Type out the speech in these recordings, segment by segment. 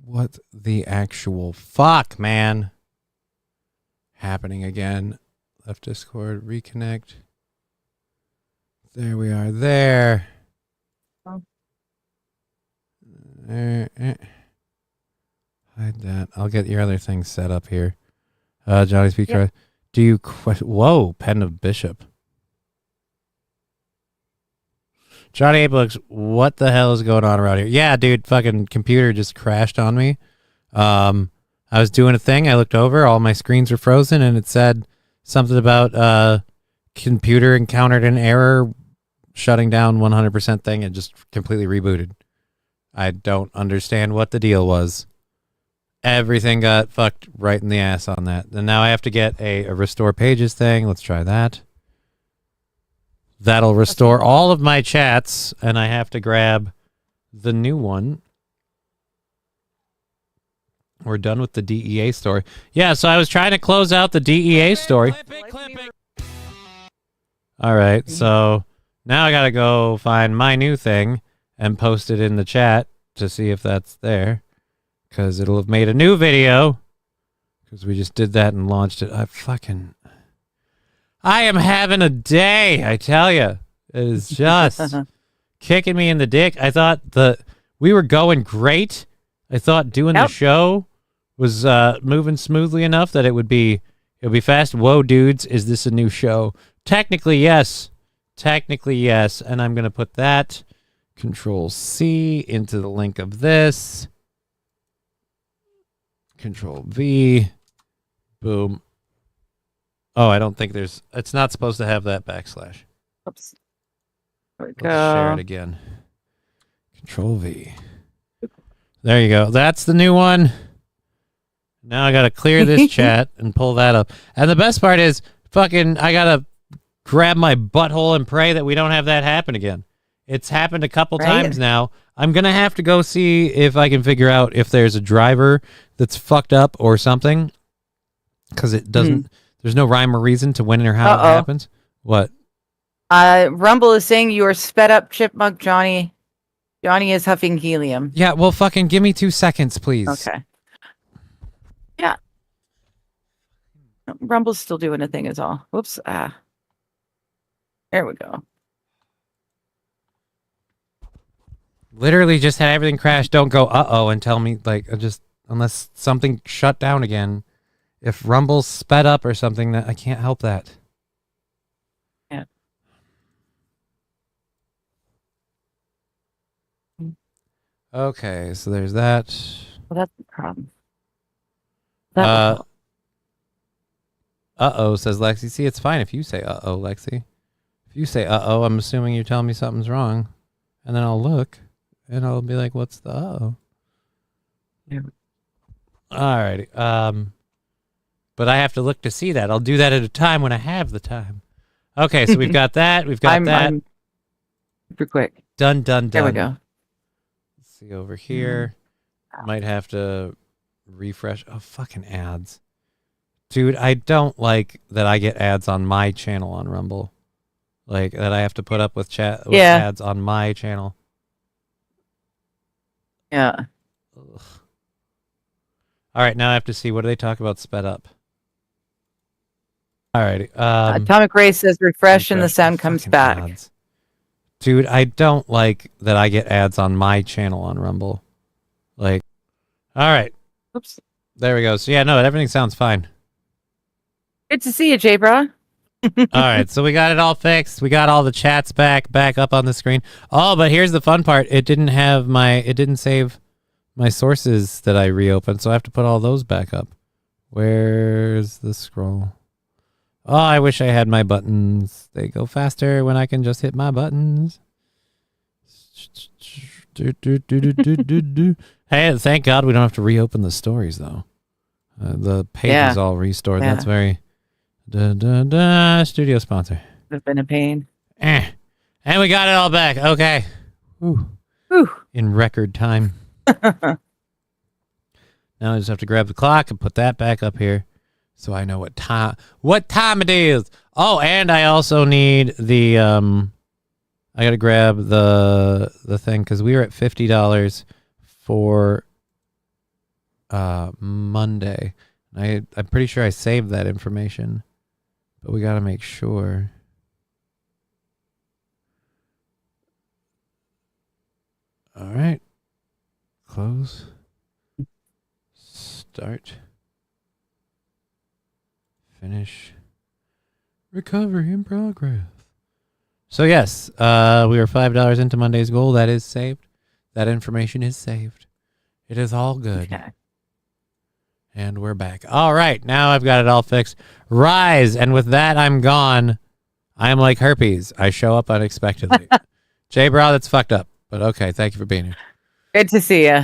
What the actual fuck, man? Happening again. Left Discord, reconnect. There we are. There. Oh. Hide that. I'll get your other things set up here. Johnny Speaker. Yep. Do you whoa, Pen of Bishop. Johnny Apex, what the hell is going on around here? Yeah, dude, fucking computer just crashed on me. I was doing a thing, I looked over, all my screens were frozen, and it said something about computer encountered an error, shutting down 100% thing, and just completely rebooted. I don't understand what the deal was. Everything got fucked right in the ass on that. And now I have to get a restore pages thing. Let's try that. That'll restore all of my chats, and I have to grab the new one. We're done with the DEA story. Yeah, so I was trying to close out the DEA story. All right, so now I got to go find my new thing and post it in the chat to see if that's there, because it'll have made a new video, because we just did that and launched it. I am having a day, I tell you. It is just kicking me in the dick. I thought we were going great. I thought doing the show was moving smoothly enough that it'll be fast. Whoa, dudes, is this a new show? Technically, yes. And I'm going to put that Control-C into the link of this. Control-V. Boom. Oh, I don't think it's not supposed to have that backslash. Oops. There we go. Let's share it again. Control-V. There you go. That's the new one. Now I got to clear this chat and pull that up. And the best part is, I got to grab my butthole and pray that we don't have that happen again. It's happened a couple times now. I'm going to have to go see if I can figure out if there's a driver that's fucked up or something. Because it doesn't... There's no rhyme or reason to when or how it happens. What? Rumble is saying you are sped up, Chipmunk Johnny. Johnny is huffing helium. Yeah, well, fucking give me 2 seconds, please. Okay. Yeah. Rumble's still doing a thing is all. Whoops. There we go. Literally just had everything crash. Don't go uh-oh and tell me, unless something shut down again. If Rumble's sped up or something, that I can't help that. Yeah. Okay, so there's that. Well, that's the problem. Uh-oh, says Lexi. See, it's fine if you say uh-oh, Lexi. If you say uh-oh, I'm assuming you're telling me something's wrong. And then I'll look, and I'll be like, what's the uh-oh? Yeah. Alrighty. But I have to look to see that. I'll do that at a time when I have the time. Okay, so we've got that. We've got that. I'm super quick. Done. There we go. Let's see over here. Might have to refresh. Oh, fucking ads. Dude, I don't like that I get ads on my channel on Rumble. Like, that I have to put up with ads on my channel. Yeah. Ugh. All right, now I have to see, what do they talk about sped up? Alrighty. Atomic Ray says refresh and the sound comes back. Ads. Dude, I don't like that I get ads on my channel on Rumble. Like, all right. Oops. There we go. So yeah, no, everything sounds fine. Good to see you, J-Bra. All right, so we got it all fixed. We got all the chats back up on the screen. Oh, but here's the fun part. It didn't save my sources that I reopened, so I have to put all those back up. Where's the scroll? Oh, I wish I had my buttons. They go faster when I can just hit my buttons. Hey, thank God we don't have to reopen the stories, though. The page is all restored. Yeah. That's very... studio sponsor. Would have been a pain. And we got it all back. Okay. Whew. In record time. Now I just have to grab the clock and put that back up here so I know what time it is. Oh, and I also need the I got to grab the thing cuz we were at $50 for Monday. I'm pretty sure I saved that information, but we got to make sure. All right. Close. Start. Finish. Recovery in progress. So yes, we are $5 into Monday's goal. That is saved. That information is saved. It is all good. Okay. And we're back. All right, now I've got it all fixed. Rise, and with that, I'm gone. I'm like herpes. I show up unexpectedly. Jay Brow, that's fucked up. But okay, thank you for being here. Good to see you.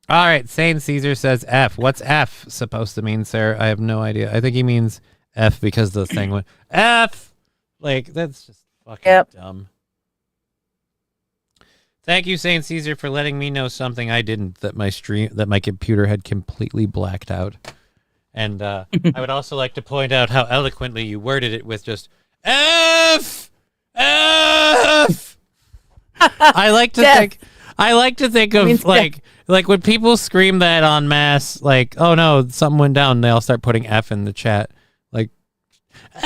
All right, Sane Caesar says F. What's F supposed to mean, sir? I have no idea. I think he means F because the thing went F. Like, that's just fucking dumb. Thank you, Sane Caesar, for letting me know something I didn't, that my computer had completely blacked out. And I would also like to point out how eloquently you worded it with just F. F. I like to think of like when people scream that en masse, like, oh no, something went down, they all start putting F in the chat. Like F.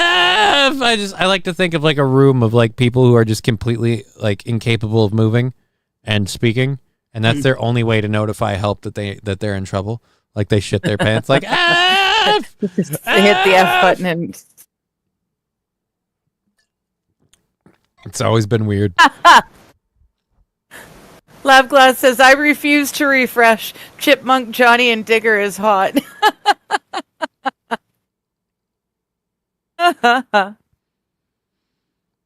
I like to think of like a room of like people who are just completely like incapable of moving and speaking, and that's their only way to notify help that they're in trouble. Like they shit their pants, like F. They hit the F button and it's always been weird. Labglass says, I refuse to refresh. Chipmunk, Johnny, and Digger is hot.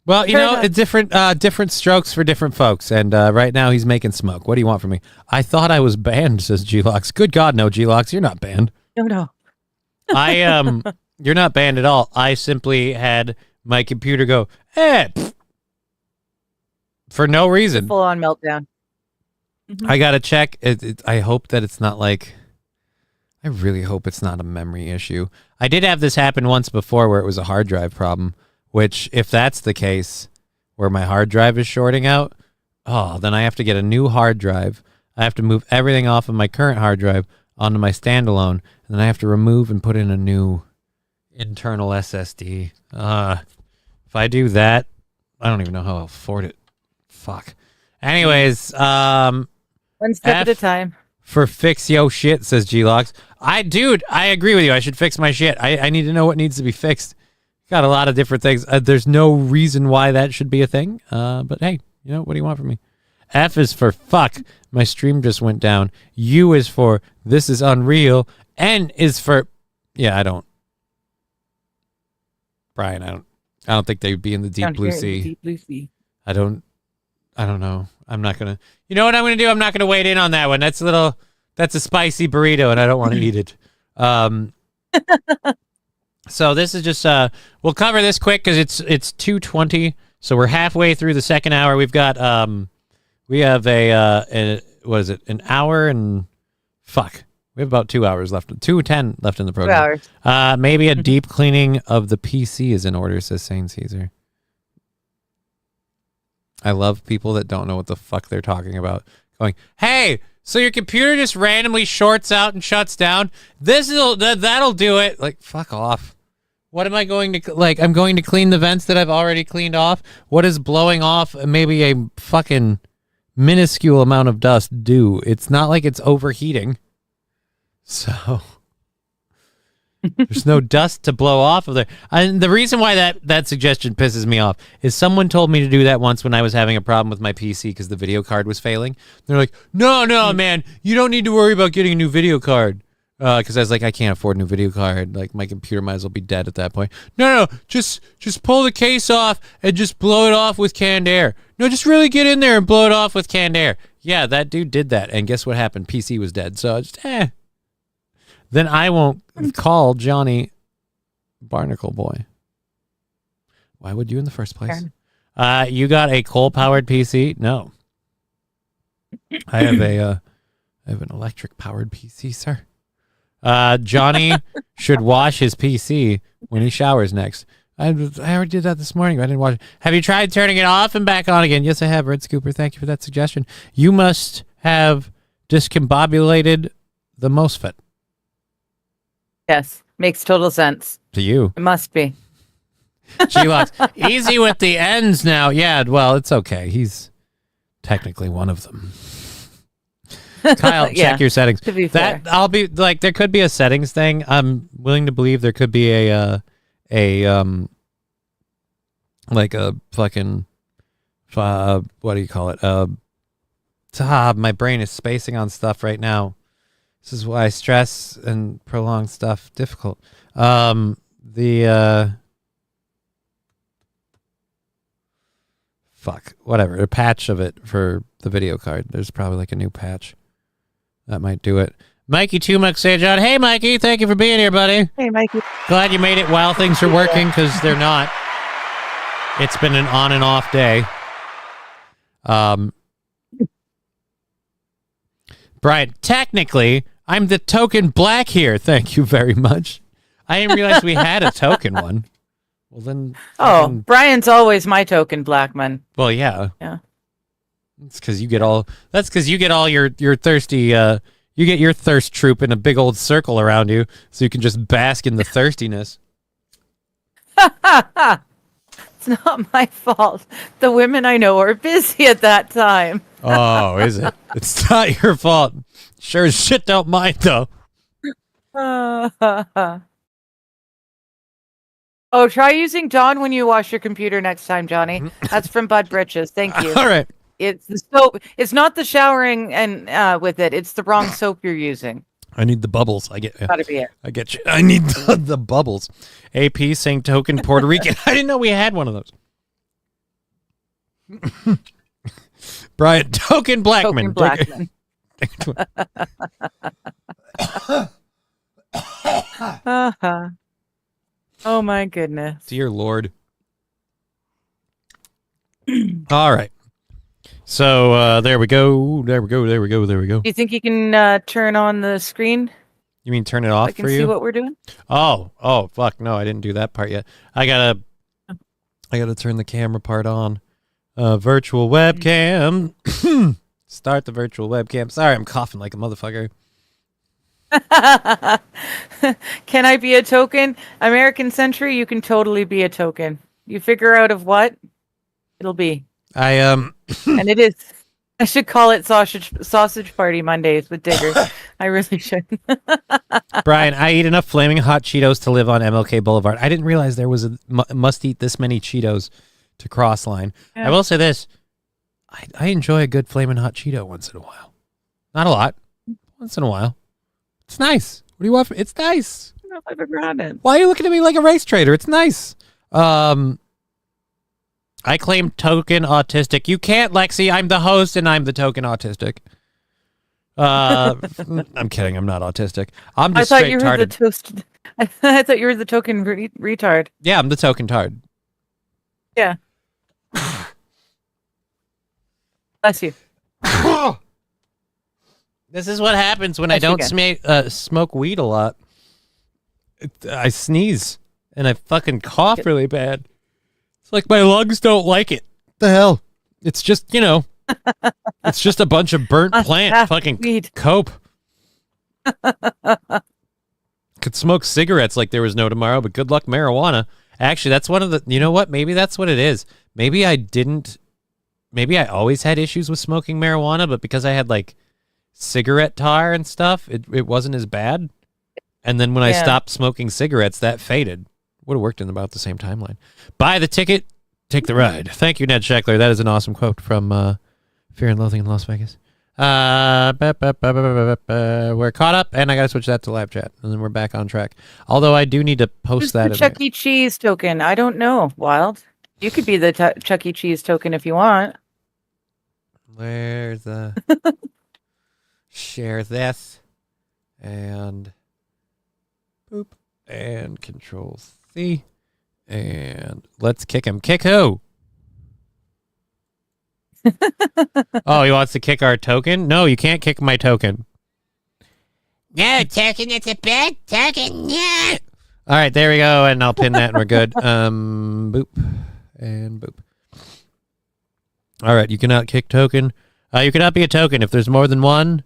Well, you know, different strokes for different folks. And right now he's making smoke. What do you want from me? I thought I was banned, says G-Lox. Good God, no, G-Lox. You're not banned. No. You're not banned at all. I simply had my computer go, for no reason. Full on meltdown. I got to check. I hope that it's not like, I really hope it's not a memory issue. I did have this happen once before where it was a hard drive problem, which if that's the case, where my hard drive is shorting out, then I have to get a new hard drive. I have to move everything off of my current hard drive onto my standalone, and then I have to remove and put in a new internal SSD. If I do that, I don't even know how I'll afford it. Fuck. Anyways, one step at a time. For fix yo shit, says G-Lox. I agree with you. I should fix my shit. I need to know what needs to be fixed. Got a lot of different things. There's no reason why that should be a thing. But hey, you know, what do you want from me? F is for fuck. My stream just went down. U is for this is unreal. N is for Brian, I don't think they'd be in the deep blue sea. Deep blue sea. I don't know. I'm not gonna. You know what I'm gonna do? I'm not gonna wade in on that one. That's a spicy burrito, and I don't want to eat it. So this is just we'll cover this quick because it's 2:20, so we're halfway through the second hour. We've got we have what is it? An hour and fuck. We have about 2 hours left. 2:10 left in the program. 2 hours. Maybe a deep cleaning of the PC is in order, says Sane Caesar. I love people that don't know what the fuck they're talking about. Going, hey, so your computer just randomly shorts out and shuts down? That'll do it. Like, fuck off. What am I going to, like, I'm going to clean the vents that I've already cleaned off? What is blowing off maybe a fucking minuscule amount of dust do? It's not like it's overheating. So there's no dust to blow off of there. And the reason why that suggestion pisses me off is someone told me to do that once when I was having a problem with my PC because the video card was failing. They're like, no, man, you don't need to worry about getting a new video card. Because I was like, I can't afford a new video card. Like, my computer might as well be dead at that point. No, just pull the case off and just blow it off with canned air. No, just really get in there and blow it off with canned air. Yeah, that dude did that. And guess what happened? PC was dead. So just, Then I won't call Johnny Barnacle Boy. Why would you in the first place? You got a coal-powered PC? No. I have an electric-powered PC, sir. Johnny should wash his PC when he showers next. I already did that this morning. I didn't watch it. Have you tried turning it off and back on again? Yes, I have, Red Scooper. Thank you for that suggestion. You must have discombobulated the most fit Yes, makes total sense. to you. It must be. G-Locks. Easy with the ends now. Yeah, well, it's okay. He's technically one of them. Kyle, Yeah, check your settings. to be fair. I'll be like, there could be a settings thing. I'm willing to believe there could be like a fucking, what do you call it? My brain is spacing on stuff right now. This is why stress and prolonged stuff difficult. Whatever. A patch of it for the video card. There's probably like a new patch that might do it. Mikey Two Muck say, John. Hey, Mikey. Thank you for being here, buddy. Hey, Mikey. Glad you made it while things are working, because they're not. It's been an on and off day. Brian, technically, I'm the token black here. Thank you very much. I didn't realize we had a token one. Well, then. Oh, Brian's always my token black man. Well, yeah. Yeah. It's because you get all. That's because you get all your thirsty. You get your thirst troop in a big old circle around you, so you can just bask in the thirstiness. It's not my fault. The women I know are busy at that time. Oh, is it? It's not your fault. Sure as shit don't mind, though. Oh, try using Dawn when you wash your computer next time, Johnny. That's from Bud Britches. Thank you. All right. It's the soap. It's not the showering and with it. It's the wrong soap you're using. I need the bubbles. I get. Gotta be it. I get you. I need the bubbles. AP saying token Puerto Rican. I didn't know we had one of those. Brian, token Blackman. Token Blackman. Oh my goodness. Dear Lord. All right. So there we go. There we go. Do you think you can turn on the screen? You mean turn it off I can for you? see what we're doing. Oh, fuck! No, I didn't do that part yet. I gotta turn the camera part on. Virtual webcam. Start the virtual webcam. Sorry, I'm coughing like a motherfucker. Can I be a token? American Century, you can totally be a token. You figure out of what it'll be. And it is. I should call it sausage party Mondays with Digger. I really should. Brian, I eat enough flaming hot Cheetos to live on MLK Boulevard. I didn't realize there was a must eat this many Cheetos to cross line. Yeah. I will say this. I enjoy a good flaming hot Cheeto once in a while. Not a lot. Once in a while. It's nice. What do you want? It's nice. I don't know if I've ever had it. Why are you looking at me like a race trader? It's nice. I claim token autistic. You can't, Lexi. I'm the host and I'm the token autistic. I'm kidding. I'm not autistic. I'm just straight tarded. I thought you were the token retard. Yeah, I'm the token tard. Yeah. Bless you. This is what happens when I don't smoke weed a lot. I sneeze and I fucking cough really bad. It's like my lungs don't like it. The hell? It's just, it's just a bunch of burnt plant fucking weed. Cope. Could smoke cigarettes like there was no tomorrow, but good luck marijuana. Actually, that's one of the, you know what? Maybe that's what it is. Maybe I always had issues with smoking marijuana, but because I had like cigarette tar and stuff, it wasn't as bad. And then when I stopped smoking cigarettes, that faded. Would have worked in about the same timeline. Buy the ticket, take the ride. Thank you, Ned Sheckler. That is an awesome quote from Fear and Loathing in Las Vegas. We're caught up, and I got to switch that to live chat, and then we're back on track. Although I do need to post that. The Chuck E. Cheese token. I don't know, Wild. You could be the Chuck E. Cheese token if you want. Where's the... Share this. And... Boop. And Control C. And let's kick him. Kick who? Oh, he wants to kick our token? No, you can't kick my token. No, token, it's a bad token. Yeah. All right, there we go. And I'll pin that and we're good. Boop. And boop. All right, you cannot kick token. You cannot be a token. If there's more than one,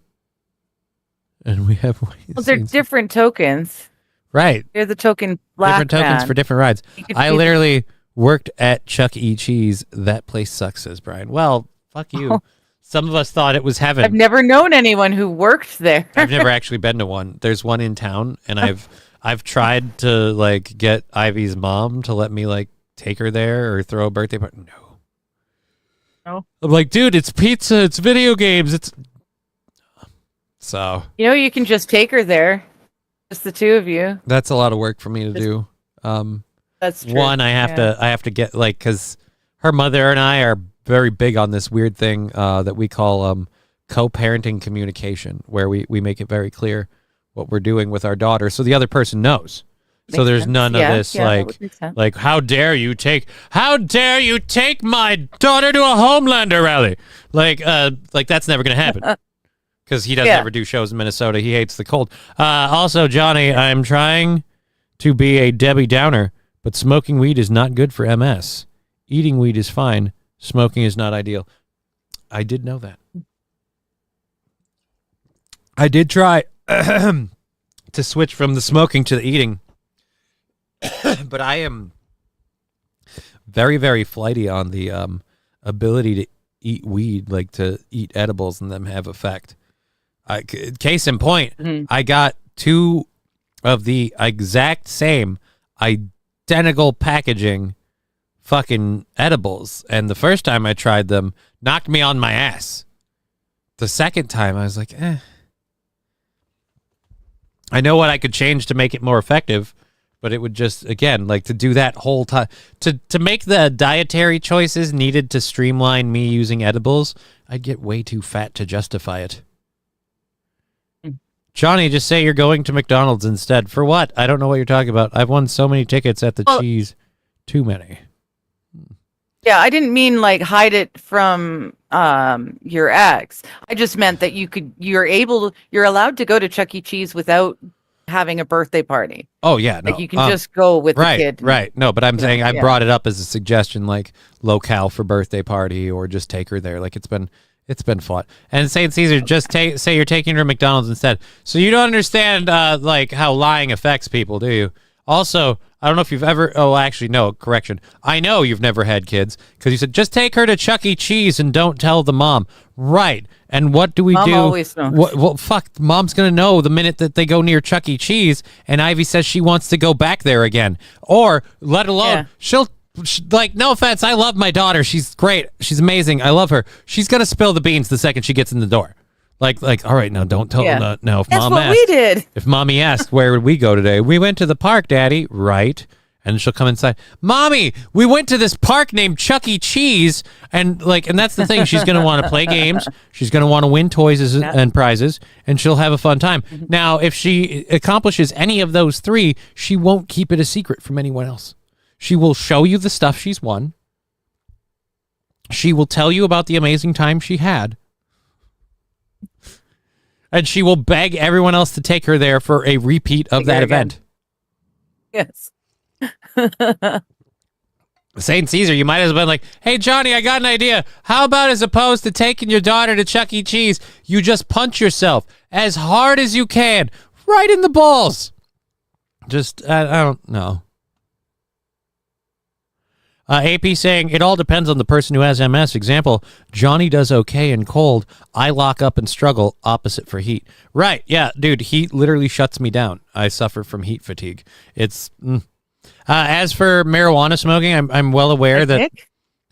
And we have Well, they're different tokens. right. They're the token black Different tokens man. for different rides. You could I be the- literally worked at Chuck E. Cheese. That place sucks, says Brian. Well, fuck you. Some of us thought it was heaven. I've never known anyone who worked there. I've never actually been to one. There's one in town, and I've tried to like get Ivy's mom to let me like take her there or throw a birthday party. No. I'm like, dude, it's pizza, it's video games, it's so. You know, you can just take her there, just the two of you. That's a lot of work for me to do. That's true. One, I have to get like because her mother and I are very big on this weird thing that we call co-parenting communication, where we make it very clear what we're doing with our daughter, so the other person knows. So there's none of this like how dare you take my daughter to a Homelander rally, like that's never gonna happen because he doesn't ever do shows in Minnesota. He hates the cold. Also, Johnny, I'm trying to be a Debbie Downer, but smoking weed is not good for MS. Eating weed is fine. Smoking is not ideal. I did know that. I did try to switch from the smoking to the eating. But I am very, very flighty on the ability to eat weed, like to eat edibles and them have effect. Case in point, I got 2 of the exact same identical packaging fucking edibles, and the first time I tried them knocked me on my ass. The second time I was like, I know what I could change to make it more effective. But it would just, again, like to do that whole time, to make the dietary choices needed to streamline me using edibles, I'd get way too fat to justify it. Johnny, just say you're going to McDonald's instead. For what? I don't know what you're talking about. I've won so many tickets at the Cheese. Too many. Yeah, I didn't mean like hide it from your ex. I just meant that you're allowed to go to Chuck E. Cheese without having a birthday party. Oh yeah, no. Like you can just go with the kid. Right. No, but I'm saying I brought it up as a suggestion, like locale for birthday party, or just take her there. Like it's been fought. And St. Caesar, just say you're taking her to McDonald's instead. So you don't understand like how lying affects people, do you? Also, I don't know if you've ever. Oh, actually, no. Correction. I know you've never had kids because you said just take her to Chuck E. Cheese and don't tell the mom. Right. And what do we do? Mom always knows. Well, fuck. Mom's gonna know the minute that they go near Chuck E. Cheese, and Ivy says she wants to go back there again, or let alone she'll. Like, no offense, I love my daughter. She's great. She's amazing. I love her. She's gonna spill the beans the second she gets in the door. Like, all right, no, don't tell her. No, if that's mom what asked, we did. If mommy asked, where would we go today? We went to the park, Daddy. Right. And she'll come inside. Mommy, we went to this park named Chuck E. Cheese. And that's the thing. She's going to want to play games. She's going to want to win toys and prizes. And she'll have a fun time. Now, if she accomplishes any of those 3, she won't keep it a secret from anyone else. She will show you the stuff she's won. She will tell you about the amazing time she had. And she will beg everyone else to take her there for a repeat of that event. Yes. St. Caesar, you might as well been like, hey, Johnny, I got an idea. How about as opposed to taking your daughter to Chuck E. Cheese, you just punch yourself as hard as you can, right in the balls. Just, I don't know. AP saying, it all depends on the person who has MS. Example, Johnny does okay in cold. I lock up and struggle, opposite for heat. Right, yeah, dude, heat literally shuts me down. I suffer from heat fatigue. It's... as for marijuana smoking, I'm well aware that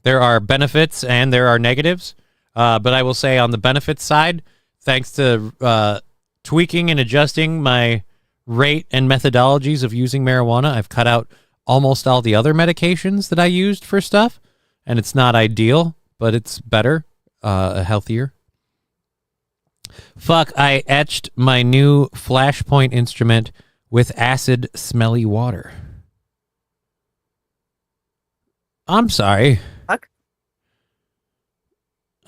there are benefits and there are negatives. But I will say on the benefits side, thanks to tweaking and adjusting my rate and methodologies of using marijuana, I've cut out almost all the other medications that I used for stuff. And it's not ideal, but it's better, healthier. Fuck, I etched my new flashpoint instrument with acid smelly water. I'm sorry. Fuck.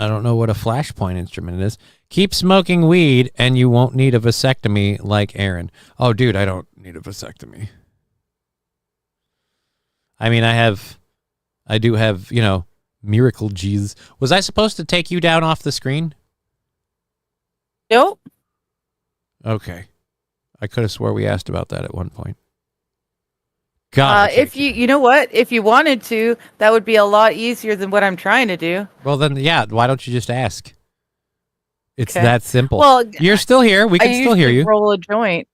I don't know what a flashpoint instrument is. Keep smoking weed and you won't need a vasectomy like Aaron. Oh, dude, I don't need a vasectomy. I mean, I do have, miracle G's. Was I supposed to take you down off the screen? Nope. Okay. I could have swore we asked about that at one point. God. If you know what, if you wanted to, that would be a lot easier than what I'm trying to do. Well, then, yeah. Why don't you just ask? It's Okay. that simple. Well, you're still here. We can still hear you. Roll a joint.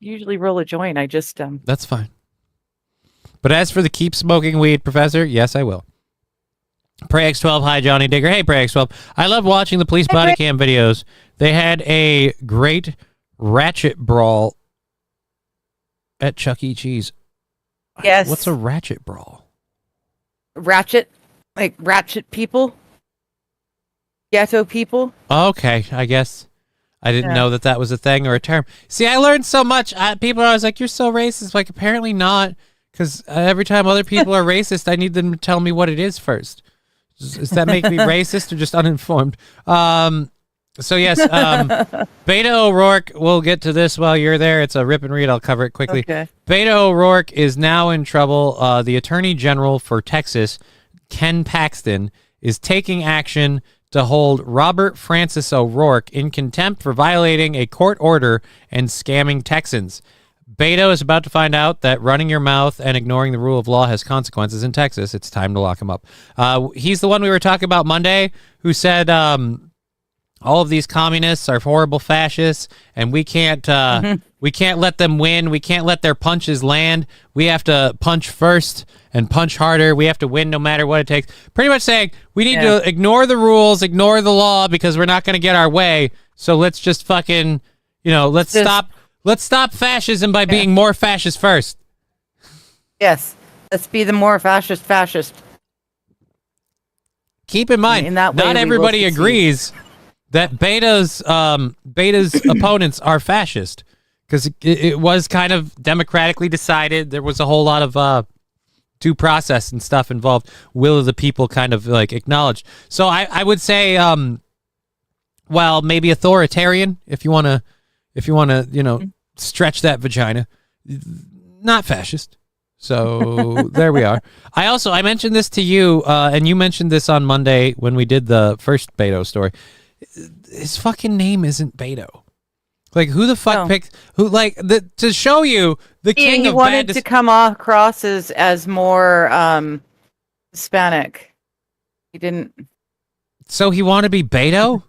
Usually roll a joint. I just That's fine. But as for the keep smoking weed, Professor, yes, I will. PrayX12, hi, Johnny Digger. Hey, PrayX12. I love watching the police body cam videos. They had a great ratchet brawl at Chuck E. Cheese. Yes. What's a ratchet brawl? Ratchet? Like ratchet people? Ghetto people? Okay, I guess. I didn't know that was a thing or a term. See, I learned so much. People are always like, you're so racist. Like, apparently not. Because every time other people are racist, I need them to tell me what it is first. Does that make me racist or just uninformed? So yes, Beto O'Rourke, we'll get to this while you're there. It's a rip and read. I'll cover it quickly. Okay. Beto O'Rourke is now in trouble. The Attorney General for Texas, Ken Paxton, is taking action to hold Robert Francis O'Rourke in contempt for violating a court order and scamming Texans. Beto is about to find out that running your mouth and ignoring the rule of law has consequences in Texas. It's time to lock him up. He's the one we were talking about Monday who said all of these communists are horrible fascists, and we can't let them win. We can't let their punches land. We have to punch first and punch harder. We have to win no matter what it takes. Pretty much saying we need to ignore the rules, ignore the law, because we're not going to get our way. So let's just fucking, let's stop fascism by being more fascist first. Yes, let's be the more fascist. Keep in mind, not everybody agrees that Beta's opponents are fascist, because it was kind of democratically decided. There was a whole lot of due process and stuff involved. Will of the people kind of like acknowledged. So I would say, well, maybe authoritarian if you want to, stretch that vagina. Not fascist. So there we are. I mentioned this to you, and you mentioned this on Monday when we did the first Beto story. His fucking name isn't Beto. Like, who the fuck picked who? Like, to show you the king of bad. He wanted to come across as more Hispanic. He didn't. So he wanted to be Beto.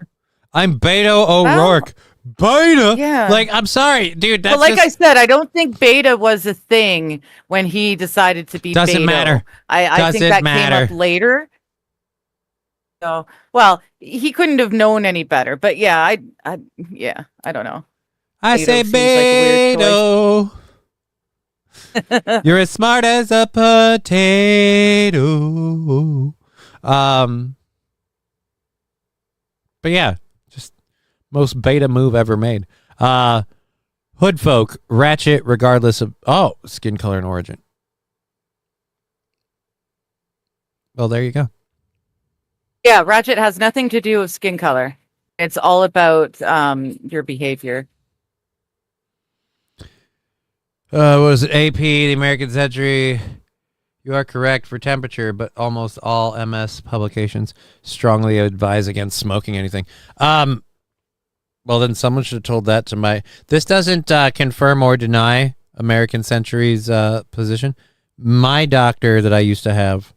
I'm Beto O'Rourke. Beta? Yeah. Like, I'm sorry, dude. That's I said, I don't think beta was a thing when he decided to be doesn't Beto. matter. I think that came up later. So, well, he couldn't have known any better. But yeah, I don't know. I say Beto. You're as smart as a potato. But yeah, just most beta move ever made. Hood folk, ratchet regardless of skin color and origin. Well, there you go. Yeah, ratchet has nothing to do with skin color. It's all about your behavior. What was it? AP, the American Century. You are correct for temperature, but almost all MS publications strongly advise against smoking anything. Well, then someone should have told that to my... This doesn't confirm or deny American Century's position. My doctor that I used to have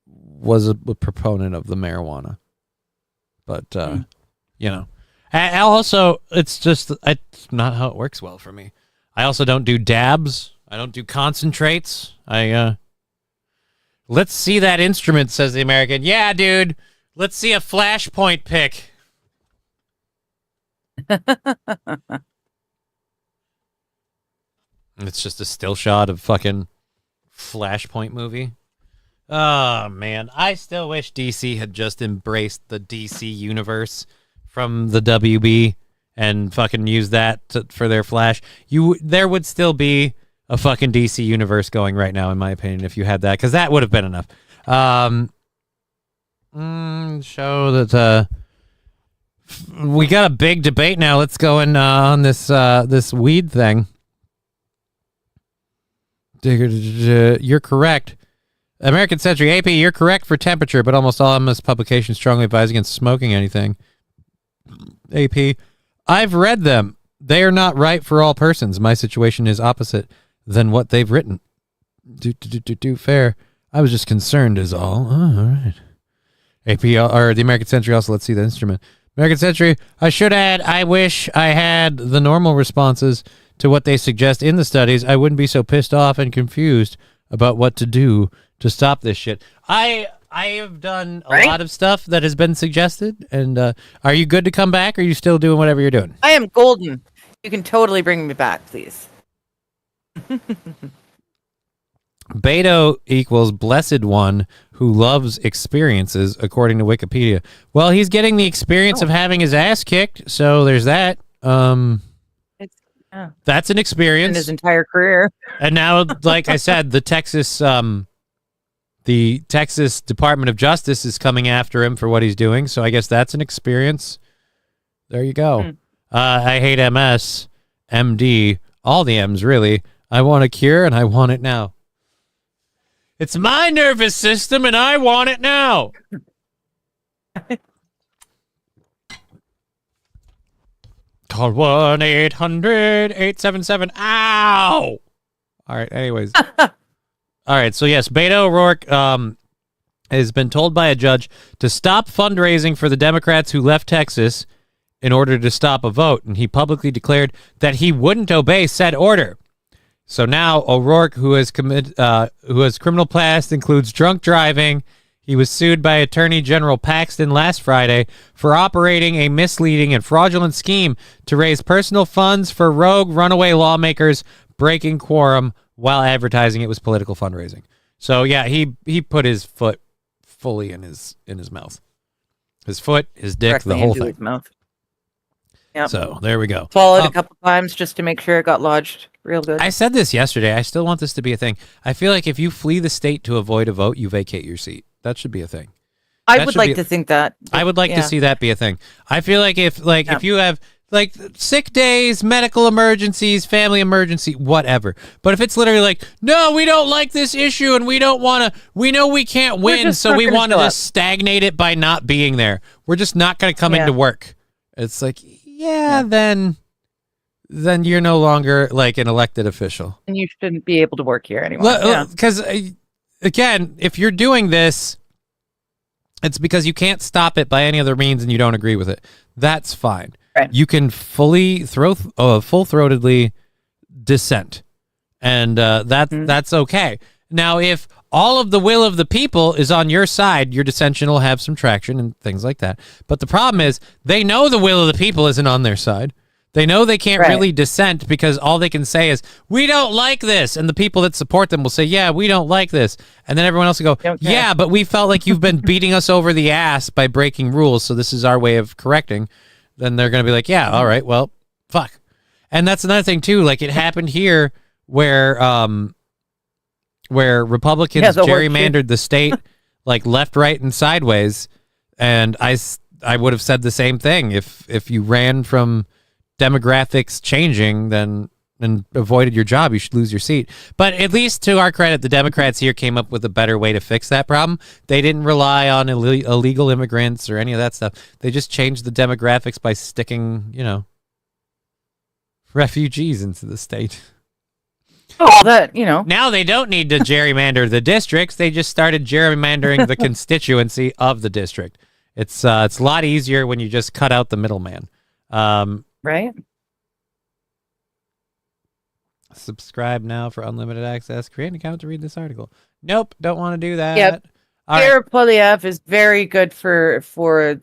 was a proponent of the marijuana. But, And also, it's not how it works well for me. I also don't do dabs. I don't do concentrates. Let's see that instrument, says the American. Yeah, dude. Let's see a flashpoint pic. It's just a still shot of fucking Flashpoint movie. Oh, man. I still wish DC had just embraced the DC universe from the WB and fucking used that for their Flash. There would still be a fucking DC universe going right now, in my opinion, if you had that, because that would have been enough. Show that we got a big debate now. Let's go on this weed thing. You're correct. American Century AP, you're correct for temperature, but almost all MS publications strongly advise against smoking anything. AP, I've read them. They are not right for all persons. My situation is opposite than what they've written. Fair. I was just concerned is all. Oh, all right. AP, or the American Century also, let's see the instrument. American Century, I should add, I wish I had the normal responses to what they suggest in the studies. I wouldn't be so pissed off and confused about what to do to stop this shit. I have done a lot of stuff that has been suggested, and are you good to come back, or are you still doing whatever you're doing? I am golden. You can totally bring me back, please. Beto equals blessed one who loves experiences, according to Wikipedia. Well, he's getting the experience of having his ass kicked, so there's that. That's an experience. In his entire career. And now, like I said, the Texas Department of Justice is coming after him for what he's doing, so I guess that's an experience. There you go. I hate MS, MD, all the M's, really. I want a cure, and I want it now. It's my nervous system, and I want it now. Call 1-800-877. Ow! All right, anyways. All right, so yes, Beto O'Rourke has been told by a judge to stop fundraising for the Democrats who left Texas in order to stop a vote, and he publicly declared that he wouldn't obey said order. So now O'Rourke, who has criminal past, includes drunk driving. He was sued by Attorney General Paxton last Friday for operating a misleading and fraudulent scheme to raise personal funds for rogue runaway lawmakers, breaking quorum while advertising it was political fundraising. So yeah, he put his foot fully in his mouth. His foot, his dick, Directly the whole into thing. his mouth. Yep. So there we go. Swallowed a couple times just to make sure it got lodged real good. I said this yesterday. I still want this to be a thing. I feel like if you flee the state to avoid a vote, you vacate your seat. That should be a thing. I would like to think that. I would like to see that be a thing. I feel like if you have like sick days, medical emergencies, family emergency, whatever. But if it's literally like, no, we don't like this issue and we don't want to, we know we can't win, so we want to just stagnate it by not being there. We're just not going to come into work. It's like, then you're no longer like an elected official. And you shouldn't be able to work here anymore. Because, again, if you're doing this, it's because you can't stop it by any other means and you don't agree with it. That's fine. Right. You can full-throatedly dissent, and that's okay. Now, if all of the will of the people is on your side, your dissension will have some traction and things like that. But the problem is they know the will of the people isn't on their side. They know they can't really dissent because all they can say is, we don't like this. And the people that support them will say, yeah, we don't like this. And then everyone else will go, yeah, but we felt like you've been beating us over the ass by breaking rules, so this is our way of correcting. Then they're going to be like, yeah, all right, well, fuck. And that's another thing, too. Like, it happened here where Republicans gerrymandered the state, like, left, right, and sideways. And I would have said the same thing. If you ran from demographics changing and avoided your job, you should lose your seat. But at least to our credit, the Democrats here came up with a better way to fix that problem. They didn't rely on illegal immigrants or any of that stuff. They just changed the demographics by sticking, refugees into the state. Oh, that, Now they don't need to gerrymander the districts. They just started gerrymandering the constituency of the district. It's a lot easier when you just cut out the middleman. Right? Subscribe now for unlimited access. Create an account to read this article. Nope, don't want to do that. Yep. Pierre Poilievre is very good for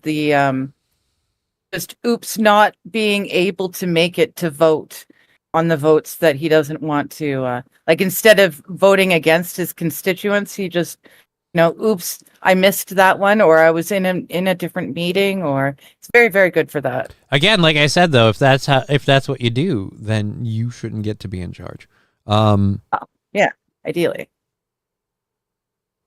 the just not being able to make it to vote on the votes that he doesn't want to like, instead of voting against his constituents, he just oops, I missed that one, or I was in a different meeting, or it's very, very good for that. Again, like I said, though, if that's what you do, then you shouldn't get to be in charge. Yeah, ideally.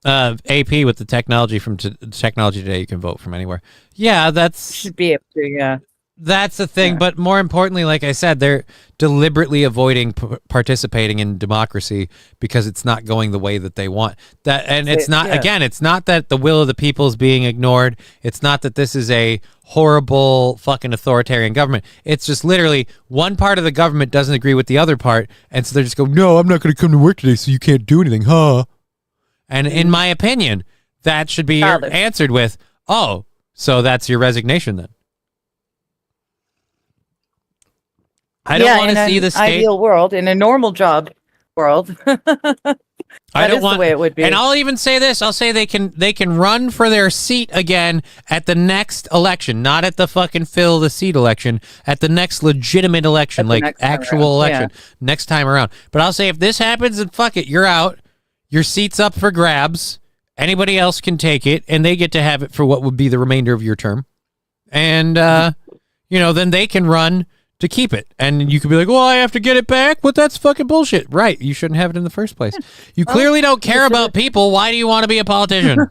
AP with the technology from Technology Today, you can vote from anywhere. Yeah, that's should be able to. Yeah. That's the thing, but more importantly, like I said, they're deliberately avoiding participating in democracy because it's not going the way that they want. It's not that the will of the people is being ignored. It's not that this is a horrible fucking authoritarian government. It's just literally one part of the government doesn't agree with the other part, and so they just go, no, I'm not going to come to work today, so you can't do anything, huh? And in my opinion, that should be answered with, oh, so that's your resignation then. I don't want to see the state. Ideal world, in a normal job world. I don't want the way it would be. And I'll even say this. I'll say they can run for their seat again at the next election, not at the fucking fill the seat election, at the next legitimate election, like actual election, next time around. But I'll say if this happens, then fuck it, you're out. Your seat's up for grabs. Anybody else can take it, and they get to have it for what would be the remainder of your term. And, then they can run to keep it. And you could be like, well, I have to get it back, but that's fucking bullshit. Right. You shouldn't have it in the first place. You clearly don't care about people. Why do you want to be a politician?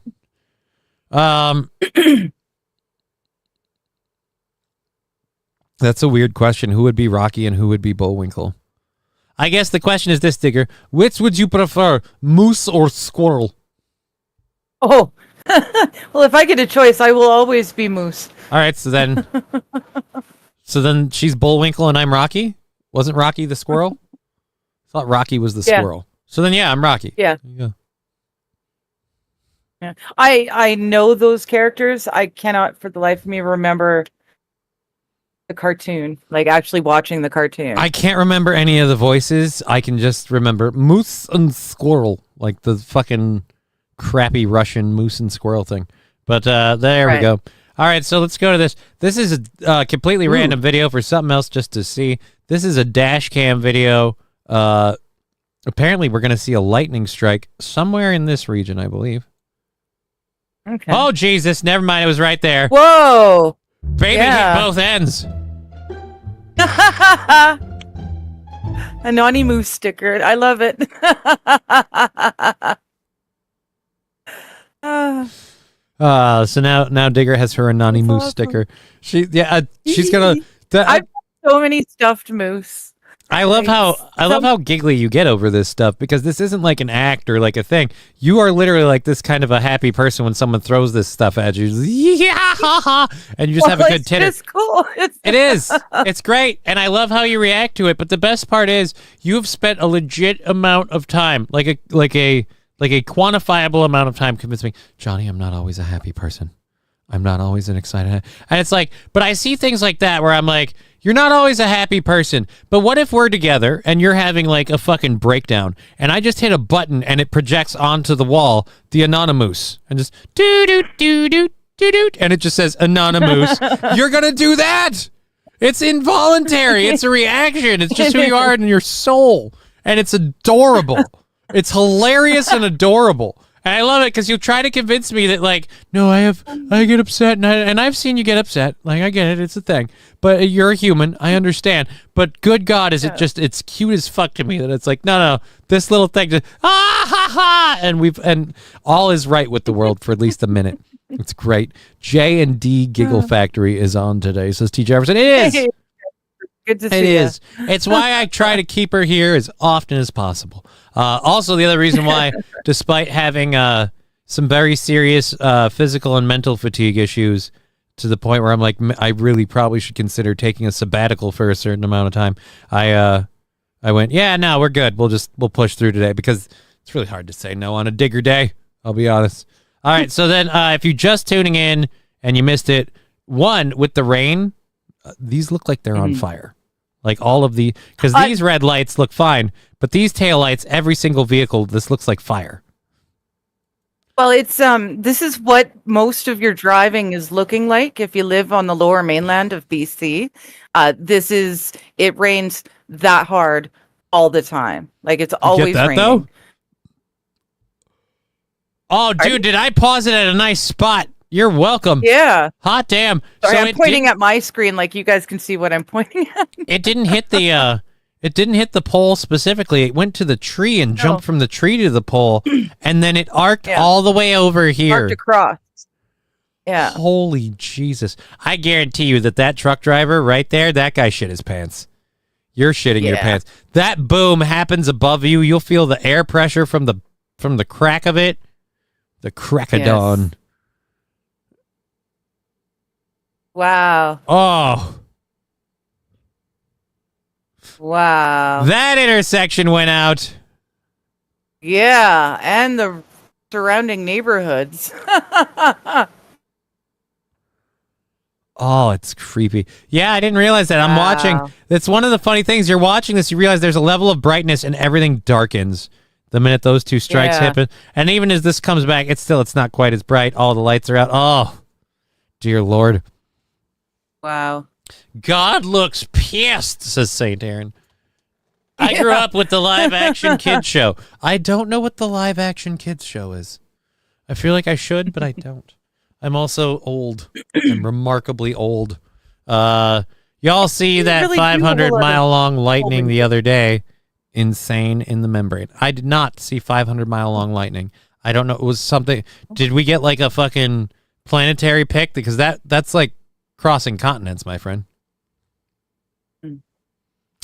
That's a weird question. Who would be Rocky and who would be Bullwinkle? I guess the question is this, Digger. Which would you prefer, moose or squirrel? Oh, well, if I get a choice, I will always be Moose. All right, so then she's Bullwinkle and I'm Rocky? Wasn't Rocky the squirrel? I thought Rocky was the squirrel. So then, I'm Rocky. Yeah. There you go. Yeah. I know those characters. I cannot, for the life of me, remember the cartoon, like actually watching the cartoon. I can't remember any of the voices. I can just remember Moose and Squirrel, like the fucking crappy Russian moose and squirrel thing. But there we go. All right, so let's go to this. This is a completely random video for something else just to see. This is a dash cam video. Apparently, we're going to see a lightning strike somewhere in this region, I believe. Okay. Oh, Jesus. Never mind. It was right there. Whoa. Baby hit both ends. A naughty moose sticker. I love it. So now Digger has her Anani Moose sticker. She's gonna. I've got so many stuffed moose. I love how giggly you get over this stuff, because this isn't like an act or like a thing. You are literally like this kind of a happy person when someone throws this stuff at you. And you just have a good titter. It's cool. It is. It's great. And I love how you react to it. But the best part is you've spent a legit amount of time, like a quantifiable amount of time convincing me, Johnny, I'm not always a happy person. I'm not always an excited. And it's like, but I see things like that where I'm like, you're not always a happy person. But what if we're together and you're having like a fucking breakdown and I just hit a button and it projects onto the wall the Anonymous and just do-do-do-do-do-do, and it just says Anonymous. You're going to do that. It's involuntary. It's a reaction. It's just who you are in your soul. And it's adorable. It's hilarious and adorable. And I love it because you try to convince me that, like, no, I get upset, and I've seen you get upset. Like, I get it, it's a thing. But you're a human, I understand. But good God, it's cute as fuck to me that it's like, no, this little thing just, and all is right with the world for at least a minute. It's great. J&D Giggle Factory is on today, says T. Jefferson. It is. Good to see It is. It's why I try to keep her here as often as possible. Also, the other reason why, despite having some very serious physical and mental fatigue issues to the point where I'm like, I really probably should consider taking a sabbatical for a certain amount of time, I went, no, we're good. We'll push through today, because it's really hard to say no on a Digger day. I'll be honest. All right, so then if you're just tuning in and you missed it, one, with the rain, these look like they're on fire. Like all of because these red lights look fine, but these taillights, every single vehicle, this looks like fire. Well, it's this is what most of your driving is looking like if you live on the lower mainland of BC. It rains that hard all the time. Like, it's always raining. Though? Oh, dude, did I pause it at a nice spot? You're welcome. Yeah. Hot damn. Sorry, I'm pointing at my screen like you guys can see what I'm pointing at. It didn't hit the pole specifically. It went to the tree and jumped from the tree to the pole, and then it arced all the way over here. Arced across. Yeah. Holy Jesus. I guarantee you that truck driver right there, that guy shit his pants. You're shitting your pants. That boom happens above you. You'll feel the air pressure from the crack of it. The crack of dawn. Wow. Oh, Wow. that intersection went out. Yeah, and the surrounding neighborhoods. Oh, it's creepy. Yeah, I didn't realize that. I'm watching. Wow. That's one of the funny things. You're watching this, you realize there's a level of brightness and everything darkens the minute those two strikes Yeah. happen. And even as this comes back, it's not quite as bright. All the lights are out. Oh, dear Lord. Wow. God looks pissed, says St. Aaron. I grew up with the live action kids show. I don't know what the live action kids show is. I feel like I should, but I don't. I'm also old. I'm remarkably old. Y'all see that really do a 500 lot of mile long lightning holding the other day? Insane in the membrane. I did not see 500 mile long lightning. I don't know. It was something. Did we get like a fucking planetary pic? Because that's like crossing continents, my friend.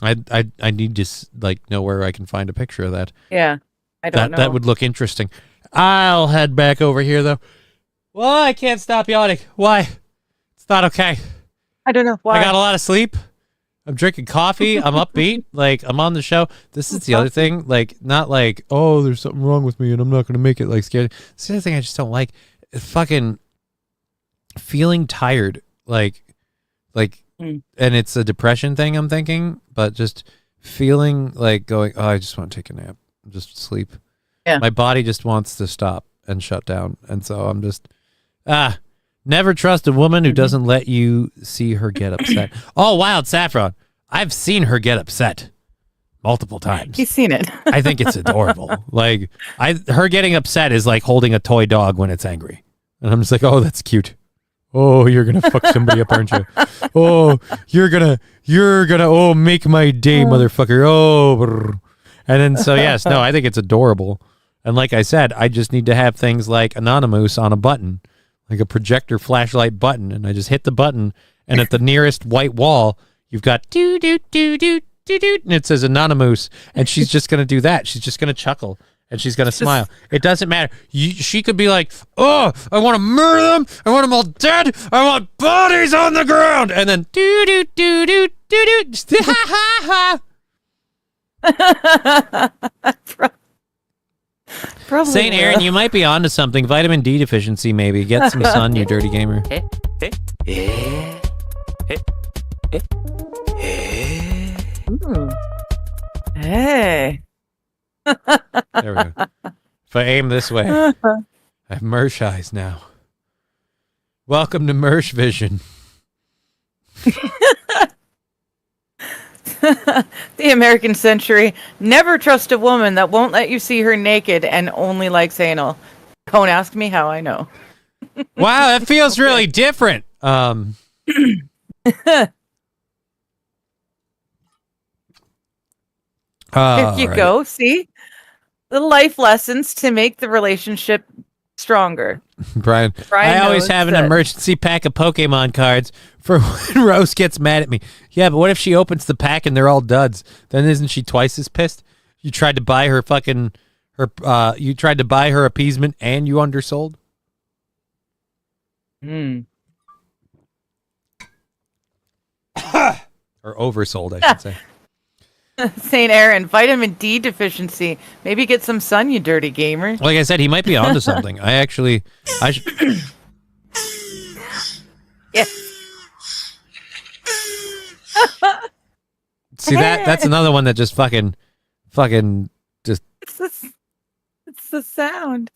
I need to like know where I can find a picture of that. Yeah. I don't know. That would look interesting. I'll head back over here though. Well, I can't stop yawning. Why? It's not okay. I don't know why. I got a lot of sleep. I'm drinking coffee. I'm upbeat. Like, I'm on the show. This is the other thing. Like, not like, oh, there's something wrong with me and I'm not going to make it, like, scared. It's the other thing I just don't like. Fucking feeling tired. Like, and it's a depression thing, I'm thinking, but just feeling like going, oh, I just want to take a nap. Just sleep. Yeah. My body just wants to stop and shut down. And so I'm just, never trust a woman who doesn't let you see her get upset. Oh, Wild Saffron. I've seen her get upset multiple times. He's seen it. I think it's adorable. Like, her getting upset is like holding a toy dog when it's angry. And I'm just like, oh, that's cute. Oh, you're going to fuck somebody up, aren't you? Oh, you're going to, oh, make my day, motherfucker. Oh, brr. And then, so yes, no, I think it's adorable. And like I said, I just need to have things like Anonymous on a button, like a projector flashlight button. And I just hit the button. And at the nearest white wall, you've got doo doo doo doo doo doo, and it says Anonymous. And she's just going to do that. She's just going to chuckle. And she's going to smile. It doesn't matter. She could be like, oh, I want to murder them. I want them all dead. I want bodies on the ground. And then, do-do-do-do-do-do. Ha, ha, ha. Probably St. Aaron, you might be onto something. Vitamin D deficiency, maybe. Get some sun, you dirty gamer. Ooh. Hey. There we go. If I aim this way, I have Mersh eyes now. Welcome to Mersh Vision. The American Century. Never trust a woman that won't let you see her naked and only likes anal. Don't ask me how I know. Wow, that feels really different. There you go. See? The life lessons to make the relationship stronger. Brian I always have an emergency pack of Pokemon cards for when Rose gets mad at me. Yeah, but what if she opens the pack and they're all duds? Then isn't she twice as pissed? You tried to buy her you tried to buy her appeasement and you undersold? Or oversold, I should say. St. Aaron, vitamin D deficiency. Maybe get some sun, you dirty gamer. Like I said, he might be onto something. I should. Yeah. See that's another one that just fucking just. It's the sound.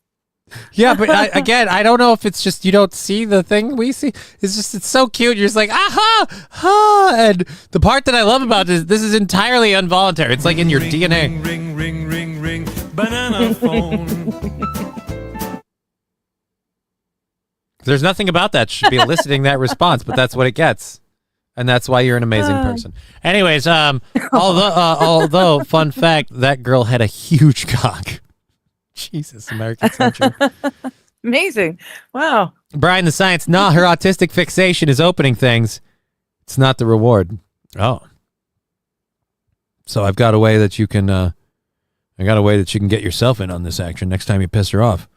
Yeah, but I don't know if it's just you don't see the thing we see. It's so cute. You're just like, aha, ha. And the part that I love about this is entirely involuntary. It's like in your DNA. Ring, banana phone. There's nothing about that should be eliciting that response, but that's what it gets. And that's why you're an amazing person. Anyways, although fun fact, that girl had a huge cock. Jesus, American Century. Amazing. Wow. Brian the Science, nah, her autistic fixation is opening things. It's not the reward. Oh. So I've got a way that you can get yourself in on this action next time you piss her off.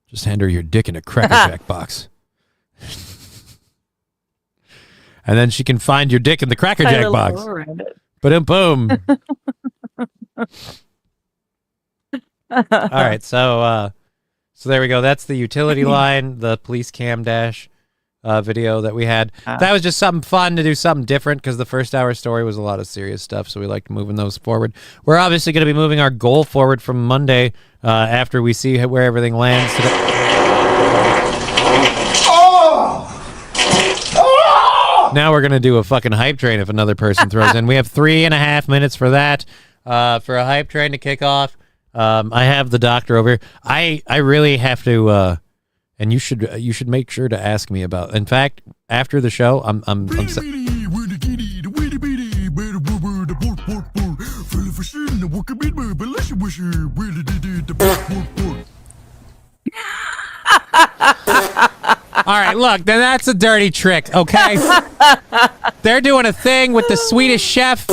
Just hand her your dick in a Cracker Jack box. and then she can find your dick in the Cracker Tie a Jack little box. bow around it. Boom. All right, so there we go. That's the utility line, the police cam dash video that we had. That was just something fun to do, something different, because the first hour story was a lot of serious stuff, so we liked moving those forward. We're obviously going to be moving our goal forward from Monday after we see where everything lands today. Now we're going to do a fucking hype train if another person throws in. We have 3.5 minutes for that, for a hype train to kick off. I have the doctor over here. I really have to, and you should make sure to ask me about. In fact, after the show, All right, look, then that's a dirty trick, okay? They're doing a thing with the Swedish chef,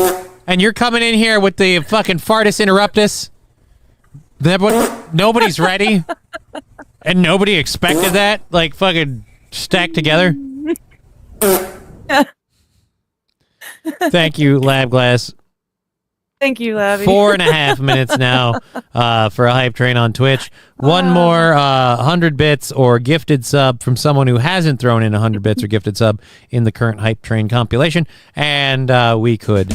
and you're coming in here with the fucking fartus interruptus. Nobody's ready, and nobody expected that, like, fucking stacked together. Thank you, Lab Glass. Thank you, Labby. 4.5 minutes now for a hype train on Twitch. One more 100 bits or gifted sub from someone who hasn't thrown in 100 bits or gifted sub in the current hype train compilation, and we could.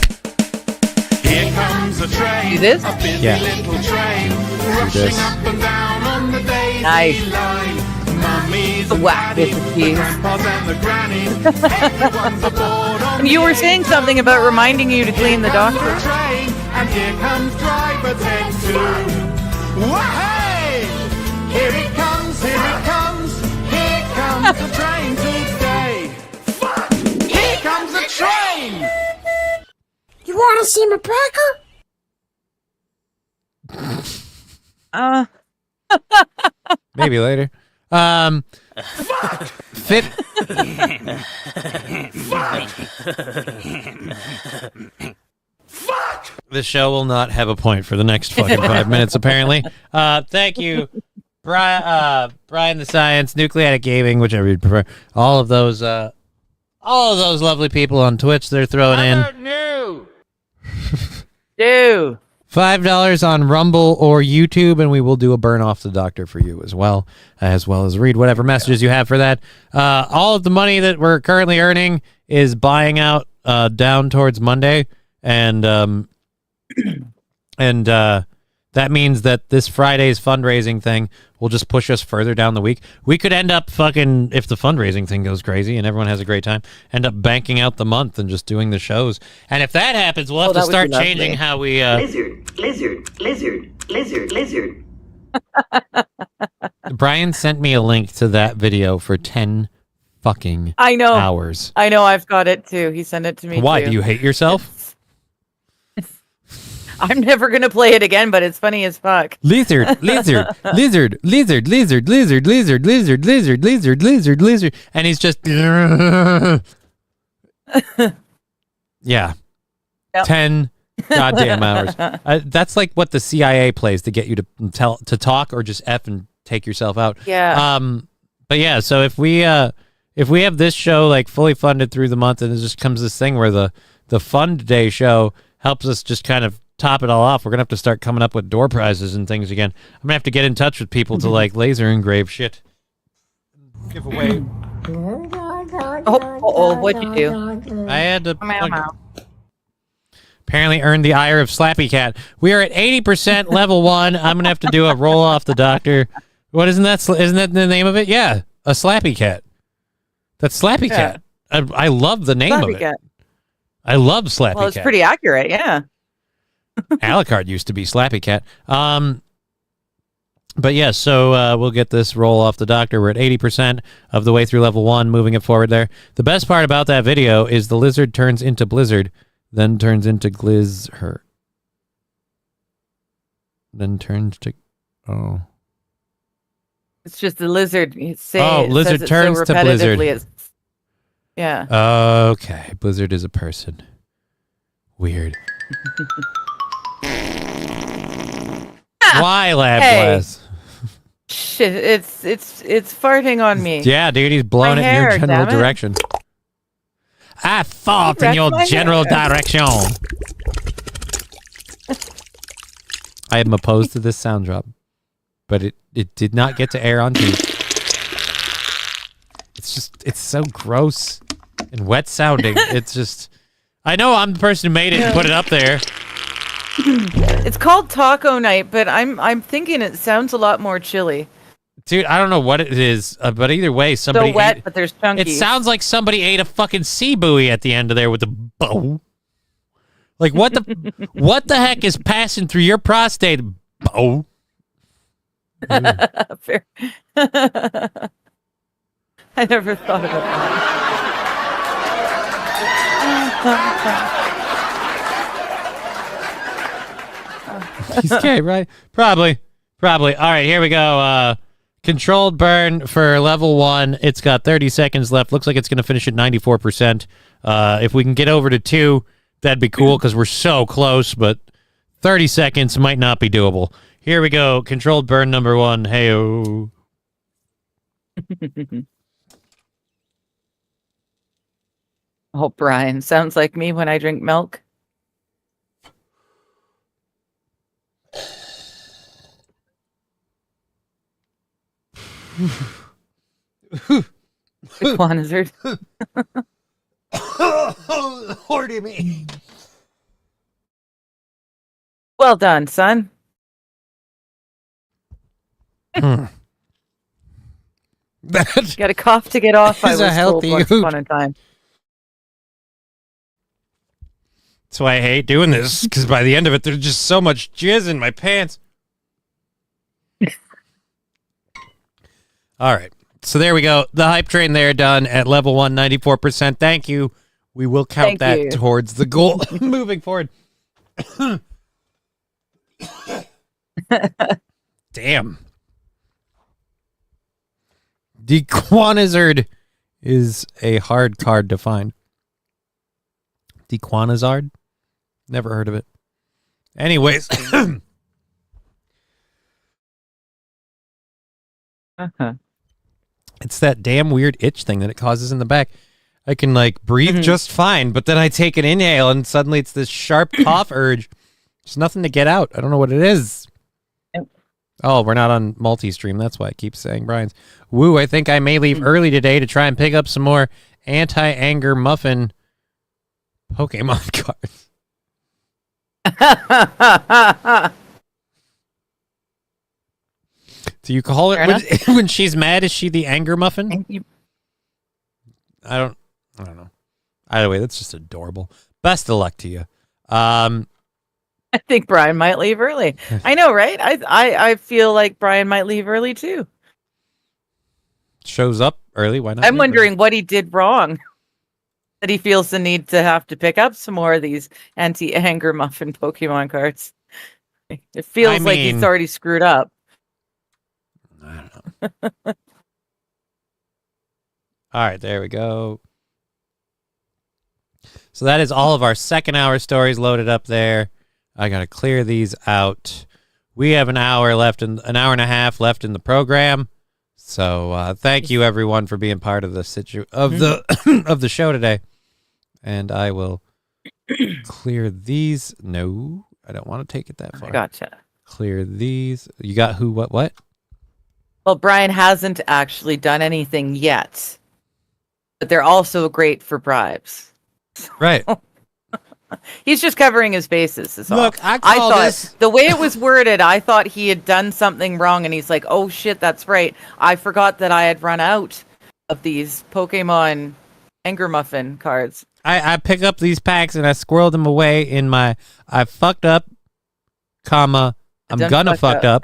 Here comes a train. Do this? A busy Yeah. little train. Do Rushing this. up and down on the daisy Nice. line. Mummies and Whack daddies, with the the keys. grandpas and the grannies. Everyone's aboard on You were the saying something about reminding you to clean the Here comes doctor. the train, and here comes driver 10-2. Wah-hey! Here it comes, here it comes. Here comes the train today. Fuck! Here comes the train! You want to see my cracker? Maybe later. Fit. The show will not have a point for the next fucking 5 minutes, apparently. Thank you, Brian the Science, Nucleatic Gaming, whichever you prefer. All of those lovely people on Twitch they're throwing in. Do. $5 on Rumble or YouTube, and we will do a burn off the doctor for you as well as read whatever messages you have for that. All of the money that we're currently earning is buying out down towards Monday, and that means that this Friday's fundraising thing will just push us further down the week. We could end up fucking, if the fundraising thing goes crazy and everyone has a great time, end up banking out the month and just doing the shows. And if that happens, we'll have to that would start be lovely. changing how we... Lizard. Brian sent me a link to that video for 10 fucking I know. hours. I know. I've got it too. He sent it to me. Why? too. Do you hate yourself? I'm never gonna play it again, but it's funny as fuck. Lizard, lizard. And he's just... Yeah. Yep. 10 goddamn hours. That's like what the CIA plays to get you to talk or just F and take yourself out. Yeah. But yeah, so if we have this show like fully funded through the month, and it just comes this thing where the Fund Day show helps us just kind of top it all off, we're gonna have to start coming up with door prizes and things again. I'm gonna have to get in touch with people to like laser engrave shit. Give away. What'd you do? I had to Meow. apparently earned the ire of Slappy Cat. We are at 80% level 1. I'm gonna have to do a roll off the doctor. What isn't that the name of it? Yeah, a Slappy Cat. That's Slappy Cat. I love the name of it. Cat. I love Slappy Well, it's Cat. pretty accurate. Yeah. Alucard used to be Slappy Cat. But yeah, so we'll get this roll off the doctor. We're at 80% of the way through level 1, moving it forward there. The best part about that video is the lizard turns into Blizzard, then turns into Glizher. Then turns to... Oh. It's just the lizard. Lizard turns to Blizzard. Yeah. Okay, Blizzard is a person. Weird. Why, Lab Glass? Shit, it's farting on me. Yeah, dude, he's blowing My it in your hair, general damn it. direction. I fought in your general direction. I am opposed to this sound drop, but it did not get to air on TV. It's so gross and wet sounding. It's just, I know I'm the person who made it and put it up there. It's called Taco Night, but I'm thinking it sounds a lot more chilly. Dude, I don't know what it is, but either way, somebody So wet, ate, but there's chunky. it sounds like somebody ate a fucking sea buoy at the end of there with the bow. Like what the heck is passing through your prostate? Bow. Fair. I never thought about that. He's gay, right? Probably. All right, here we go. Controlled burn for level 1. It's got 30 seconds left. Looks like it's going to finish at 94%. If we can get over to 2, that'd be cool because we're so close, but 30 seconds might not be doable. Here we go. Controlled burn number 1. Hey-o. Oh, Brian, sounds like me when I drink milk. Quanizard. Horty me. Well done, son. That Got a cough to get off. I is was a healthy told once hoot. upon a time. That's why I hate doing this, because by the end of it, there's just so much jizz in my pants. All right. So there we go. The hype train there done at level 1, 94%. Thank you. We will count Thank that you. towards the goal moving forward. Damn. The Quanizard is a hard card to find. The Quanizard? Never heard of it. Anyways. It's that damn weird itch thing that it causes in the back. I can like breathe just fine, but then I take an inhale and suddenly it's this sharp cough urge. There's nothing to get out. I don't know what it is. Oh, we're not on multi-stream. That's why I keep saying Brian's. Woo, I think I may leave early today to try and pick up some more anti-anger muffin Pokemon cards. Do you call her when she's mad? Is she the anger muffin? I don't know. Either way, that's just adorable. Best of luck to you. I think Brian might leave early. I know, right? I feel like Brian might leave early too. Shows up early. Why not? I'm wondering what he did wrong that he feels the need to have to pick up some more of these anti-anger muffin Pokemon cards. It feels like he's already screwed up. I don't know. All right, there we go. So that is all of our second hour stories loaded up there. I got to clear these out. We have an hour and a half left in the program. So thank you everyone for being part of the of the show today. And I will clear these. No, I don't want to take it that far. Gotcha. Clear these. You got who, what? Well, Brian hasn't actually done anything yet, but they're also great for bribes. Right. He's just covering his bases. Is all. Look, I thought this. The way it was worded, I thought he had done something wrong, and he's like, "Oh shit, that's right. I forgot that I had run out of these Pokemon Anger Muffin cards." I pick up these packs and I squirrel them away in my I fucked up, comma, I'm gonna fuck up,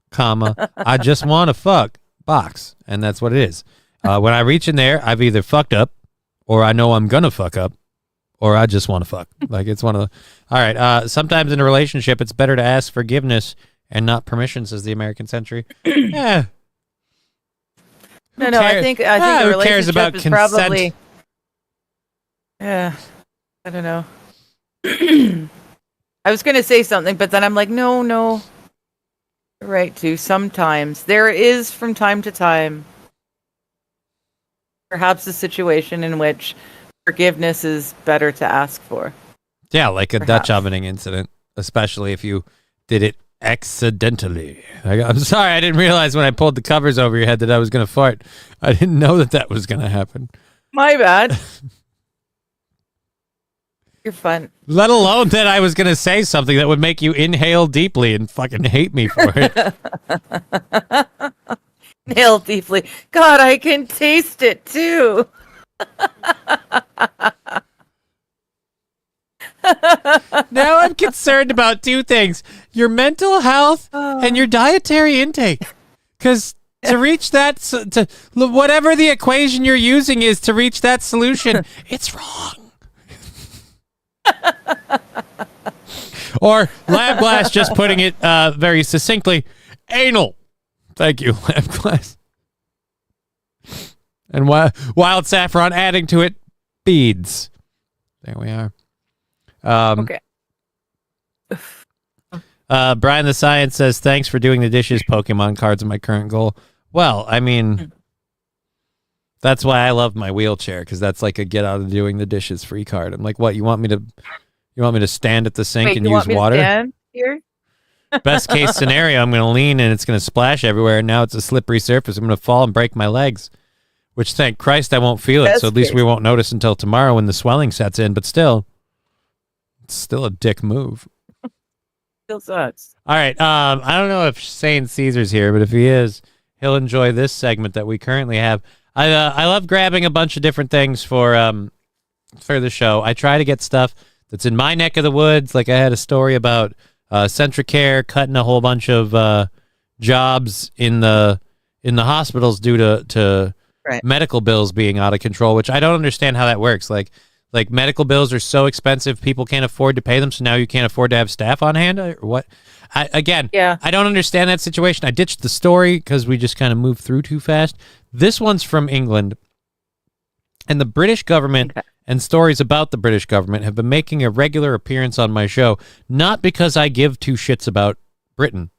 comma, I just want to fuck box. And that's what it is. When I reach in there, I've either fucked up or I know I'm gonna fuck up or I just want to fuck. Like it's one of the... All right. Sometimes in a relationship, it's better to ask forgiveness and not permission, says the American Century. Yeah. No, I think a who cares about is consent? probably... Yeah, I don't know. I was going to say something, but then I'm like, no. You're right, too. Sometimes. There is, from time to time, perhaps a situation in which forgiveness is better to ask for. Yeah, like a Perhaps. Dutch ovening incident, especially if you did it accidentally. I'm sorry, I didn't realize when I pulled the covers over your head that I was going to fart. I didn't know that was going to happen. My bad. You're fun. Let alone that I was going to say something that would make you inhale deeply and fucking hate me for it. Nail deeply. God, I can taste it too. Now I'm concerned about two things: your mental health and your dietary intake. Because to reach that, to whatever the equation you're using is to reach that solution, it's wrong. Or Lab Glass just putting it very succinctly, anal. Thank you, Lab Glass. And Wild Saffron adding to it, beads. There we are. Okay. Brian the Science says, thanks for doing the dishes. Pokemon cards are my current goal. Well, I mean, that's why I love my wheelchair, because that's like a get out of doing the dishes free card. I'm like, what, you want me to stand at the sink Wait, and you use want me to water? stand here? Best case scenario, I'm going to lean and it's going to splash everywhere. And now it's a slippery surface. I'm going to fall and break my legs, which thank Christ I won't feel it. Best So at least case. we won't notice until tomorrow when the swelling sets in. But still, it's still a dick move. Still sucks. All right. I don't know if Saint Caesar's here, but if he is, he'll enjoy this segment that we currently have. I love grabbing a bunch of different things for the show. I try to get stuff that's in my neck of the woods. Like I had a story about Centricare cutting a whole bunch of jobs in the hospitals due to Right. medical bills being out of control, which I don't understand how that works. Like medical bills are so expensive, people can't afford to pay them, so now you can't afford to have staff on hand, or what? Yeah. I don't understand that situation. I ditched the story because we just kind of moved through too fast. This one's from England, and the British government and stories about the British government have been making a regular appearance on my show, not because I give two shits about Britain,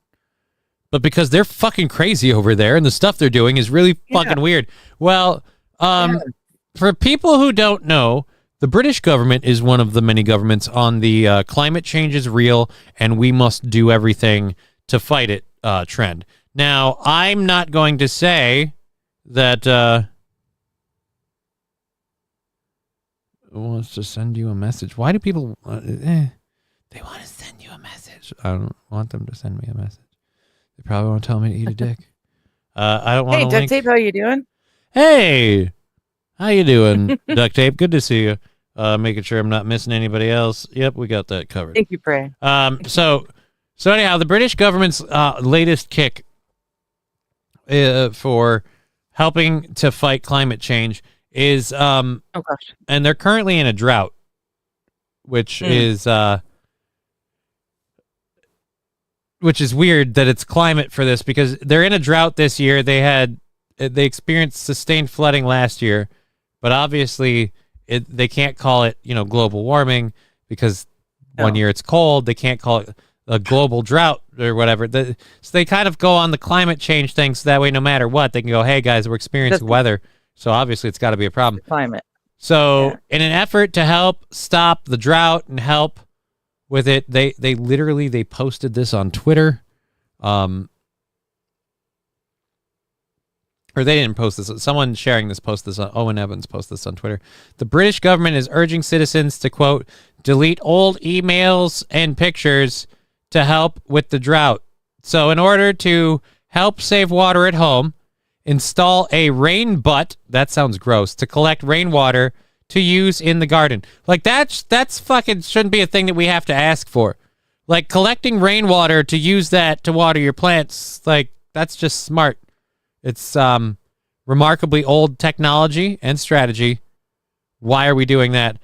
but because they're fucking crazy over there, and the stuff they're doing is really fucking weird. Well, for people who don't know, the British government is one of the many governments on the climate change is real and we must do everything to fight it trend. Now, I'm not going to say that wants to send you a message. Why do people they want to send you a message? I don't want them to send me a message. They probably want to tell me to eat a dick. I don't want Hey, to Duct link. Tape, how you doing? Hey, how you doing, Duct Tape? Good to see you. Making sure I'm not missing anybody else. Yep, we got that covered. Thank you, Pray. So anyhow, the British government's latest kick for helping to fight climate change is Oh gosh. and they're currently in a drought, which is weird that it's climate for this, because they're in a drought this year. They experienced sustained flooding last year, but obviously they can't call it, global warming, because one year it's cold. They can't call it a global drought or whatever. So they kind of go on the climate change thing, so that way no matter what, they can go, hey guys, we're experiencing weather, so obviously it's got to be a problem. Climate. So in an effort to help stop the drought and help with it, they literally posted this on Twitter. Or they didn't post this. Someone sharing this Owen Evans posted this on Twitter. The British government is urging citizens to, quote, delete old emails and pictures to help with the drought. So in order to help save water at home, install a rain butt, that sounds gross, to collect rainwater to use in the garden. Like that's fucking shouldn't be a thing that we have to ask for. Like collecting rainwater to use that to water your plants, like that's just smart. It's remarkably old technology and strategy. Why are we doing that?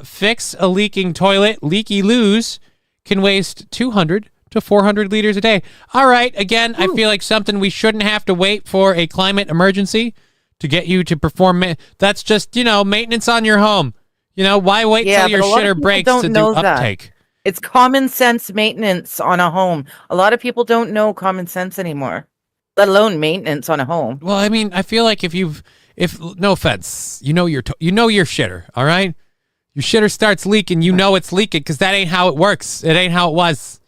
Fix a leaking toilet. Leaky loos can waste 200 to 400 liters a day. All right. Again, I feel like something we shouldn't have to wait for a climate emergency to get you to perform. That's just, maintenance on your home. Why wait till your but a lot of shitter people breaks don't to do know that. uptake? It's common sense maintenance on a home. A lot of people don't know common sense anymore, let alone maintenance on a home. Well, I mean, I feel like if if no offense, you know your shitter, all right? Your shitter starts leaking, you know it's leaking because that ain't how it works. It ain't how it was.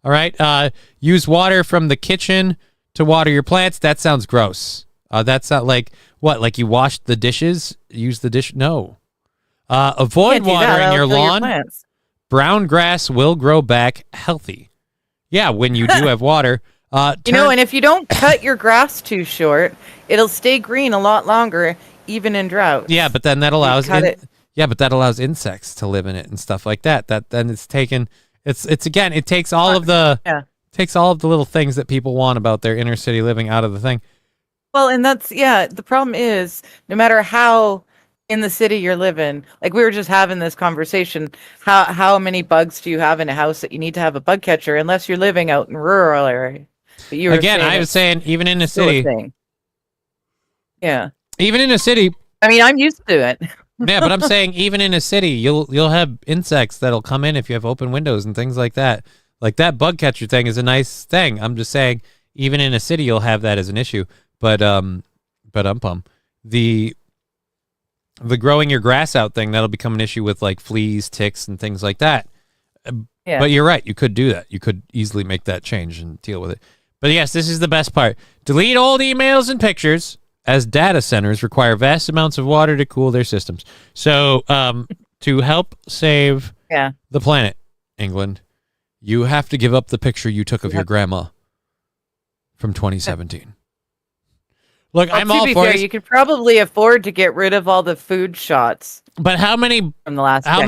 All right? Use water from the kitchen to water your plants. That sounds gross. That's not like what? Like you washed the dishes? Use the dish? No. Avoid watering your lawn. Brown grass will grow back healthy. Yeah, when you do have water. And if you don't cut your grass too short, it'll stay green a lot longer, even in drought. Yeah, but then that allows insects to live in it and stuff like that. That then it's taken. It's again. It takes all of the little things that people want about their inner city living out of the thing. Well, and the problem is no matter how in the city you're living, like we were just having this conversation, how many bugs do you have in a house that you need to have a bug catcher unless you're living out in rural area? But you were I was saying even in a city. Yeah. Even in a city. I mean, I'm used to it. Yeah, but I'm saying even in a city, you'll have insects that'll come in if you have open windows and things like that. Like that bug catcher thing is a nice thing. I'm just saying even in a city you'll have that as an issue. But the growing your grass out thing, that'll become an issue with like fleas, ticks, and things like that. Yeah. But you're right. You could do that. You could easily make that change and deal with it. But yes, this is the best part. Delete old emails and pictures, as data centers require vast amounts of water to cool their systems. So to help save the planet, England, you have to give up the picture you took of your grandma from 2017. Look, I'm all for it. You could probably afford to get rid of all the food shots. But how many from the last decade?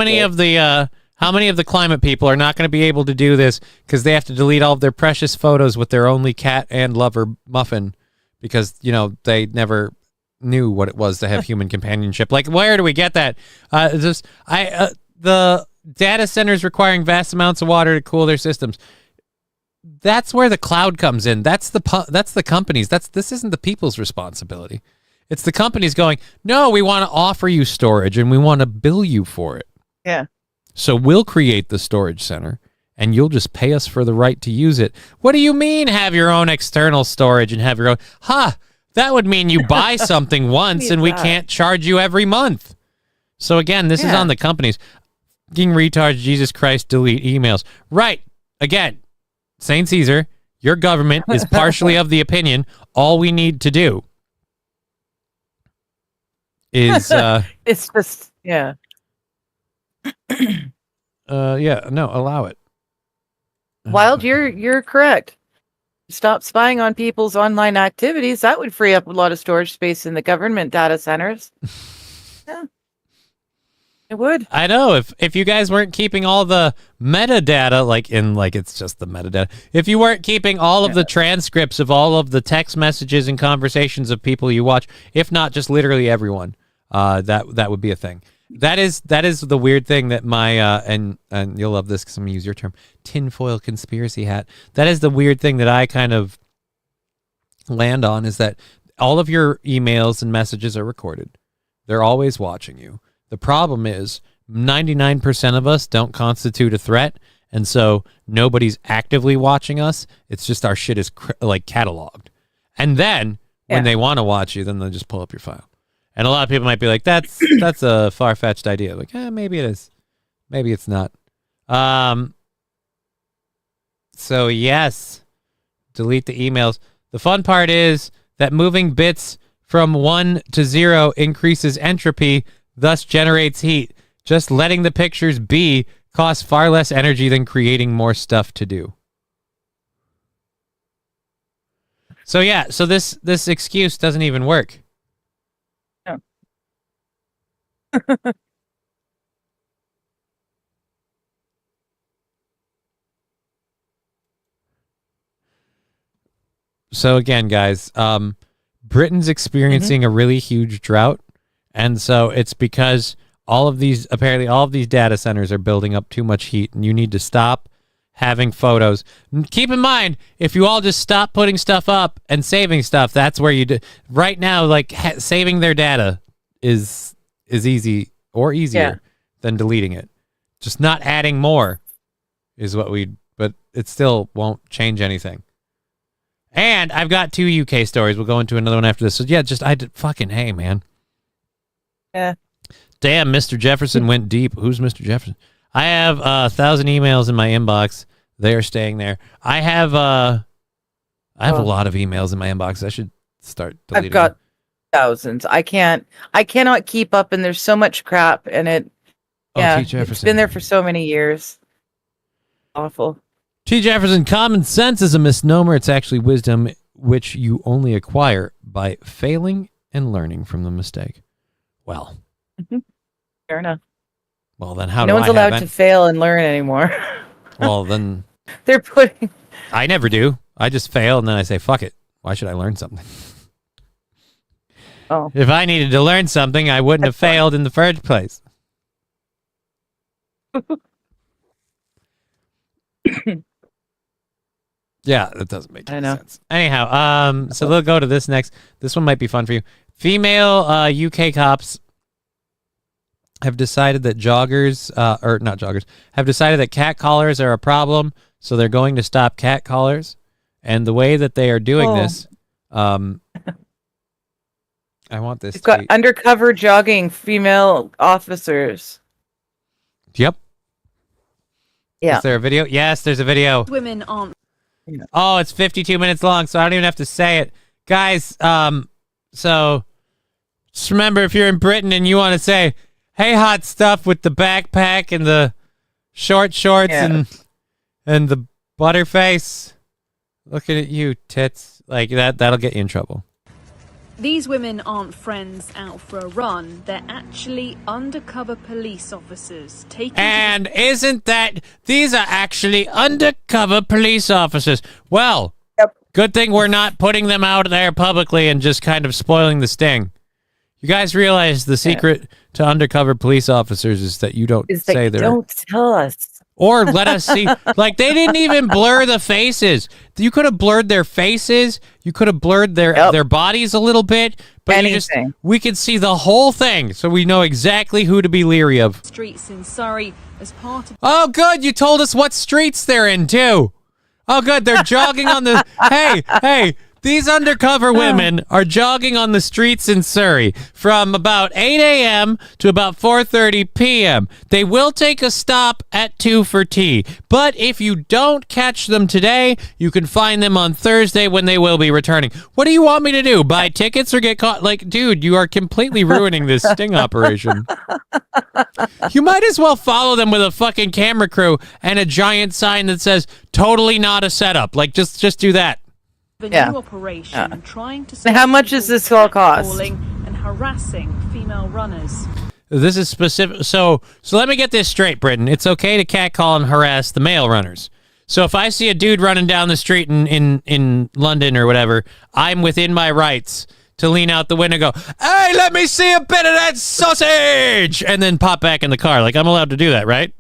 How many of the climate people are not going to be able to do this because they have to delete all of their precious photos with their only cat and lover Muffin because, they never knew what it was to have human companionship. Like, where do we get that? The data centers requiring vast amounts of water to cool their systems. That's where the cloud comes in. That's the companies. This isn't the people's responsibility. It's the companies going, no, we want to offer you storage and we want to bill you for it. Yeah. So we'll create the storage center and you'll just pay us for the right to use it. What do you mean have your own external storage and have your own? That would mean you buy something once and we can't charge you every month. So again, this is on the companies. Fucking retards, Jesus Christ, delete emails. Right. Again, St. Caesar, your government is partially of the opinion all we need to do is it's just allow it. Wild, you're correct. Stop spying on people's online activities. That would free up a lot of storage space in the government data centers. Yeah. It would. I know. If you guys weren't keeping all the metadata, it's just the metadata. If you weren't keeping all of the transcripts of all of the text messages and conversations of people you watch, if not just literally everyone, that would be a thing. That is the weird thing that my and you'll love this because I'm gonna use your term, tinfoil conspiracy hat. That is the weird thing that I kind of land on is that all of your emails and messages are recorded. They're always watching you. The problem is 99% of us don't constitute a threat, and so nobody's actively watching us. It's just our shit is cataloged. And then when they want to watch you, then they'll just pull up your file. And a lot of people might be like, that's a far-fetched idea. Like, maybe it is. Maybe it's not. So yes, delete the emails. The fun part is that moving bits from 1 to 0 increases entropy, thus generates heat. Just letting the pictures be costs far less energy than creating more stuff to do. So yeah, so this excuse doesn't even work. No. So again, guys, Britain's experiencing a really huge drought. And so it's because apparently all of these data centers are building up too much heat and you need to stop having photos. Keep in mind, if you all just stop putting stuff up and saving stuff, that's where you do. Right now, saving their data is easy or easier than deleting it. Just not adding more is but it still won't change anything. And I've got 2 UK stories. We'll go into another one after this. So yeah, I did fucking hey, man. Yeah. Damn, Mr. Jefferson went deep. Who's Mr. Jefferson? I have 1,000 emails in my inbox. They are staying there. I have a lot of emails in my inbox. I should start deleting. I've got them. thousands. I cannot keep up, and there's so much crap, and T. Jefferson. it's been there for so many years. Awful. T. Jefferson, common sense is a misnomer. It's actually wisdom which you only acquire by failing and learning from the mistake. Well. Fair enough. Well, then how no do one's I allowed have to fail and learn anymore. Well, then They're putting. I never do. I just fail and then I say, fuck it. Why should I learn something? Oh. If I needed to learn something, I wouldn't have failed in the first place. Yeah, that doesn't make any sense. Anyhow, so we'll go to this next. This one might be fun for you. Female UK cops have decided that have decided that cat collars are a problem, so they're going to stop cat collars. And the way that they are doing this, I want this. You've got undercover jogging female officers. Yep. Yeah. Is there a video? Yes, there's a video. Women aren't. Oh, it's 52 minutes long, so I don't even have to say it. Guys, so just remember, if you're in Britain and you want to say, hey, hot stuff with the backpack and the short shorts and the butterface, looking at you, tits, like that'll get you in trouble. These women aren't friends out for a run. They're actually undercover police officers taking. And isn't that these are actually undercover police officers? Well, good thing we're not putting them out there publicly and just kind of spoiling the sting. You guys realize the secret to undercover police officers is that you don't say they're. Don't tell us. Or let us see. Like, they didn't even blur the faces. You could have blurred their faces. You could have blurred their bodies a little bit. But we could see the whole thing, so we know exactly who to be leery of. Streets in Surrey as part of. Oh, good. You told us what streets they're in, too. Oh, good. They're jogging on the. Hey. These undercover women are jogging on the streets in Surrey from about 8 a.m. to about 4:30 p.m. They will take a stop at 2 for tea. But if you don't catch them today, you can find them on Thursday when they will be returning. What do you want me to do? Buy tickets or get caught? Like, dude, you are completely ruining this sting operation. You might as well follow them with a fucking camera crew and a giant sign that says, totally not a setup. Like, just do that. New operation trying to. How much does this all cost? And harassing female runners. This is specific. So let me get this straight, Britain. It's okay to catcall and harass the male runners. So if I see a dude running down the street in London or whatever, I'm within my rights to lean out the window and go, hey, let me see a bit of that sausage, and then pop back in the car. Like, I'm allowed to do that, right?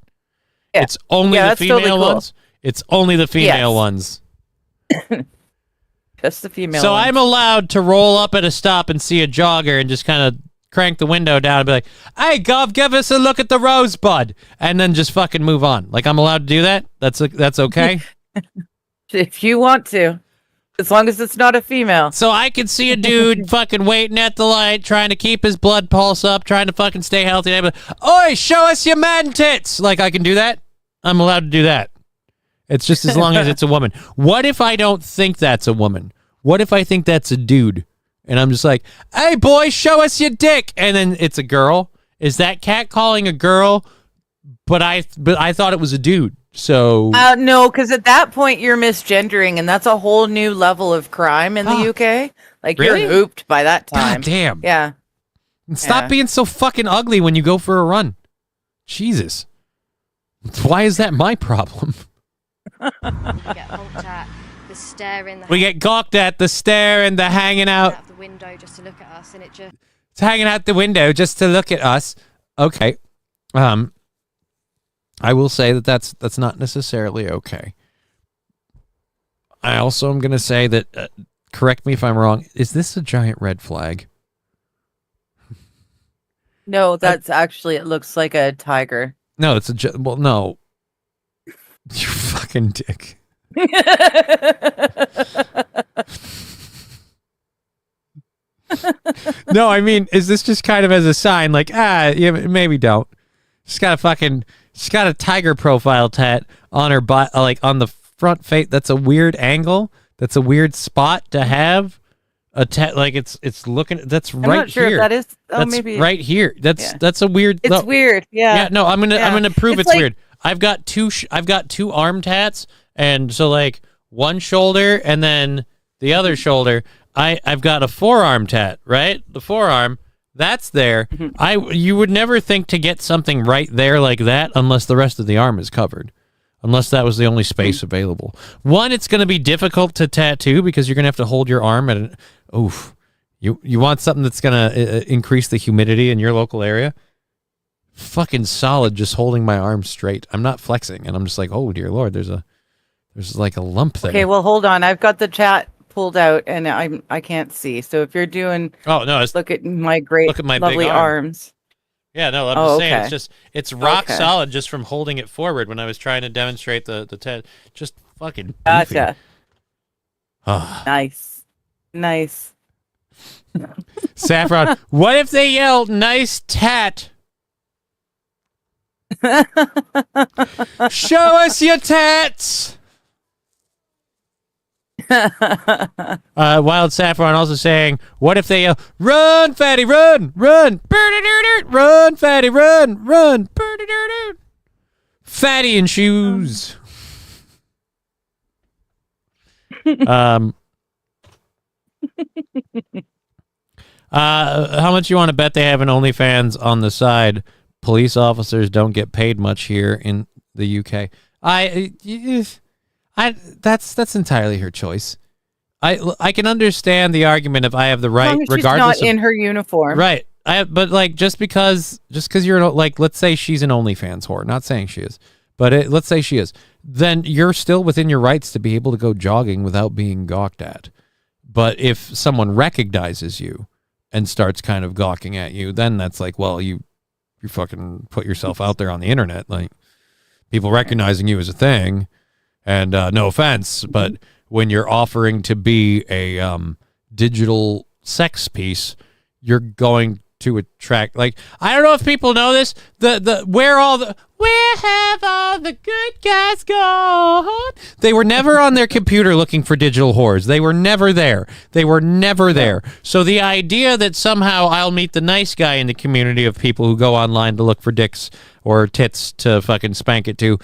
Yeah. It's only the female totally cool. ones. It's only the female ones. Just the female So ones. I'm allowed to roll up at a stop and see a jogger and just kind of crank the window down and be like, hey, Gov, give us a look at the rosebud, and then just fucking move on. Like, I'm allowed to do that? That's okay? If you want to. As long as it's not a female. So I could see a dude fucking waiting at the light, trying to keep his blood pulse up, trying to fucking stay healthy. And I'd be like, oi, show us your man tits. Like, I can do that? I'm allowed to do that. It's just as long as it's a woman. What if I don't think that's a woman? What if I think that's a dude? And I'm just like, hey, boy, show us your dick. And then it's a girl. Is that catcalling a girl? But I thought it was a dude. So no, because at that point you're misgendering, and that's a whole new level of crime in the UK. Like, really? You're hooped by that time. God damn. Yeah. And stop being so fucking ugly when you go for a run. Jesus. Why is that my problem? We get honked at, the staring. We get gawked at, the stare, and the hanging out the window just to look at us, and it's hanging out the window just to look at us. Okay. I will say that's not necessarily okay. I also am going to say that, correct me if I'm wrong, is this a giant red flag? No, that's actually, it looks like a tiger. No, it's no. You fucking dick. No, I mean, is this just kind of as a sign, like, yeah, maybe don't. She's got a tiger profile tat on her butt, like on the front face. That's a weird angle. That's a weird spot to have a tat. Like it's looking. That's right here. I'm not sure if that is. Oh, that's maybe right here. That's a weird. It's weird. Yeah. Yeah. No, I'm gonna prove it's like, weird. I've got two arm tats, and so like one shoulder and then the other shoulder. I've got a forearm tat, right? The forearm, that's there. You would never think to get something right there like that unless the rest of the arm is covered. Unless that was the only space available. One, it's going to be difficult to tattoo because you're going to have to hold your arm at an oof. You want something that's going to increase the humidity in your local area? Fucking solid just holding my arm straight. I'm not flexing and I'm just like, "Oh dear Lord, there's like a lump there." Okay, well hold on. I've got the chat pulled out and I can't see. So if you're doing look at my lovely arms. Yeah, no, I'm just saying it's rock solid just from holding it forward when I was trying to demonstrate the TED. Just fucking beefy. Gotcha. Nice. Saffron, what if they yell nice tat? Show us your tats. Wild Saffron also saying, what if they yell, run, fatty, run, run, run, fatty, run, run, fatty in shoes. How much you want to bet they have an OnlyFans on the side? Police officers don't get paid much here in the UK. That's entirely her choice. I can understand the argument if I have the right, regardless. She's not in her uniform, right? But like just because you're like, let's say she's an OnlyFans whore. Not saying she is, but let's say she is. Then you're still within your rights to be able to go jogging without being gawked at. But if someone recognizes you and starts kind of gawking at you, then that's like, well, you fucking put yourself out there on the internet, like people recognizing you as a thing. And no offense, but when you're offering to be a digital sex piece, you're going to attract, like, I don't know if people know this, where have all the good guys gone? They were never on their computer looking for digital whores. They were never there. So the idea that somehow I'll meet the nice guy in the community of people who go online to look for dicks or tits to fucking spank it to,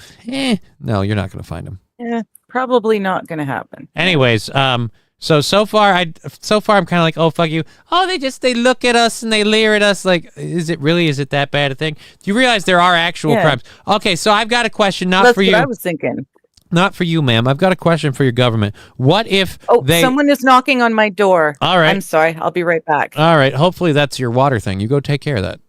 no, you're not going to find them. Yeah, probably not going to happen. Anyways, so far I'm kind of like, oh, fuck you. Oh, they look at us and they leer at us. Like, is it that bad a thing? Do you realize there are actual crimes? Okay, so I've got a question, That's for you. What I was thinking. Not for you, ma'am. I've got a question for your government. What if someone is knocking on my door. All right. I'm sorry. I'll be right back. All right. Hopefully that's your water thing. You go take care of that.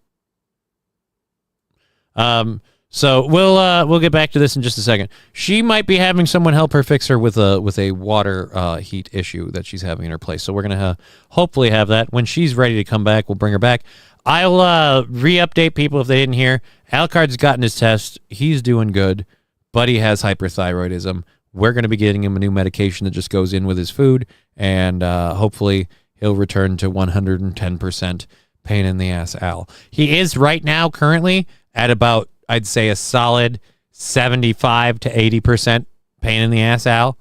So we'll get back to this in just a second. She might be having someone help her fix her with a water heat issue that she's having in her place. So we're gonna hopefully have that when she's ready to come back. We'll bring her back. I'll re-update people if they didn't hear. Alucard's gotten his test. He's doing good, but he has hyperthyroidism. We're gonna be getting him a new medication that just goes in with his food, and hopefully he'll return to 110% pain in the ass Al. He is right now currently at about, I'd say, a solid 75 to 80% pain in the ass Al.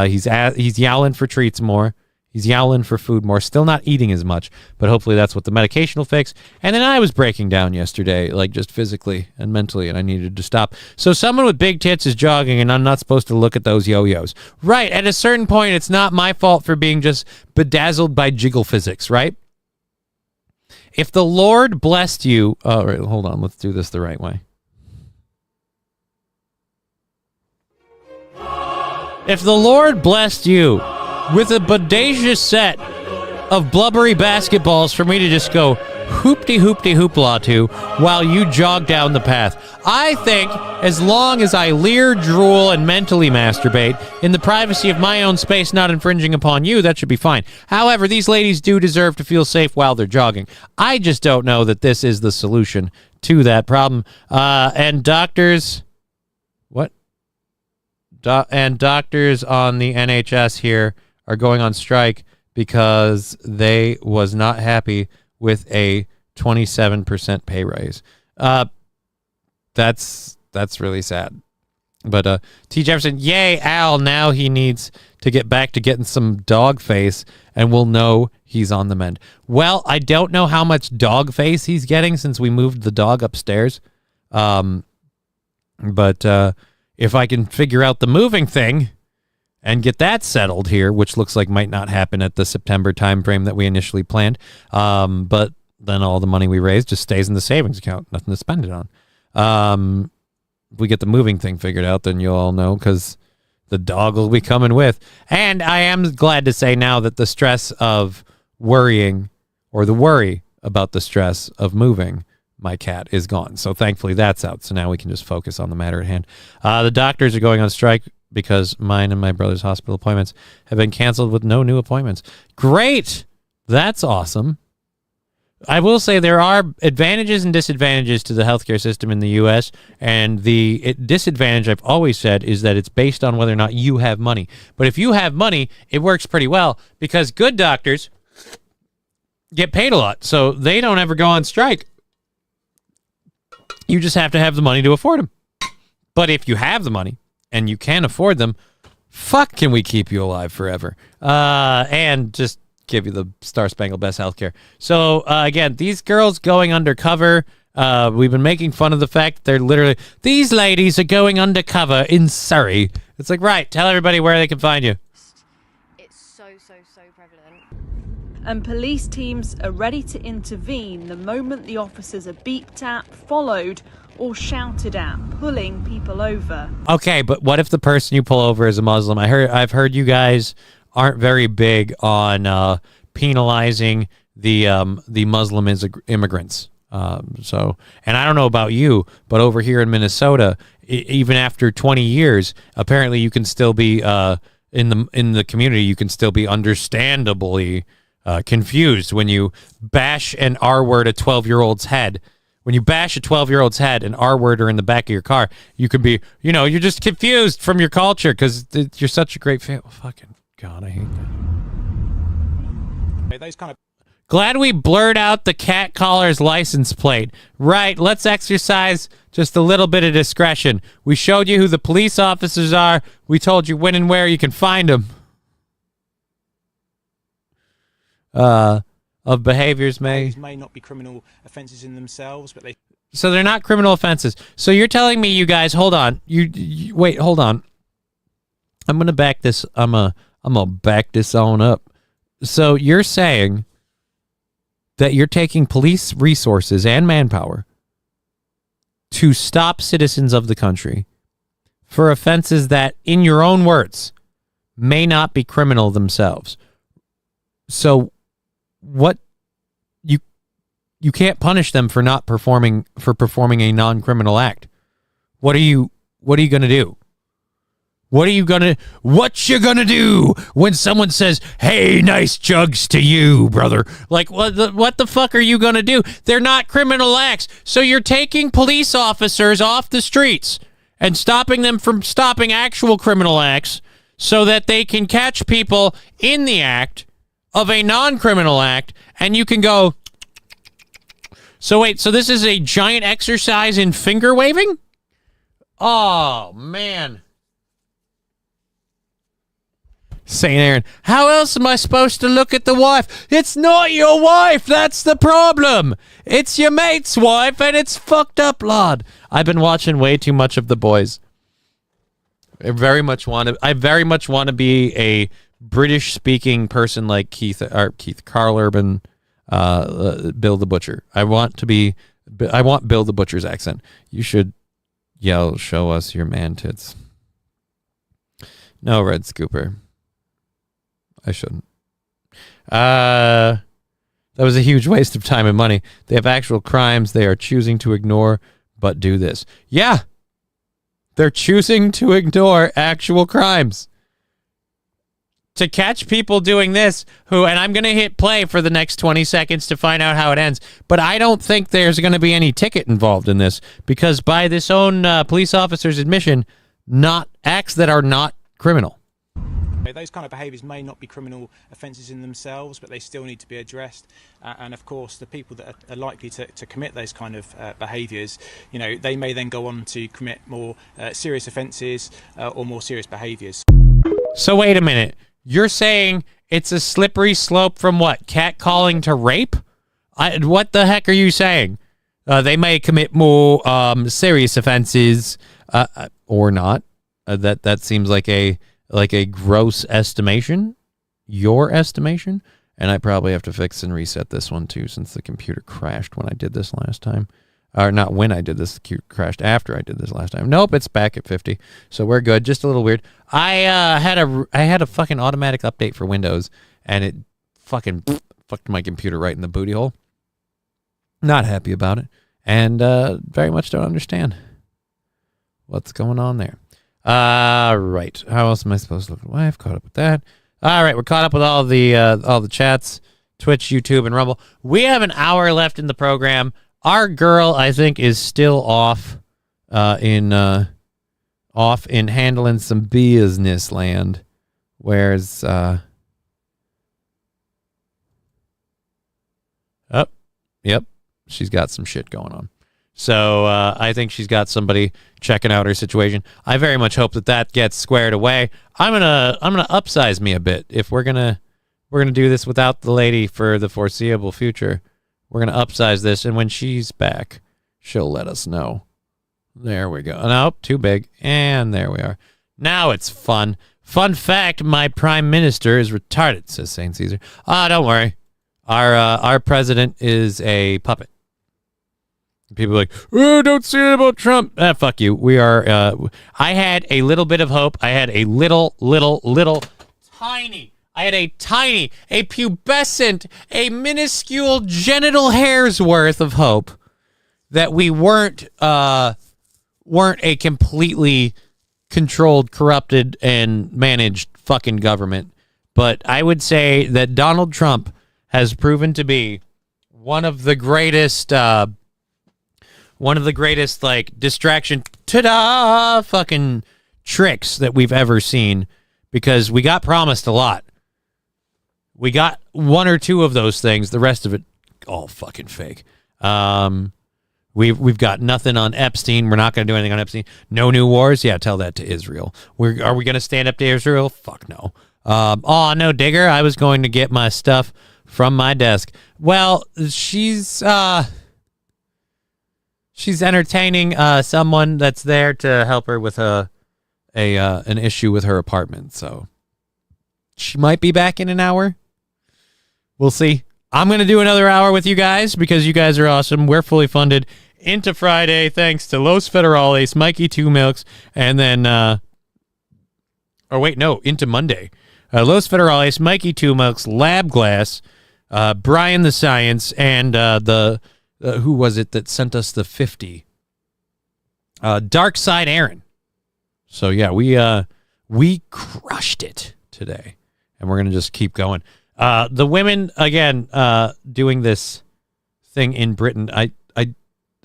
He's yowling for treats more. He's yowling for food more. Still not eating as much, but hopefully that's what the medication will fix. And then I was breaking down yesterday, like just physically and mentally, and I needed to stop. So someone with big tits is jogging, and I'm not supposed to look at those yo-yos. Right, at a certain point, it's not my fault for being just bedazzled by jiggle physics, right? If the Lord blessed you... Oh, right, hold on, let's do this the right way. If the Lord blessed you with a bodacious set of blubbery basketballs for me to just go hoopty-hoopty-hoopla to while you jog down the path, I think as long as I leer, drool, and mentally masturbate in the privacy of my own space, not infringing upon you, that should be fine. However, these ladies do deserve to feel safe while they're jogging. I just don't know that this is the solution to that problem. And doctors... What? And doctors on the NHS here are going on strike because they was not happy with a 27% pay raise. That's really sad. But T. Jefferson, yay, Al, now he needs to get back to getting some dog face, and we'll know he's on the mend. Well, I don't know how much dog face he's getting since we moved the dog upstairs. But if I can figure out the moving thing and get that settled here, which looks like might not happen at the September timeframe that we initially planned, but then all the money we raise just stays in the savings account, nothing to spend it on. If we get the moving thing figured out, then you'll all know, because the dog will be coming with. And I am glad to say now that the stress of worrying, or the worry about the stress of moving my cat, is gone. So thankfully that's out. So now we can just focus on the matter at hand. The doctors are going on strike because mine and my brother's hospital appointments have been canceled with no new appointments. Great! That's awesome. I will say there are advantages and disadvantages to the healthcare system in the U.S., and the disadvantage I've always said is that it's based on whether or not you have money. But if you have money, it works pretty well, because good doctors get paid a lot, so they don't ever go on strike. You just have to have the money to afford them. But if you have the money and you can afford them, fuck, can we keep you alive forever? And just give you the Star-Spangled Best healthcare. So, again, these girls going undercover, we've been making fun of the fact that they're literally, these ladies are going undercover in Surrey. It's like, right, tell everybody where they can find you. It's so prevalent. And police teams are ready to intervene the moment the officers are beeped at, followed, or shouted at, pulling people over. Okay, but what if the person you pull over is a Muslim? I've heard you guys aren't very big on penalizing the Muslim immigrants. So, and I don't know about you, but over here in Minnesota, even after 20 years, apparently you can still be in the community. You can still be understandably confused when you bash an R word a 12-year-old's head. When you bash a 12-year-old's head, an R word or in the back of your car, you could be, you're just confused from your culture because you're such a great fan. Oh, fucking God, I hate that. Those kind of. Glad we blurred out the cat caller's license plate. Right, let's exercise just a little bit of discretion. We showed you who the police officers are. We told you when and where you can find them. Of behaviors may Not be criminal offences in themselves, but they. So they're not criminal offenses. So you're telling me, you guys, hold on. You wait, hold on. I'm gonna back this. I'm gonna back this on up. So you're saying that you're taking police resources and manpower to stop citizens of the country for offenses that, in your own words, may not be criminal themselves. So what you can't punish them for not performing a non-criminal act. What are you going to do? What you gonna do when someone says, "Hey, nice jugs to you, brother"? Like, what the fuck are you gonna do? They're not criminal acts. So you're taking police officers off the streets and stopping them from stopping actual criminal acts so that they can catch people in the act of a non-criminal act, and you can go. So wait, so this is a giant exercise in finger waving? Oh, man. St. Aaron, how else am I supposed to look at the wife? It's not your wife, that's the problem. It's your mate's wife, and it's fucked up, lad. I've been watching way too much of The Boys. I very much want to be a British-speaking person like Carl Urban, Bill the Butcher. I want Bill the Butcher's accent. You should yell, "Show us your man tits." No, Red Scooper. I shouldn't. That was a huge waste of time and money. They have actual crimes they are choosing to ignore, but do this. Yeah. They're choosing to ignore actual crimes to catch people doing this and I'm going to hit play for the next 20 seconds to find out how it ends. But I don't think there's going to be any ticket involved in this because by this own police officer's admission, acts that are not criminal. Those kind of behaviours may not be criminal offences in themselves, but they still need to be addressed. And of course, the people that are likely to commit those kind of behaviours, they may then go on to commit more serious offences or more serious behaviours. So wait a minute. You're saying it's a slippery slope from what? Catcalling to rape? What the heck are you saying? They may commit more serious offenses or not. That seems like a gross estimation. Your estimation? And I probably have to fix and reset this one too, since the computer crashed when I did this last time. Or not when I did this, the computer crashed after I did this last time. Nope, it's back at 50. So we're good. Just a little weird. I had a fucking automatic update for Windows, and it fucking fucked my computer right in the booty hole. Not happy about it. And very much don't understand what's going on there. Right. How else am I supposed to look at life? Caught up with that. All right, we're caught up with all the chats, Twitch, YouTube, and Rumble. We have an hour left in the program. Our girl, I think, is still off in handling some business land. Where's yep, she's got some shit going on. So I think she's got somebody checking out her situation. I very much hope that gets squared away. I'm gonna upsize me a bit. If we're gonna do this without the lady for the foreseeable future, we're gonna upsize this, and when she's back, she'll let us know. There we go. Nope, too big. And there we are. Now it's fun. Fun fact: my prime minister is retarded, says Saint Caesar. Don't worry. Our president is a puppet. People are like, oh, don't say it about Trump. Fuck you. We are, I had a little bit of hope. I had a little tiny, a pubescent, a minuscule genital hair's worth of hope that we weren't a completely controlled, corrupted, and managed fucking government. But I would say that Donald Trump has proven to be one of the greatest like distraction fucking tricks that we've ever seen, because we got promised a lot. We got one or two of those things. The rest of it, all fucking fake. We've got nothing on Epstein. We're not going to do anything on Epstein. No new wars. Yeah, tell that to Israel. Are we going to stand up to Israel? Fuck no. Oh no, Digger. I was going to get my stuff from my desk. Well, she's entertaining someone that's there to help her with an issue with her apartment. So she might be back in an hour. We'll see. I'm going to do another hour with you guys because you guys are awesome. We're fully funded into Friday thanks to Los Federales, Mikey Two Milks, and then into Monday. Los Federales, Mikey Two Milks, Lab Glass, Brian the Science, and who was it that sent us the 50? Dark Side Aaron. So yeah, we crushed it today, and we're gonna just keep going. The women again doing this thing in Britain.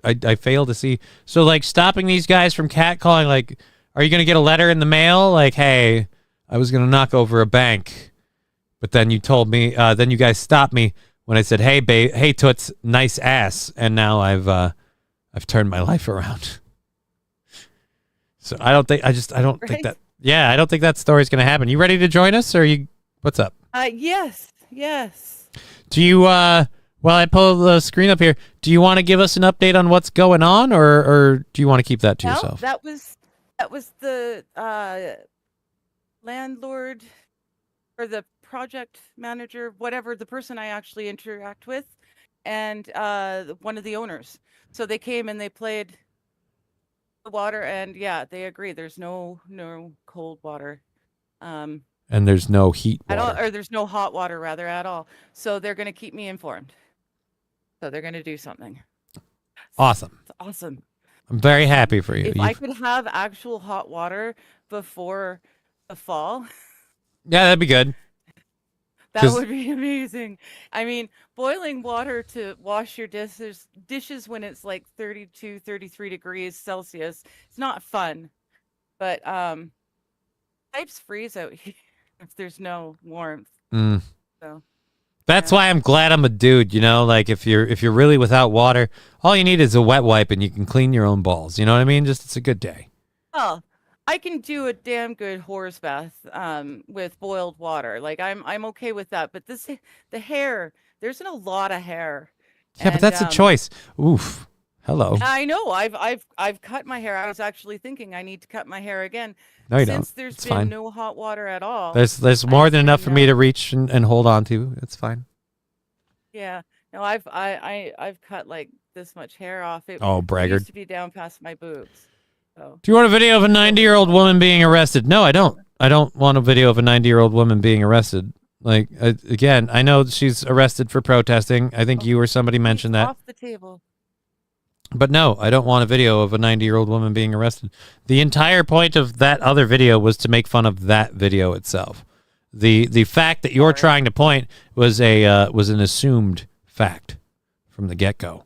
I fail to see. So like stopping these guys from catcalling. Like, are you gonna get a letter in the mail? Like, hey, I was gonna knock over a bank, but then you told me. Then you guys stopped me when I said, "Hey, babe, hey, toots, nice ass," and now I've turned my life around. So I don't think think that. Yeah, I don't think that story's gonna happen. You ready to join us, or you? What's up? Yes. Do you? While I pull the screen up here, do you want to give us an update on what's going on, or do you want to keep that to yourself? That was the landlord or the project manager, whatever, the person I actually interact with, and one of the owners. So they came and they played the water, and yeah, they agree. There's no cold water. And there's no heat water. Or there's no hot water rather at all. So they're going to keep me informed. So they're going to do something. Awesome. It's awesome. I'm very happy for you. If I could have actual hot water before the fall. Yeah, that'd be good. That would be amazing. I mean, boiling water to wash your dishes when it's like 32, 33 degrees Celsius, it's not fun. But pipes freeze out here if there's no warmth. So That's why I'm glad I'm a dude, you know, like if you're really without water, all you need is a wet wipe and you can clean your own balls. You know what I mean? Just it's a good day. well, I can do a damn good horse bath with boiled water. Like I'm okay with that. But the hair, there's a lot of hair. Yeah, but that's a choice. Oof. Hello. I know. I've cut my hair. I was actually thinking I need to cut my hair again. No, you Since don't. there's It's been fine. no hot water at all. There's more than enough for me to reach and hold on to. It's fine. Yeah. No, I've cut like this much hair off. It braggart. used to be down past my boobs. So. Do you want a video of a 90-year-old woman being arrested? No, I don't. I don't want a video of a 90-year-old woman being arrested. Like, again, I know she's arrested for protesting. I think you or somebody mentioned that. Off the table. But no, I don't want a video of a 90-year-old woman being arrested. The entire point of that other video was to make fun of that video itself. The fact that you're trying to point was an assumed fact from the get-go.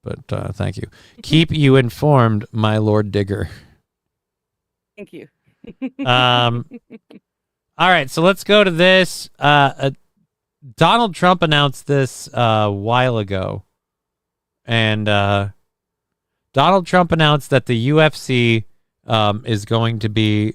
But thank you. Keep you informed, my Lord Digger. Thank you. All right, so let's go to this. Donald Trump announced this a while ago. And Donald Trump announced that the UFC is going to be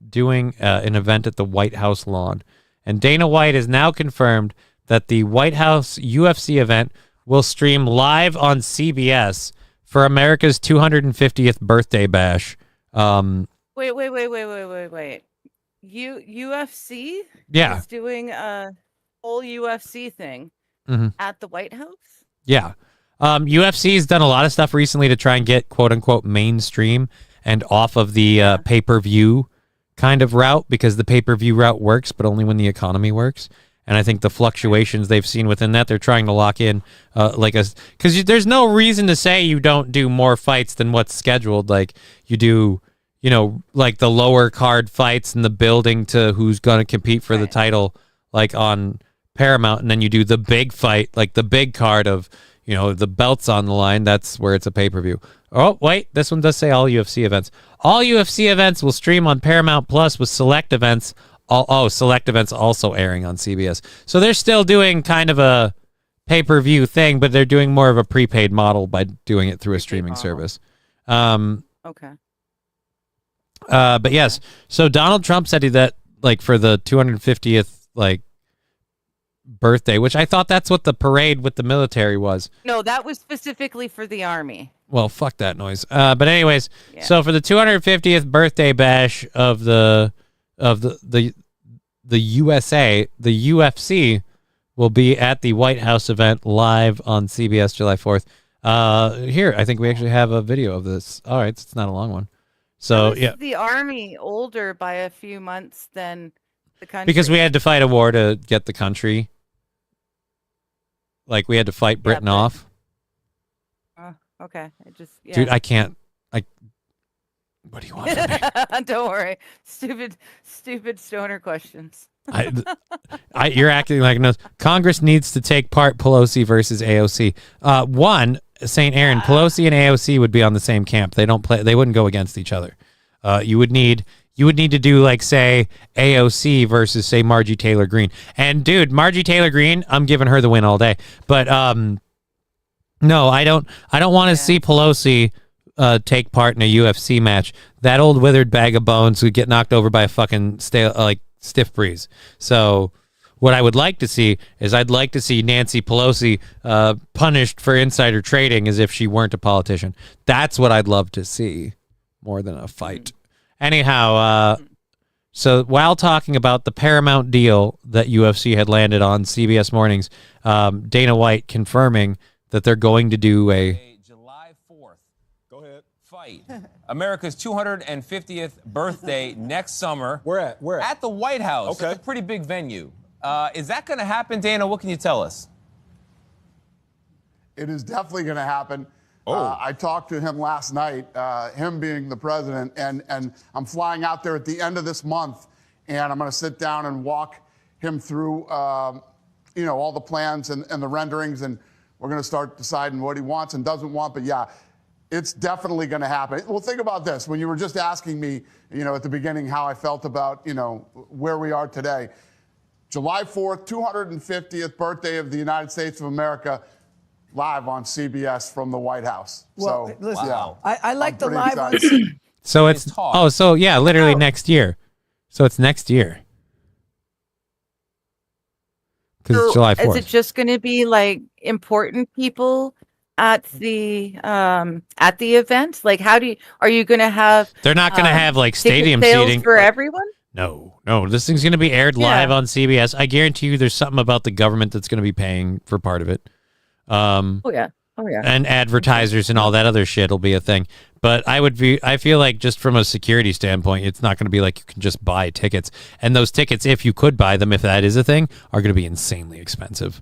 doing an event at the White House lawn. And Dana White has now confirmed that the White House UFC event will stream live on CBS for America's 250th birthday bash. Wait. UFC? Yeah. Is doing a whole UFC thing at the White House? Yeah. UFC's done a lot of stuff recently to try and get quote unquote mainstream and off of the pay-per-view kind of route, because the pay-per-view route works, but only when the economy works. And I think the fluctuations they've seen within that, they're trying to lock in because there's no reason to say you don't do more fights than what's scheduled. Like you do, you know, like the lower card fights and the building to who's going to compete for the title, like on Paramount. And then you do the big fight, like the big card of, you know, the belts on the line. That's where it's a pay-per-view. Oh, wait, this one does say all UFC events. All UFC events will stream on Paramount Plus with select events. Select events also airing on CBS. So they're still doing kind of a pay-per-view thing, but they're doing more of a prepaid model by doing it through a streaming service. Okay. But yes, so Donald Trump said that like for the 250th like birthday, which I thought that's what the parade with the military was. No, that was specifically for the Army. Well, fuck that noise. But anyways, so for the 250th birthday bash of the USA, the UFC will be at the White House event live on CBS July 4th. Here, I think we actually have a video of this. All right, it's not a long one. So yeah, the Army older by a few months than the country, because we had to fight a war to get the country. Like we had to fight Britain off. Okay, Dude, I can't. What do you want from me? Don't worry, stupid stoner questions. You're acting like no. Congress needs to take part Pelosi versus AOC. St. Aaron, Pelosi and AOC would be on the same camp. They don't play. They wouldn't go against each other. You would need to do like say AOC versus say Margie Taylor Greene. And dude, Margie Taylor Greene, I'm giving her the win all day. But no, I don't want to see Pelosi take part in a UFC match. That old withered bag of bones would get knocked over by a fucking stiff breeze. So what I would like to see is I'd like to see Nancy Pelosi punished for insider trading as if she weren't a politician. That's what I'd love to see more than a fight. Anyhow, so while talking about the Paramount deal that UFC had landed on CBS Mornings, Dana White confirming that they're going to do a July 4th. Go ahead. Fight. America's 250th birthday next summer. Where at? At the White House. Okay. It's a pretty big venue. Is that going to happen, Dana? What can you tell us? It is definitely going to happen. I talked to him last night, him being the president, and I'm flying out there at the end of this month, and I'm going to sit down and walk him through, all the plans and the renderings, and we're going to start deciding what he wants and doesn't want. But yeah, It's definitely going to happen. Well, think about this. When you were just asking me, at the beginning how I felt about, where we are today. July 4th, 250th birthday of the United States of America, live on CBS from the White House. Well, so, listen, yeah, I like the pretty live on excited. So it's literally next year. So it's next year. Because it's July 4th. Is it just going to be like important people at the event? Like, are you going to have? They're not going to have like stadium ticket sales seating for everyone. No. This thing's going to be aired live on CBS. I guarantee you, there's something about the government that's going to be paying for part of it. Oh yeah. And advertisers and all that other shit will be a thing. But I feel like just from a security standpoint, it's not going to be like you can just buy tickets. And those tickets, if you could buy them, if that is a thing, are going to be insanely expensive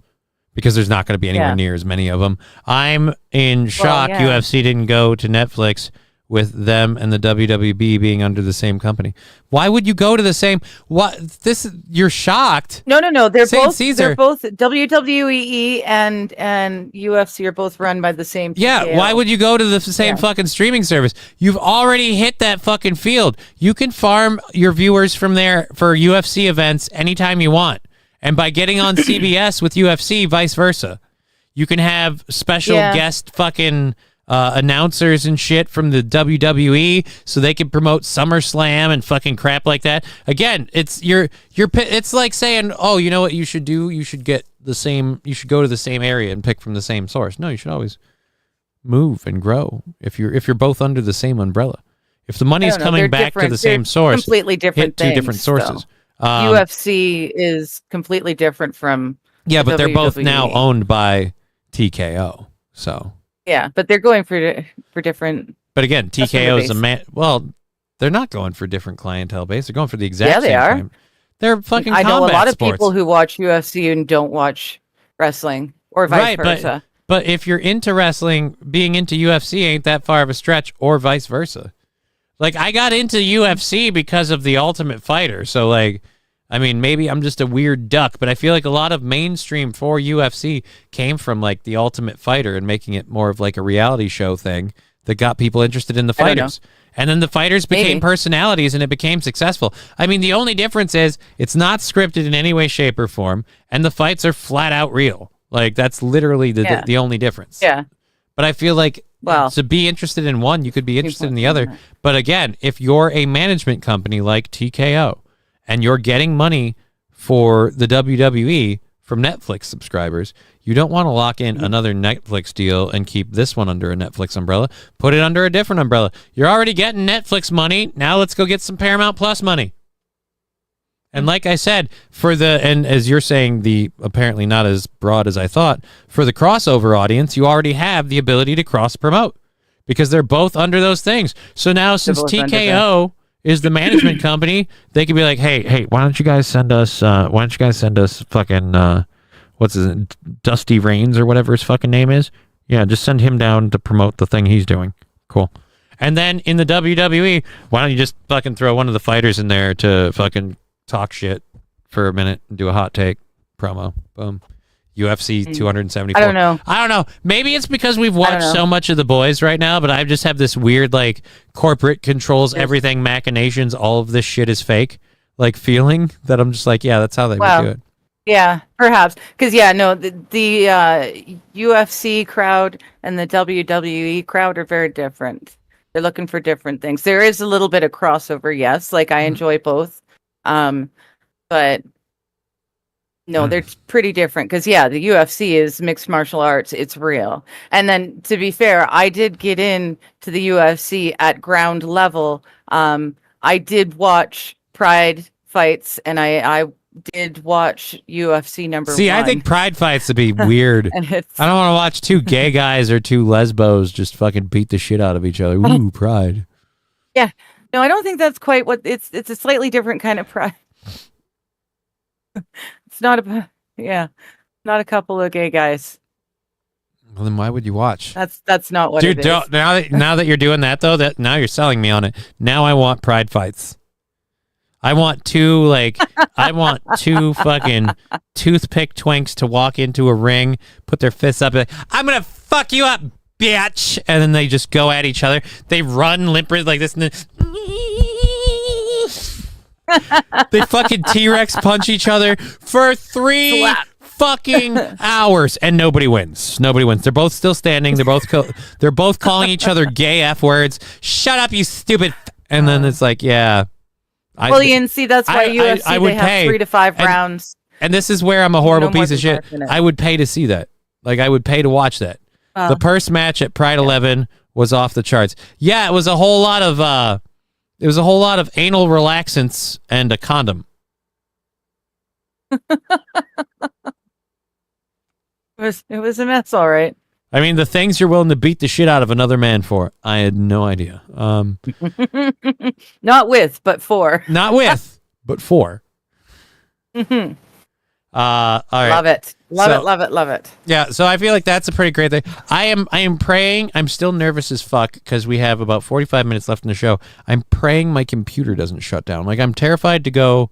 because there's not going to be anywhere near as many of them. I'm in shock UFC didn't go to Netflix with them and the WWE being under the same company. Why would you go to the same? You're shocked? No. They're St. both Caesar. They're both WWE and UFC are both run by the same. Yeah, TKO. why would you go to the same fucking streaming service? You've already hit that fucking field. You can farm your viewers from there for UFC events anytime you want. And by getting on CBS with UFC, vice versa. You can have special guest fucking announcers and shit from the WWE so they can promote SummerSlam and fucking crap like that. Again, it's it's like saying, oh, you know what you should do? You should go to the same area and pick from the same source. No, you should always move and grow if you're both under the same umbrella. If the money's coming back to the same source, completely different hit two different sources. UFC is completely different from but they're both WWE. now owned by TKO. So yeah, but they're going for different. But again, TKO is a man. Well, they're not going for different clientele base. They're going for the exact they same. are. Time. They're fucking. I know a lot of sports. people who watch UFC and don't watch wrestling, or vice versa. But if you're into wrestling, being into UFC ain't that far of a stretch, or vice versa. Like, I got into UFC because of The Ultimate Fighter. So, like, I mean, maybe I'm just a weird duck, but I feel like a lot of mainstream for UFC came from, like, The Ultimate Fighter and making it more of, like, a reality show thing that got people interested in the fighters. And then the fighters became personalities, and it became successful. I mean, the only difference is it's not scripted in any way, shape, or form, and the fights are flat out real. Like, that's literally the only difference. Yeah. But I feel like to be interested in one, you could be interested in the other. But again, if you're a management company like TKO and you're getting money for the WWE from Netflix subscribers, you don't want to lock in another Netflix deal and keep this one under a Netflix umbrella. Put it under a different umbrella. You're already getting Netflix money. Now let's go get some Paramount Plus money. And like I said, and as you're saying, the apparently not as broad as I thought, for the crossover audience, you already have the ability to cross-promote because they're both under those things. So now since TKO is the management company, they could be like, hey, why don't you guys send us fucking, what's his name, Dusty Reigns or whatever his fucking name is? Yeah, just send him down to promote the thing he's doing. Cool. And then in the WWE, why don't you just fucking throw one of the fighters in there to fucking talk shit for a minute and do a hot take promo. Boom. UFC 274. I don't know. Maybe it's because we've watched so much of The Boys right now, but I just have this weird, like, corporate controls everything machinations, all of this shit is fake, like, feeling that I'm just like, yeah, that's how they would do it. Yeah, perhaps. Because, the UFC crowd and the WWE crowd are very different. They're looking for different things. There is a little bit of crossover, yes. Like, I enjoy both. But no, they're pretty different because the UFC is mixed martial arts. It's real. And then to be fair, I did get in to the UFC at ground level. I did watch Pride fights and I did watch UFC number 1. I think Pride fights would be weird. I don't want to watch two gay guys or two lesbos just fucking beat the shit out of each other. Ooh, Pride. Yeah. No, I don't think that's quite what it's a slightly different kind of pride. It's not not a couple of gay guys. Well, then why would you watch? That's not what it is. Now that you're doing that though, now you're selling me on it. Now I want Pride fights. I want two fucking toothpick twinks to walk into a ring, put their fists up, like, I'm gonna fuck you up, bitch, and then they just go at each other. They run limp like this, and then they fucking T-Rex punch each other for 3 fucking hours, and nobody wins. Nobody wins. They're both still standing. They're both calling each other gay F words. Shut up, you stupid. And then it's like, yeah. Well, Ian, see, that's why UFC they have 3 to 5 rounds. And this is where I'm a horrible piece of shit. I would pay to see that. Like, I would pay to watch that. The purse match at Pride 11 was off the charts. Yeah, it was a whole lot of anal relaxants and a condom. It was a mess, all right. I mean, the things you're willing to beat the shit out of another man for, I had no idea. Not with, but for. Not with, but for. All right. Love it. Love it. Yeah, so I feel like that's a pretty great thing. I am praying. I'm still nervous as fuck because we have about 45 minutes left in the show. I'm praying my computer doesn't shut down. Like, I'm terrified to go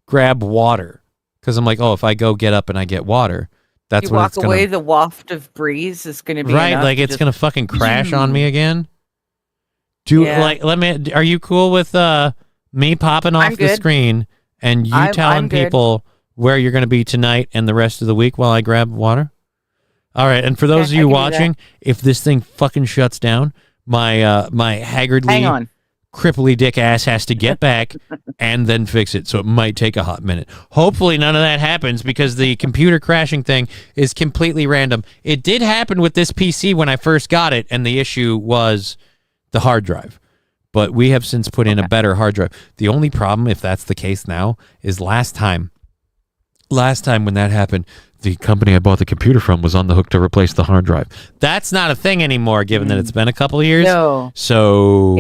grab water because I'm like, oh, if I go get up and I get water, that's you when walk it's gonna, away. The waft of breeze is going to be right. Like it's gonna fucking crash on me again. Are you cool with me popping off the screen and you telling people where you're going to be tonight and the rest of the week while I grab water? All right, and for those of you watching, if this thing fucking shuts down, my haggardly cripply dick ass has to get back and then fix it, so it might take a hot minute. Hopefully none of that happens because the computer crashing thing is completely random. It did happen with this PC when I first got it, and the issue was the hard drive. But we have since put in a better hard drive. The only problem, if that's the case now, is last time when that happened, the company I bought the computer from was on the hook to replace the hard drive. That's not a thing anymore, given that it's been a couple of years. No. So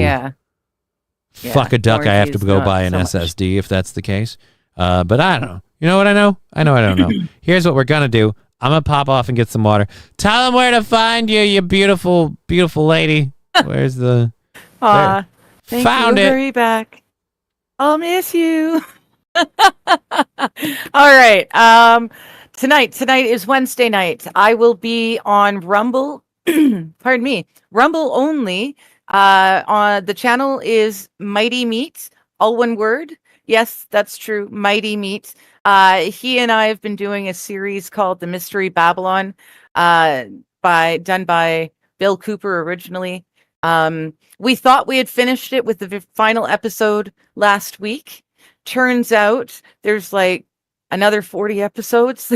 fuck a duck, I have to go buy an SSD if that's the case. But I don't know. You know what I know? I know I don't know. Here's what we're going to do. I'm going to pop off and get some water. Tell them where to find you, you beautiful, beautiful lady. Where's the... Aw, found it. Hurry back. I'll miss you. All right. Tonight is Wednesday night. I will be on Rumble. Pardon me. Rumble only. On the channel is Mighty Meat, all one word. Yes, that's true. Mighty Meat. He and I have been doing a series called The Mystery Babylon, done by Bill Cooper originally. We thought we had finished it with the final episode last week. Turns out there's like another 40 episodes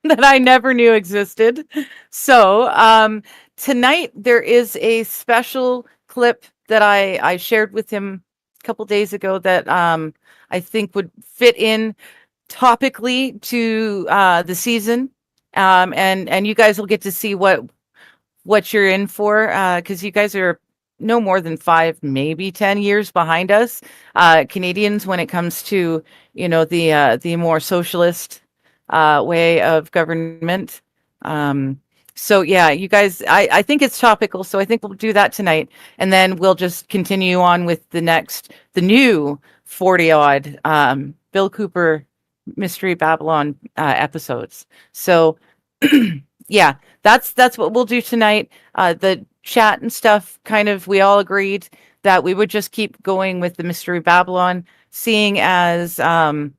that I never knew existed. So tonight there is a special clip that I shared with him a couple days ago that I think would fit in topically to the season. And you guys will get to see what you're in for, because you guys are no more than 5, maybe 10 years behind us, Canadians, when it comes to, the more socialist way of government. So yeah, you guys, I think it's topical. So I think we'll do that tonight, and then we'll just continue on with the new 40 odd Bill Cooper Mystery Babylon episodes. So yeah, that's what we'll do tonight. The chat and stuff, kind of, we all agreed that we would just keep going with the Mystery Babylon, seeing as we're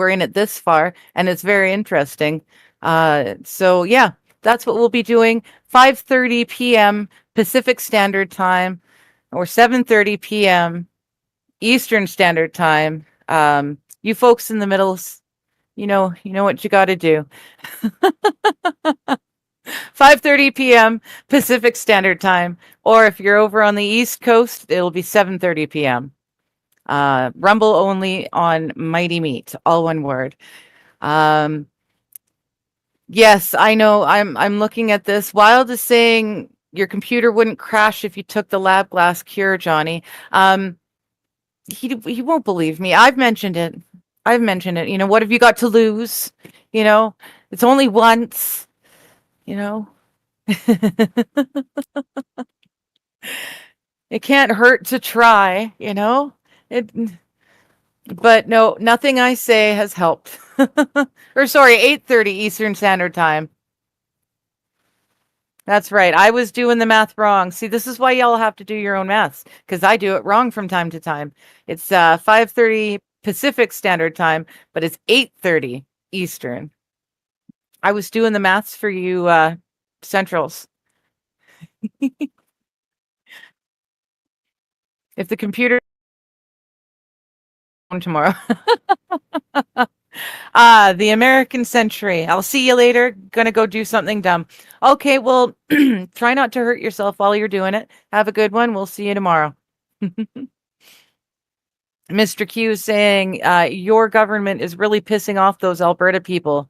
in it this far, and it's very interesting. So yeah, that's what we'll be doing. 5:30 p.m. Pacific Standard Time, or 7:30 p.m. Eastern Standard Time. You folks in the middles, you know what you got to do. 5:30 p.m. Pacific Standard Time, or if you're over on the East Coast, it'll be 7:30 p.m. Rumble only on Mighty Meat, all one word. Yes, I know. I'm looking at this. Wild is saying your computer wouldn't crash if you took the lab glass cure, Johnny. He won't believe me. I've mentioned it. What have you got to lose? It's only once. It can't hurt to try. But no, nothing I say has helped. Or sorry, 8:30 Eastern Standard Time. That's right. I was doing the math wrong. See, this is why y'all have to do your own maths, because I do it wrong from time to time. It's 5:30 Pacific Standard Time, but it's 8:30 Eastern. I was doing the maths for you Centrals. If the computer tomorrow. The American century. I'll see you later. Gonna go do something dumb. Okay, well, try not to hurt yourself while you're doing it. Have a good one. We'll see you tomorrow. Mr. Q saying, your government is really pissing off those Alberta people,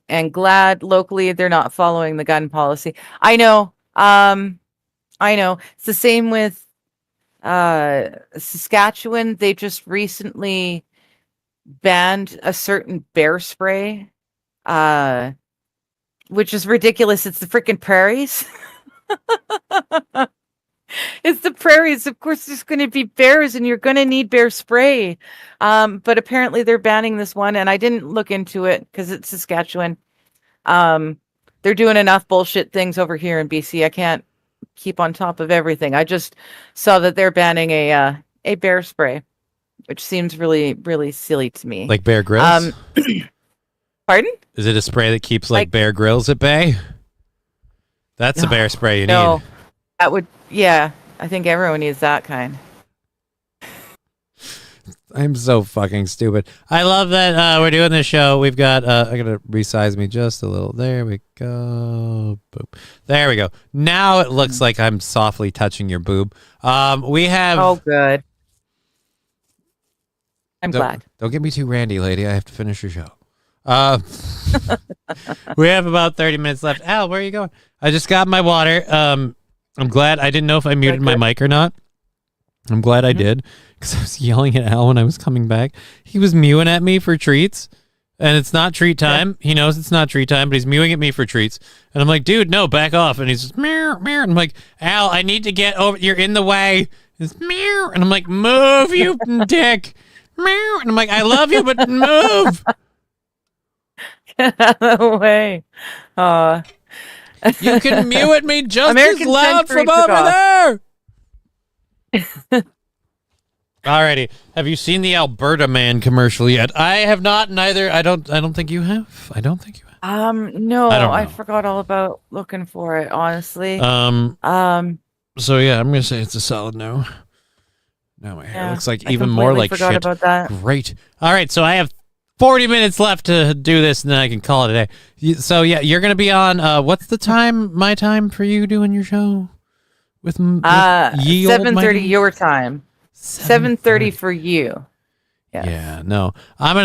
and glad locally they're not following the gun policy. I know. I know. It's the same with Saskatchewan. They just recently banned a certain bear spray, which is ridiculous. It's the freaking prairies. It's the prairies. Of course, there's going to be bears, and you're going to need bear spray. But apparently, they're banning this one, and I didn't look into it because it's Saskatchewan. They're doing enough bullshit things over here in BC. I can't keep on top of everything. I just saw that they're banning a bear spray, which seems really, really silly to me. Like Bear Grylls? Pardon? Is it a spray that keeps like Bear Grylls at bay? That's the bear spray you need. That would, yeah. I think everyone needs that kind. I'm so fucking stupid. I love that we're doing this show. We've got, I gotta resize me just a little. There we go. Boop. There we go. Now it looks like I'm softly touching your boob. We have. Oh, good. I'm glad. Don't get me too randy, lady. I have to finish your show. We have about 30 minutes left. Al, where are you going? I just got my water. I'm glad. I didn't know if I muted my mic or not. I'm glad I did, because I was yelling at Al when I was coming back. He was mewing at me for treats, and it's not treat time. He knows it's not treat time, but he's mewing at me for treats. And I'm like, dude, no, back off. And he's just, meow, meow. And I'm like, Al, I need to get over. You're in the way. It's meow. And I'm like, move, you dick. Meow. And I'm like, I love you, but move. Get out of the way. You can mew at me just as loud from over there. Alrighty. Have you seen the Alberta Man commercial yet? I have not. Neither. I don't think you have. I don't think you have. No. I forgot all about looking for it. Honestly. So yeah, I'm gonna say it's a solid no. No, my hair looks like even more like forgot shit. About that. Great. All right. So I have 40 minutes left to do this, and then I can call it a day. So yeah, you're gonna be on. What's the time? My time for you doing your show? With 7:30 your time. 7:30 for you. Yes. Yeah, no. I'm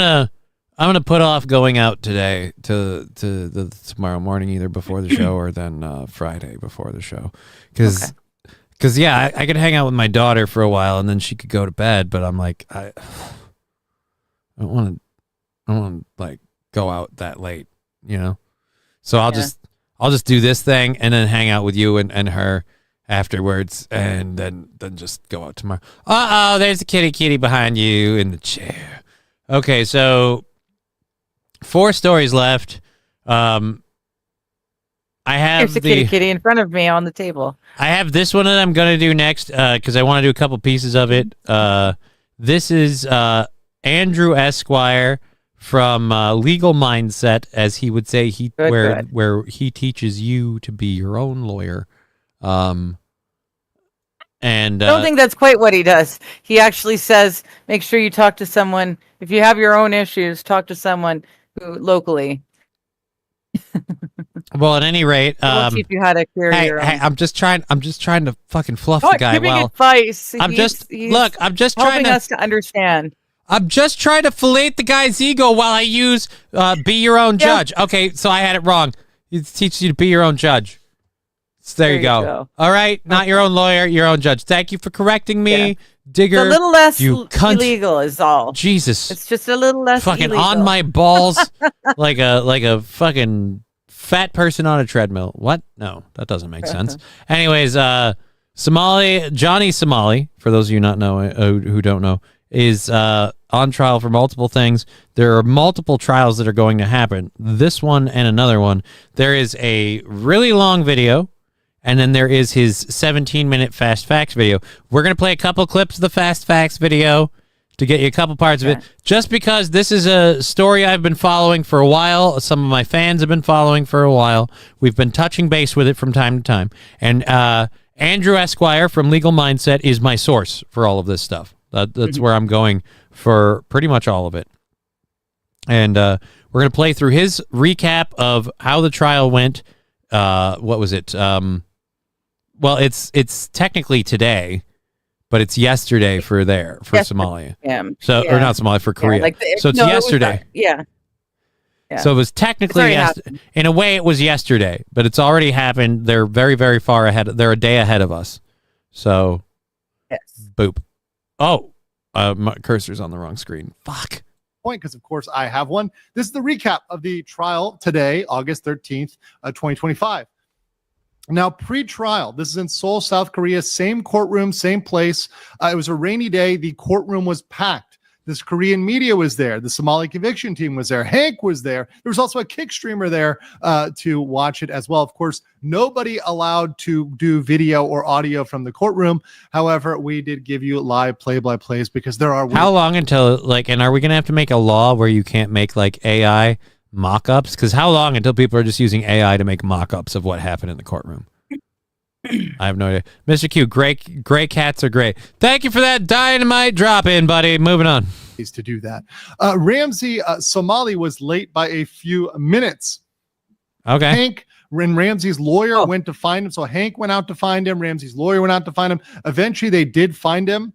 gonna put off going out today to the tomorrow morning, either before the show or then Friday before the show, because yeah, I could hang out with my daughter for a while and then she could go to bed. But I'm like, I don't want to like go out that late, you know. So I'll just do this thing and then hang out with you and her afterwards, and then just go out tomorrow. There's a kitty behind you in the chair. Okay, so 4 stories left. I have There's a kitty in front of me on the table. I have this one that I'm gonna do next because I want to do a couple pieces of it. This is Andrew Esquire from Legal Mindset, as he would say, where he teaches you to be your own lawyer. And I don't think that's quite what he does. He actually says, make sure you talk to someone. If you have your own issues, talk to someone who locally. Well, at any rate, we'll teach you how to clear your own. I'm just trying to fucking fluff the guy. Giving advice. I'm just helping us to understand. I'm just trying to fillet the guy's ego while I use be your own judge. Okay, so I had it wrong. It teaches you to be your own judge. So there you go. All right, not your own lawyer, your own judge. Thank you for correcting me, Digger. It's a little less you cunt. illegal is all. Jesus. It's just a little less fucking illegal. on my balls like a fucking fat person on a treadmill. What? No, that doesn't make sense. Anyways, Johnny Somali, for those of you not know who don't know, is on trial for multiple things. There are multiple trials that are going to happen. This one and another one. There is a really long video and then there is his 17-minute Fast Facts video. We're going to play a couple clips of the Fast Facts video to get you a couple parts of it, just because this is a story I've been following for a while. Some of my fans have been following for a while. We've been touching base with it from time to time. And Andrew Esquire from Legal Mindset is my source for all of this stuff. That's where I'm going for pretty much all of it. And we're going to play through his recap of how the trial went. What was it? Well, it's technically today, but it's yesterday for Somalia. Yeah. So or not Somalia, for Korea. So it's yesterday. Yeah. So it was technically in a way it was yesterday, but it's already happened. They're very, very far ahead. They're a day ahead of us. So boop. Oh, my cursor's on the wrong screen. Fuck. Point, because of course I have one. This is the recap of the trial today, August 13th, 2025. Now, pre-trial, this is in Seoul, South Korea, same courtroom, same place. It was a rainy day. The courtroom was packed. This Korean media was there. The Somali conviction team was there. Hank was there. There was also a kick streamer there to watch it as well. Of course, nobody allowed to do video or audio from the courtroom. However, we did give you live play-by-plays because there are... How long until, and are we going to have to make a law where you can't make, AI mock-ups? Because how long until people are just using AI to make mock-ups of what happened in the courtroom? I have no idea. Mr. Q, gray cats are great. Thank you for that dynamite drop-in, buddy. Moving on. To do that. Ramsey Somali was late by a few minutes. Okay. Hank and Ramsey's lawyer went to find him. So Hank went out to find him. Ramsey's lawyer went out to find him. Eventually, they did find him.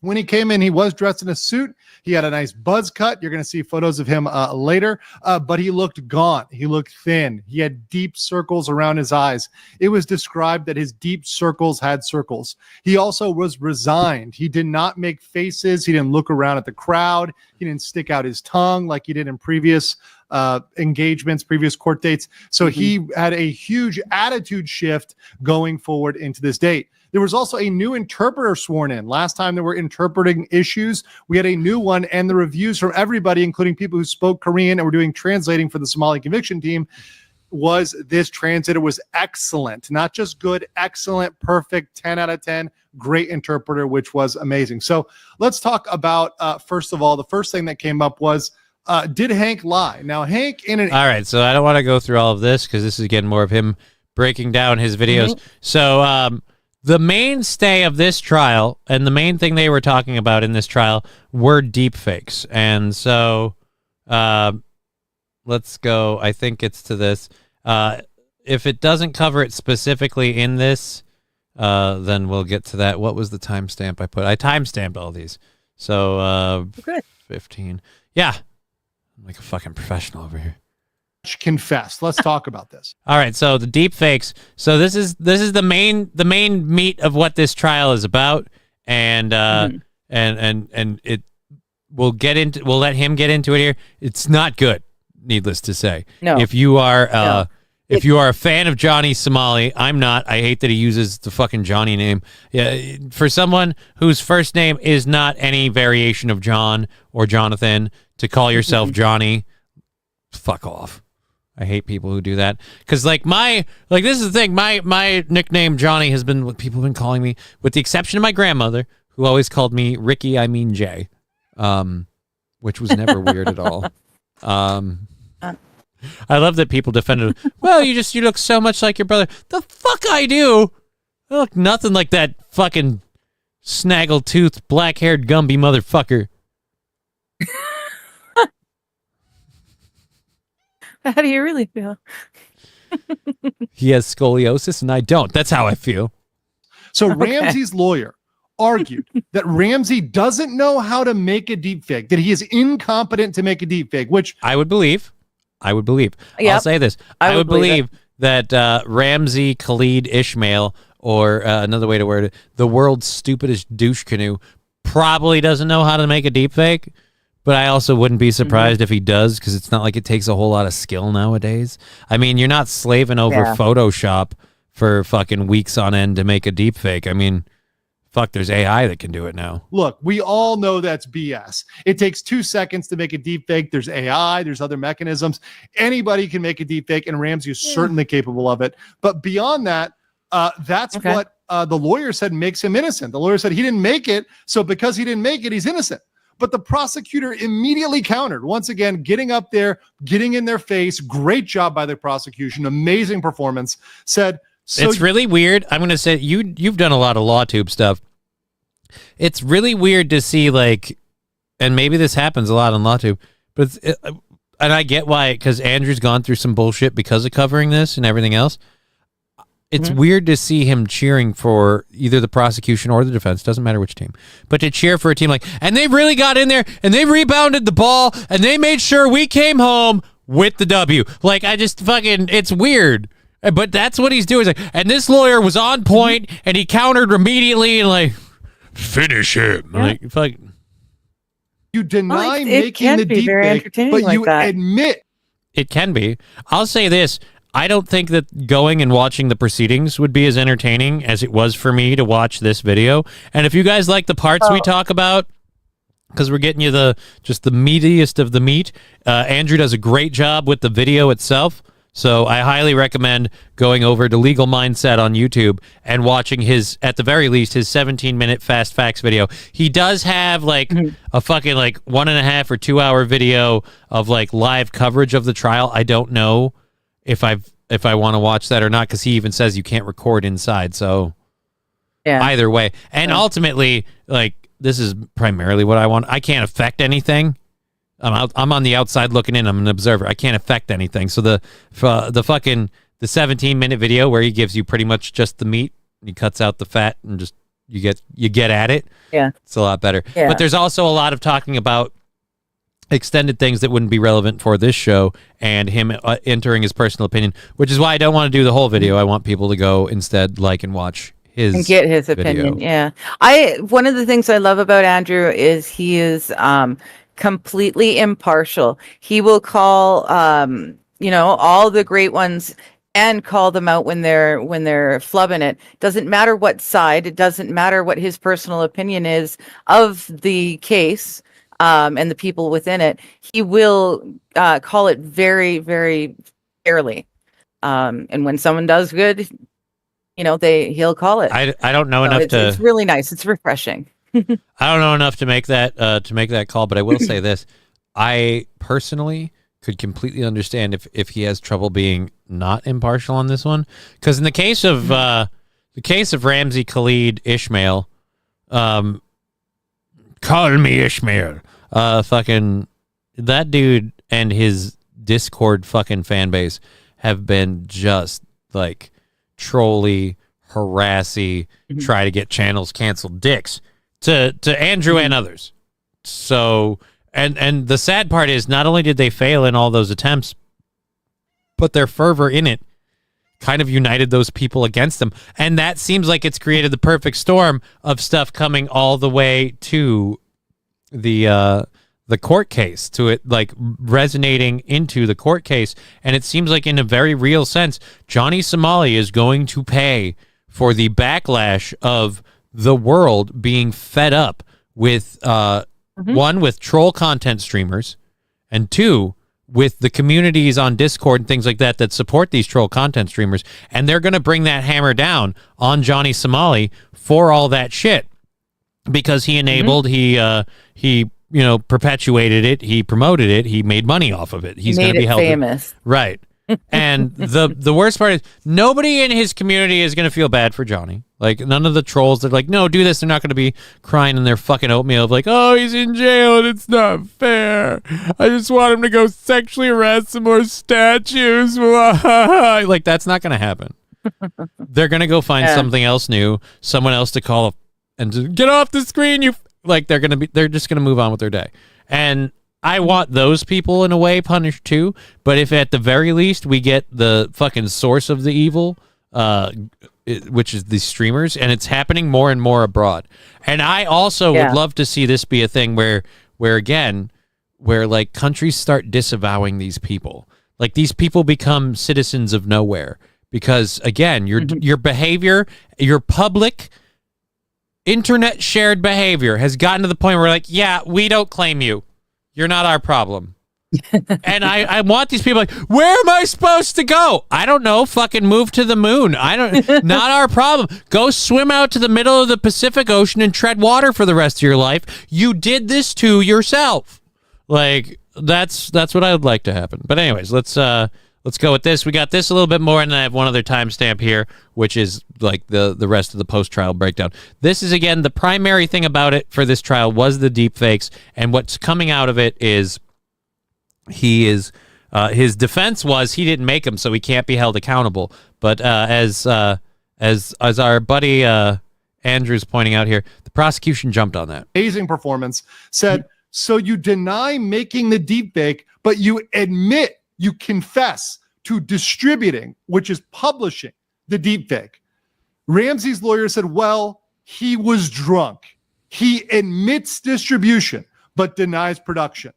When he came in, he was dressed in a suit. He had a nice buzz cut. You're going to see photos of him later, but he looked gaunt. He looked thin. He had deep circles around his eyes. It was described that his deep circles had circles. He also was resigned. He did not make faces. He didn't look around at the crowd. He didn't stick out his tongue like he did in previous engagements, previous court dates. So he had a huge attitude shift going forward into this date. There was also a new interpreter sworn in. Last time there were interpreting issues, we had a new one, and the reviews from everybody, including people who spoke Korean and were doing translating for the Somali conviction team, was this translator was excellent. Not just good, excellent, perfect, 10 out of 10, great interpreter, which was amazing. So let's talk about, first of all, the first thing that came up was, did Hank lie? Now, Hank in an... All right, so I don't want to go through all of this because this is getting more of him breaking down his videos. So, the mainstay of this trial and the main thing they were talking about in this trial were deepfakes. And so let's go. I think it's to this. If it doesn't cover it specifically in this, then we'll get to that. What was the timestamp I put? I timestamped all these. So 15. Yeah. I'm like a fucking professional over here. Confessed. Let's talk about this. All right, so the deep fakes. So this is the main meat of what this trial is about, and it we'll let him get into it here. It's not good, needless to say. No. If you are if you are a fan of Johnny Somali, I'm not. I hate that he uses the fucking Johnny name. Yeah, for someone whose first name is not any variation of John or Jonathan, to call yourself Johnny, fuck off. I hate people who do that. Because this is the thing, my nickname Johnny has been what people have been calling me, with the exception of my grandmother, who always called me Ricky, I mean Jay. Which was never weird at all. I love that people defended, well, you look so much like your brother. The fuck I do. I look nothing like that fucking snaggle-toothed, black-haired Gumby motherfucker. How do you really feel? He has scoliosis and I don't. That's how I feel. So Ramsey's lawyer argued that Ramsey doesn't know how to make a deepfake, that he is incompetent to make a deepfake, which I would believe. Yep. I'll say this. I would believe that Ramsey Khalid Ishmael, or another way to word it, the world's stupidest douche canoe, probably doesn't know how to make a deepfake. But I also wouldn't be surprised if he does, because it's not like it takes a whole lot of skill nowadays. I mean, you're not slaving over Photoshop for fucking weeks on end to make a deepfake. I mean, fuck, there's AI that can do it now. Look, we all know that's BS. It takes 2 seconds to make a deepfake. There's AI, there's other mechanisms. Anybody can make a deepfake, and Ramsey is certainly capable of it. But beyond that, That's what the lawyer said makes him innocent. The lawyer said he didn't make it, so because he didn't make it, he's innocent. But the prosecutor immediately countered, once again, getting up there, getting in their face. Great job by the prosecution. Amazing performance. Said, so it's really weird. I'm going to say you've done a lot of LawTube stuff. It's really weird to see, like, and maybe this happens a lot on LawTube, but and I get why, because Andrew's gone through some bullshit because of covering this and everything else. It's weird to see him cheering for either the prosecution or the defense, doesn't matter which team, but to cheer for a team like, and they really got in there and they rebounded the ball and they made sure we came home with the W. Like, I just fucking, it's weird. But that's what he's doing. He's like, and this lawyer was on point and he countered immediately and like, finish him. Yeah. Like, fuck. You deny making the deep fake, but like you admit. It can be. I'll say this. I don't think that going and watching the proceedings would be as entertaining as it was for me to watch this video. And if you guys like the parts we talk about, because we're getting you the meatiest of the meat, Andrew does a great job with the video itself. So I highly recommend going over to Legal Mindset on YouTube and watching his, at the very least, his 17-minute Fast Facts video. He does have like a fucking like 1.5 or 2 hour video of like live coverage of the trial. I don't know if I want to watch that or not, because he even says you can't record inside. So either way. And ultimately, like, this is primarily what I want. I can't affect anything. I'm on the outside looking in. I'm an observer. I can't affect anything. So the 17-minute video where he gives you pretty much just the meat, he cuts out the fat and just you get at it. Yeah, it's a lot better. Yeah. But there's also a lot of talking about extended things that wouldn't be relevant for this show and him entering his personal opinion, which is why I don't want to do the whole video. I want people to go instead like and watch his and get his opinion. Yeah, one of the things I love about Andrew is he is completely impartial. He will call all the great ones and call them out when they're flubbing it. Doesn't matter what side, it doesn't matter what his personal opinion is of the case and the people within it. He will call it very, very fairly. And when someone does good, he'll call it. I don't know enough to. It's really nice. It's refreshing. I don't know enough to make that call, but I will say this: I personally could completely understand if he has trouble being not impartial on this one, because in the case of Ramsey Khalid Ishmael, call me Ishmael, fucking that dude and his Discord fucking fan base have been just like trolly, harassy, try to get channels canceled dicks to Andrew and others. So, and the sad part is not only did they fail in all those attempts, but their fervor in it kind of united those people against them. And that seems like it's created the perfect storm of stuff coming all the way to the court case, to it like resonating into the court case. And it seems like in a very real sense, Johnny Somali is going to pay for the backlash of the world being fed up with one, with troll content streamers, and two, with the communities on Discord and things like that support these troll content streamers. And they're going to bring that hammer down on Johnny Somali for all that shit, because he enabled, he perpetuated it, he promoted it, he made money off of it. He's going to be held famous. Right. And the worst part is nobody in his community is going to feel bad for Johnny. Like, none of the trolls that are like, no, do this. They're not going to be crying in their fucking oatmeal of like, oh, he's in jail and it's not fair. I just want him to go sexually harass some more statues. Like, that's not going to happen. They're going to go find something else new, someone else to call and just get off the screen. They're just going to move on with their day. And I want those people in a way punished too, but if at the very least we get the fucking source of the evil, which is the streamers, and it's happening more and more abroad. And I also would love to see this be a thing where like countries start disavowing these people. Like, these people become citizens of nowhere because, again, your behavior, your public internet shared behavior has gotten to the point where, like, yeah, we don't claim you. You're not our problem. And I want these people like, where am I supposed to go? I don't know. Fucking move to the moon. Not our problem. Go swim out to the middle of the Pacific Ocean and tread water for the rest of your life. You did this to yourself. Like, that's what I would like to happen. But anyways, let's go with this. We got this a little bit more, and then I have one other timestamp here, which is like the rest of the post-trial breakdown. This is, again, the primary thing about it for this trial was the deep fakes, and what's coming out of it is his defense was he didn't make them, so he can't be held accountable. But as our buddy Andrew's pointing out here, the prosecution jumped on that. Amazing performance. Said, so you deny making the deepfake, but you admit, you confess to distributing, which is publishing the deepfake. Ramsey's lawyer said, well, he was drunk. He admits distribution, but denies production.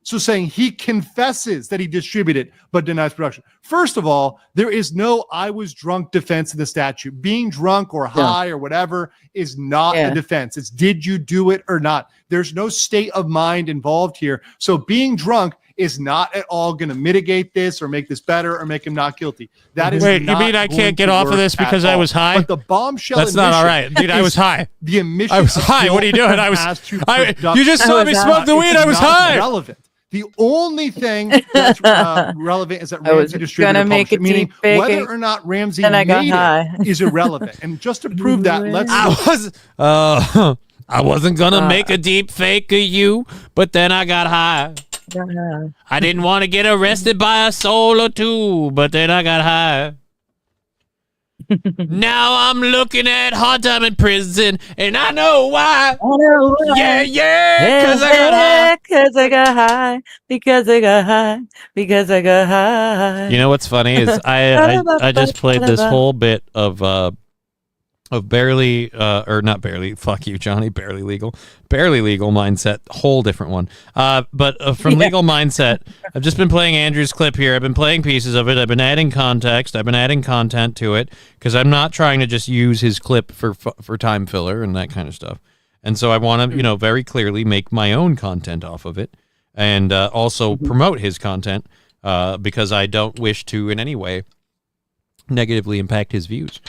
So saying he confesses that he distributed, but denies production. First of all, there is no I was drunk defense in the statute. Being drunk or high or whatever is not a defense. It's did you do it or not? There's no state of mind involved here. So being drunk is not at all going to mitigate this or make this better or make him not guilty. That is Wait, not you mean I going can't get to off of work this because at I all. was high? But the bombshell That's not all right. Dude, I was high. The admission I was of high. What are you doing? You just saw me smoke the weed. I was high. Relevant. The only thing that's relevant is that I was Ramsey distributed gonna make published it, a meaning deep fake whether or not Ramsey and I got made high. it is irrelevant. And just to prove that, let's I wasn't gonna make a deep fake of you, but then I got high. I didn't want to get arrested by a soul or two, but then I got high. Now I'm looking at hard time in prison, and I know why. Yeah, because I got high. Because I got high. Because I got high. Because I got high. You know what's funny is I just played this whole bit of barely or not barely, fuck you Johnny, barely legal mindset, whole different one, but from legal mindset. I've just been playing Andrew's clip here. I've been playing pieces of it. I've been adding context, I've been adding content to it, because I'm not trying to just use his clip for time filler and that kind of stuff. And so I want to very clearly make my own content off of it, and also promote his content, because I don't wish to in any way negatively impact his views.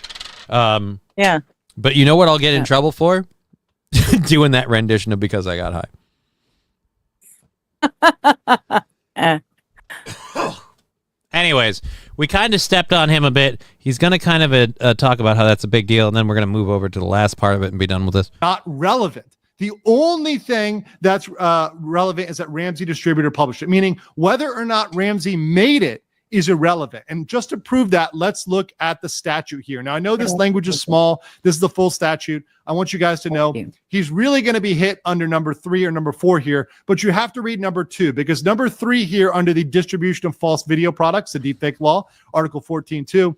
Yeah. But you know what I'll get in trouble for? Doing that rendition of Because I Got High. Anyways, we kind of stepped on him a bit. He's going to kind of talk about how that's a big deal, and then we're going to move over to the last part of it and be done with this. not relevant. The only thing that's relevant is that Ramsey distributed or published it, meaning whether or not Ramsey made it is irrelevant. And just to prove that, let's look at the statute here. Now, I know this language is small. This is the full statute. I want you guys to know he's really going to be hit under number 3 or number 4 here, but you have to read number 2, because number 3 here under the distribution of false video products, the deepfake law, Article 14.2,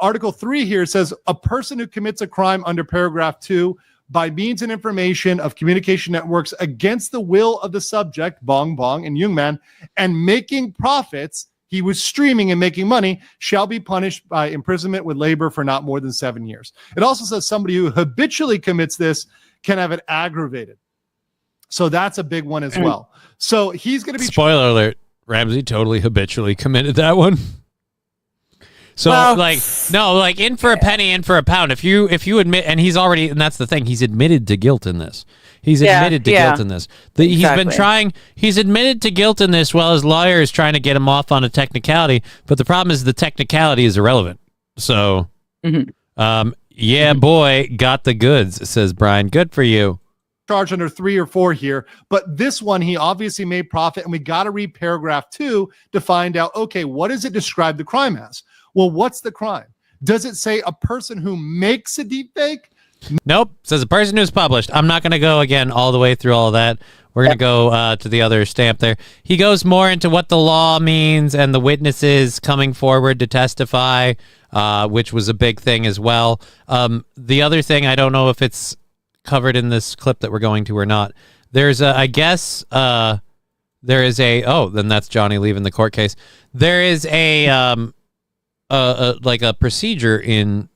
Article 3 here says a person who commits a crime under paragraph 2 by means and information of communication networks against the will of the subject, Bong Bong and Jungman, and making profits, he was streaming and making money, shall be punished by imprisonment with labor for not more than 7 years. It also says somebody who habitually commits this can have it aggravated. So that's a big one as well. So he's going to be... Spoiler alert, Ramsey totally habitually committed that one. So in for a penny, in for a pound. If you admit, and he's already, and that's the thing, he's admitted to guilt in this. He's admitted to guilt in this. He's admitted to guilt in this while his lawyer is trying to get him off on a technicality, but the problem is the technicality is irrelevant. So, boy, got the goods, says Brian. Good for you. Charge under 3 or 4 here, but this one he obviously made profit, and we got to read paragraph 2 to find out, okay, what does it describe the crime as? Well, what's the crime? Does it say a person who makes a deepfake? Nope. Says a person who's published. I'm not going to go again all the way through all of that. We're going to go to the other stamp there. He goes more into what the law means and the witnesses coming forward to testify, which was a big thing as well. The other thing, I don't know if it's covered in this clip that we're going to or not. There's a, I guess, there is a, then that's Johnny leaving the court case. There is like a procedure in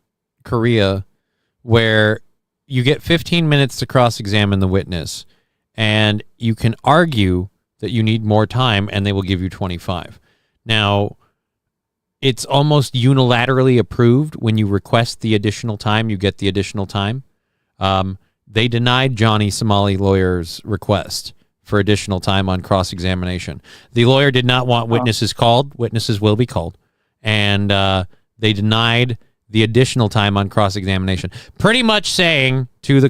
Korea where you get 15 minutes to cross-examine the witness, and you can argue that you need more time, and they will give you 25. Now, it's almost unilaterally approved. When you request the additional time, you get the additional time. They denied Johnny Somali lawyer's request for additional time on cross-examination. The lawyer did not want witnesses called. Witnesses will be called. And they denied the additional time on cross-examination, pretty much saying to the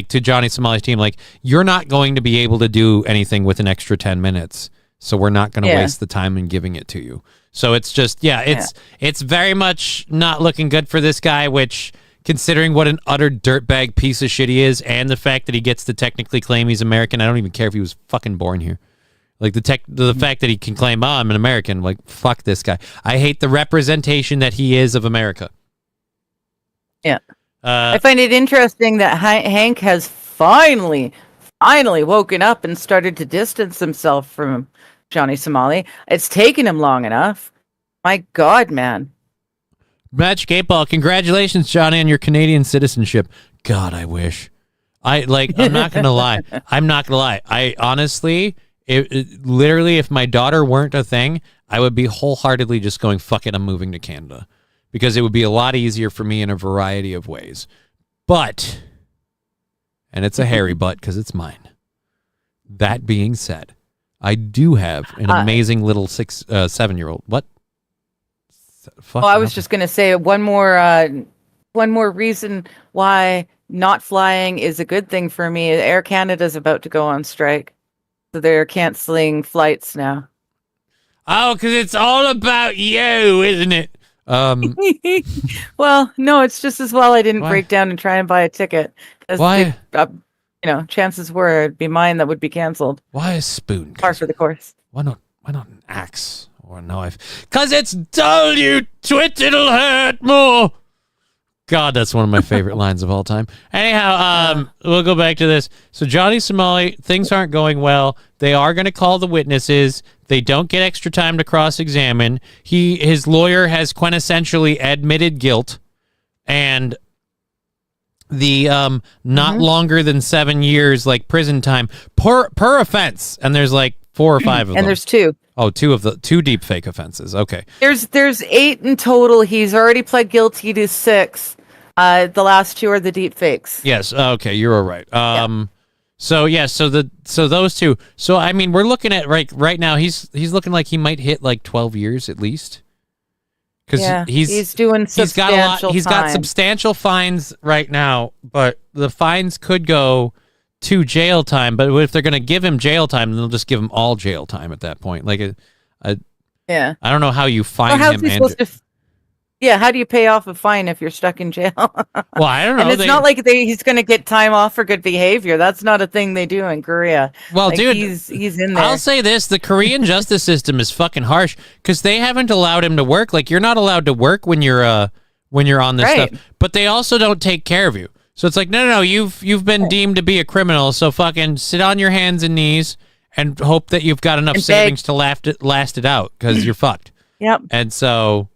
to Johnny Somali's team, like, you're not going to be able to do anything with an extra 10 minutes, so we're not going to waste the time in giving it to you. So it's just, it's very much not looking good for this guy, which, considering what an utter dirtbag piece of shit he is, and the fact that he gets to technically claim he's American, I don't even care if he was fucking born here. Like, the fact that he can claim, I'm an American, like, fuck this guy. I hate the representation that he is of America. Yeah. I find it interesting that Hank has finally woken up and started to distance himself from Johnny Somali. It's taken him long enough. My God, man. Magic 8 Ball, congratulations, Johnny, on your Canadian citizenship. God, I wish. I'm not going to lie. I honestly, literally, if my daughter weren't a thing, I would be wholeheartedly just going, fuck it, I'm moving to Canada. Because it would be a lot easier for me in a variety of ways. But, and it's a hairy butt because it's mine. That being said, I do have an amazing little 7-year-old. What? Well, I was just going to say one more reason why not flying is a good thing for me. Air Canada's about to go on strike. So they're canceling flights now. Oh, because it's all about you, isn't it? Well, no, it's just as well I didn't break down and try and buy a ticket. Why? Chances were it'd be mine that would be canceled. Why a spoon? Par for the course. Why not an axe or a knife? Because it's dull, you twit, it'll hurt more. God, that's one of my favorite lines of all time. Anyhow, we'll go back to this. So Johnny Somali, things aren't going well. They are going to call the witnesses. They don't get extra time to cross-examine. His lawyer has quintessentially admitted guilt, and the not longer than 7 years like prison time per offense. And there's like 4 or 5 of them. And there's 2. Oh, 2 of the 2 deep fake offenses. Okay. There's 8 in total. He's already pled guilty to 6. The last 2 are the deep fakes. Yes. Okay, you're all right. So those 2. So I mean, we're looking at right now. He's looking like he might hit like 12 years at least. Because he's doing substantial He's got substantial fines right now, but the fines could go to jail time. But if they're going to give him jail time, then they'll just give him all jail time at that point. Like, I don't know how you fine him. How do you pay off a fine if you're stuck in jail? Well, I don't know. And it's not like he's going to get time off for good behavior. That's not a thing they do in Korea. Well, like, dude, he's in there. I'll say this: the Korean justice system is fucking harsh because they haven't allowed him to work. Like, you're not allowed to work when you're on this stuff, but they also don't take care of you. So it's like, no, you've been deemed to be a criminal. So fucking sit on your hands and knees and hope that you've got enough savings to last it out because you're fucked. Yep. And so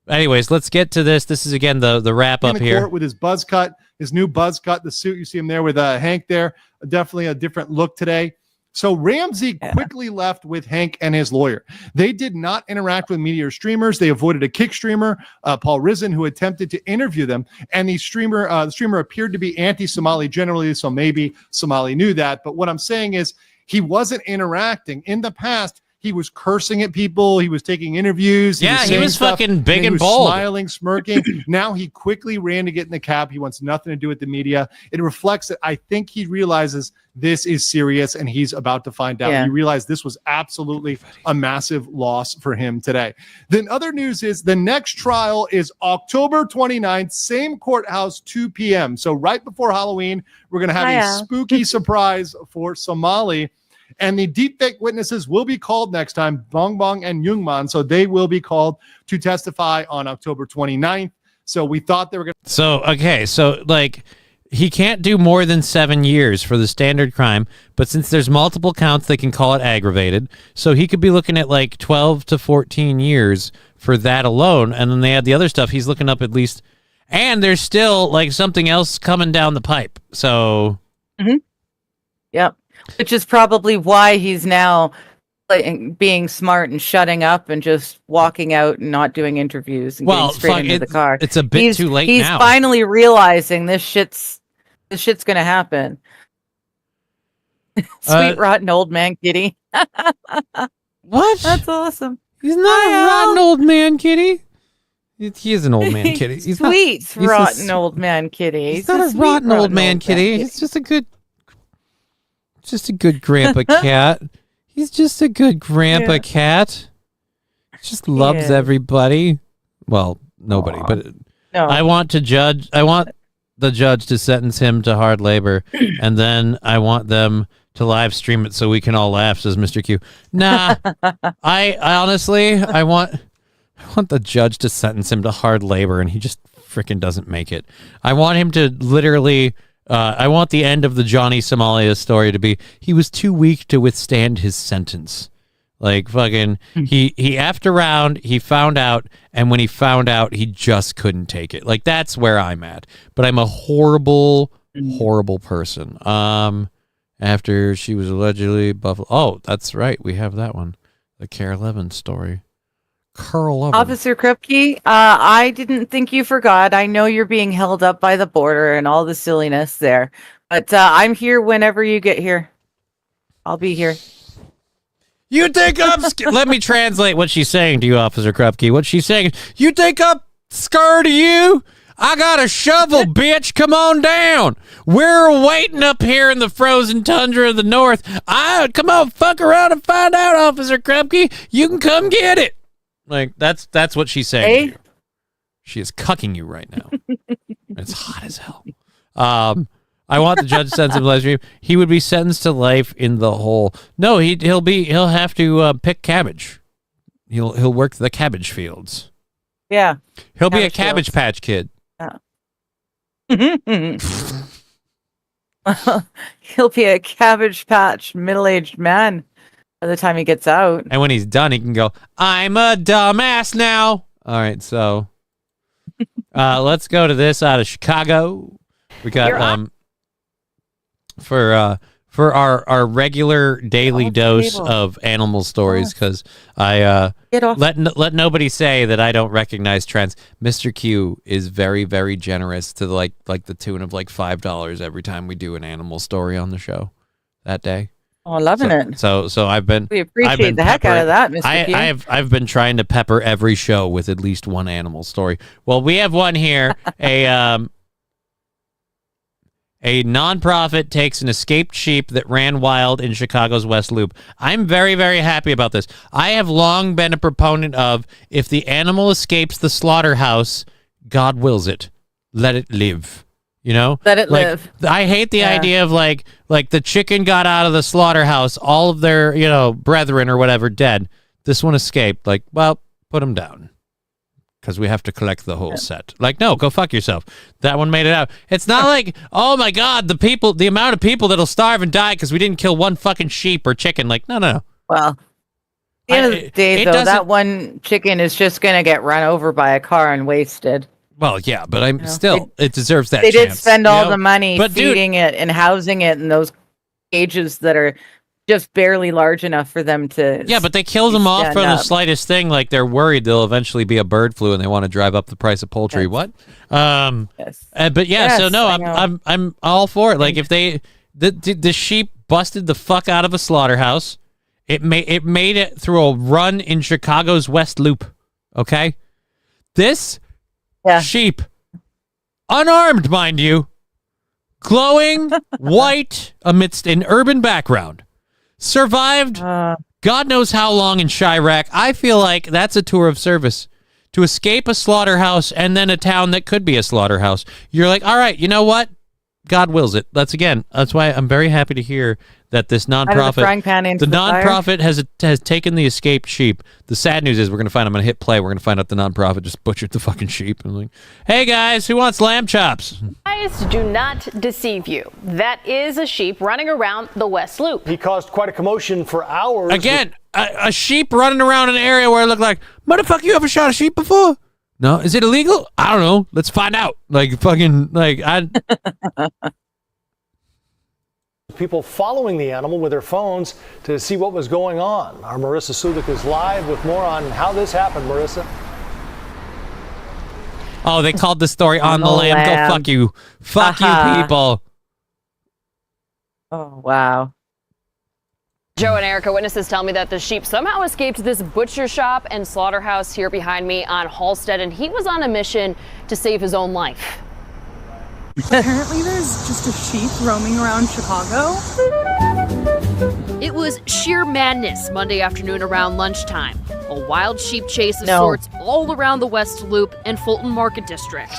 anyways, let's get to this. This is, again, the wrap up here. Court with his buzz cut, his new buzz cut, the suit. You see him there with Hank there. Definitely a different look today. So Ramsey quickly left with Hank and his lawyer. They did not interact with media or streamers. They avoided a kick streamer, Paul Risen, who attempted to interview them. And the streamer appeared to be anti-Somali generally, so maybe Somali knew that. But what I'm saying is he wasn't interacting. In the past, he was cursing at people. He was taking interviews. He was fucking big and bold. Smiling, smirking. Now he quickly ran to get in the cab. He wants nothing to do with the media. It reflects that I think he realizes this is serious and he's about to find out. He realized this was absolutely a massive loss for him today. Then other news is the next trial is October 29th, same courthouse, 2 p.m. So right before Halloween, we're going to have a spooky surprise for Somali. And the deepfake witnesses will be called next time, Bong Bong and Youngman. So they will be called to testify on October 29th. So we thought they were going to. So like, he can't do more than 7 years for the standard crime. But since there's multiple counts, they can call it aggravated. So he could be looking at like 12 to 14 years for that alone. And then they add the other stuff. He's looking up at least. And there's still like something else coming down the pipe. So. Yep. which is probably why he's now like, being smart and shutting up and just walking out and not doing interviews and getting straight into the car. It's a bit too late now. He's finally realizing this shit's gonna happen. Sweet rotten old man Kitty. What? That's awesome. He's not a rotten old man, Kitty. He is an old man, Kitty. He's Sweet rotten old man Kitty. He's not a rotten old man, Kitty. He's just a good grandpa cat. He's just a good grandpa cat. Just loves everybody. Well, nobody, but no. I want the judge to sentence him to hard labor, and then I want them to live stream it so we can all laugh, says Mr. Q. Nah, I honestly, I want the judge to sentence him to hard labor, and he just freaking doesn't make it. I want him to literally, I want the end of the Johnny Somalia story to be, he was too weak to withstand his sentence. Like, fucking, he effed around, he found out, and when he found out, he just couldn't take it. Like, that's where I'm at. But I'm a horrible, horrible person. After she was allegedly buffalo. Oh, that's right. We have that one. The Care 11 story. Carl Levin. Officer Krupke, I didn't think you forgot. I know you're being held up by the border and all the silliness there. But I'm here whenever you get here. I'll be here. You think I'm let me translate what she's saying to you, Officer Krupke. What she's saying, you think I'm scared of you? I got a shovel, bitch. Come on down. We're waiting up here in the frozen tundra of the north. Come on, fuck around and find out, Officer Krupke. You can come get it. Like, that's what she's saying to you. She is cucking you right now. It's hot as hell. I want the judge to sentence him to life stream. He would be sentenced to life in the hole. No, he'll have to pick cabbage. He'll work the cabbage fields. Yeah. He'll be a Cabbage Patch Kid. Yeah. He'll be a Cabbage Patch middle-aged man by the time he gets out. And when he's done, he can go, I'm a dumbass now. All right, so let's go to this out of Chicago. We got for our regular daily dose of animal stories, because I let nobody say that I don't recognize trends. Mr. Q is very, very generous to like the tune of like $5 every time we do an animal story on the show that day. Oh, loving it. So we appreciate the heck out of that, Mr. Q. I've been trying to pepper every show with at least one animal story. Well, we have one here. A nonprofit takes an escaped sheep that ran wild in Chicago's West Loop. I'm very, very happy about this. I have long been a proponent of, if the animal escapes the slaughterhouse, God wills it. Let it live. You know? Let it live. I hate the idea of like the chicken got out of the slaughterhouse, all of their, brethren or whatever dead. This one escaped. Like, well, put them down, because we have to collect the whole set. Like, no, go fuck yourself. That one made it out. It's not like, oh my God, the amount of people that'll starve and die because we didn't kill one fucking sheep or chicken. Like, no. Well, at the end of the day, though, that one chicken is just going to get run over by a car and wasted. Well, yeah, but it deserves that They chance. did spend all the money feeding it and housing it in those cages that are just barely large enough for them to. Yeah, but they kill them off for the slightest thing. Like, they're worried there'll eventually be a bird flu and they want to drive up the price of poultry. Yes. What? Yes. But yeah, Yes, so no, I I'm all for it. Like, if the sheep busted the fuck out of a slaughterhouse, it made it through a run in Chicago's West Loop. Okay, this sheep, unarmed, mind you, glowing white amidst an urban background, survived God knows how long in Chirac. I feel like that's a tour of service. To escape a slaughterhouse and then a town that could be a slaughterhouse. You're like, all right, you know what? God wills it. That's why I'm very happy to hear that this nonprofit has taken the escaped sheep. The sad news is I'm going to hit play. We're going to find out the nonprofit just butchered the fucking sheep. I'm like, hey guys, who wants lamb chops? Eyes do not deceive you. That is a sheep running around the West Loop. He caused quite a commotion for hours. Again, a sheep running around an area where it looked like, motherfucker, you ever shot a sheep before? No, is it illegal? I don't know. Let's find out. Like, fucking, like, People following the animal with their phones to see what was going on. Our Marissa Sulik is live with more on how this happened. Marissa. Oh, they called the story on the lamb. Go fuck you. Fuck you, people. Oh, wow. Joe and Erica, witnesses tell me that the sheep somehow escaped this butcher shop and slaughterhouse here behind me on Halsted, and he was on a mission to save his own life. Apparently there's just a sheep roaming around Chicago. It was sheer madness Monday afternoon around lunchtime. A wild sheep chase of sorts all around the West Loop and Fulton Market District.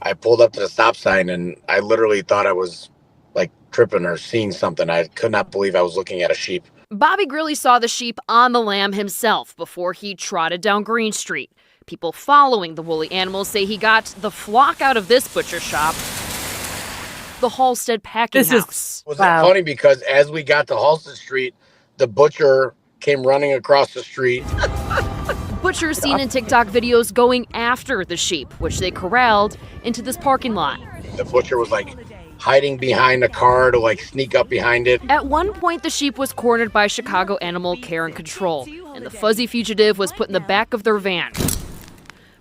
I pulled up to the stop sign and I literally thought I was like tripping or seeing something. I could not believe I was looking at a sheep. Bobby Grilly saw the sheep on the lamb himself before he trotted down Green Street. People following the woolly animals say he got the flock out of this butcher shop, the Halsted packing house. Was funny because as we got to Halsted Street, the butcher came running across the street. Butchers seen in TikTok videos going after the sheep, which they corralled into this parking lot. The butcher was like hiding behind a car to like sneak up behind it. At one point, the sheep was cornered by Chicago Animal Care and Control, and the fuzzy fugitive was put in the back of their van.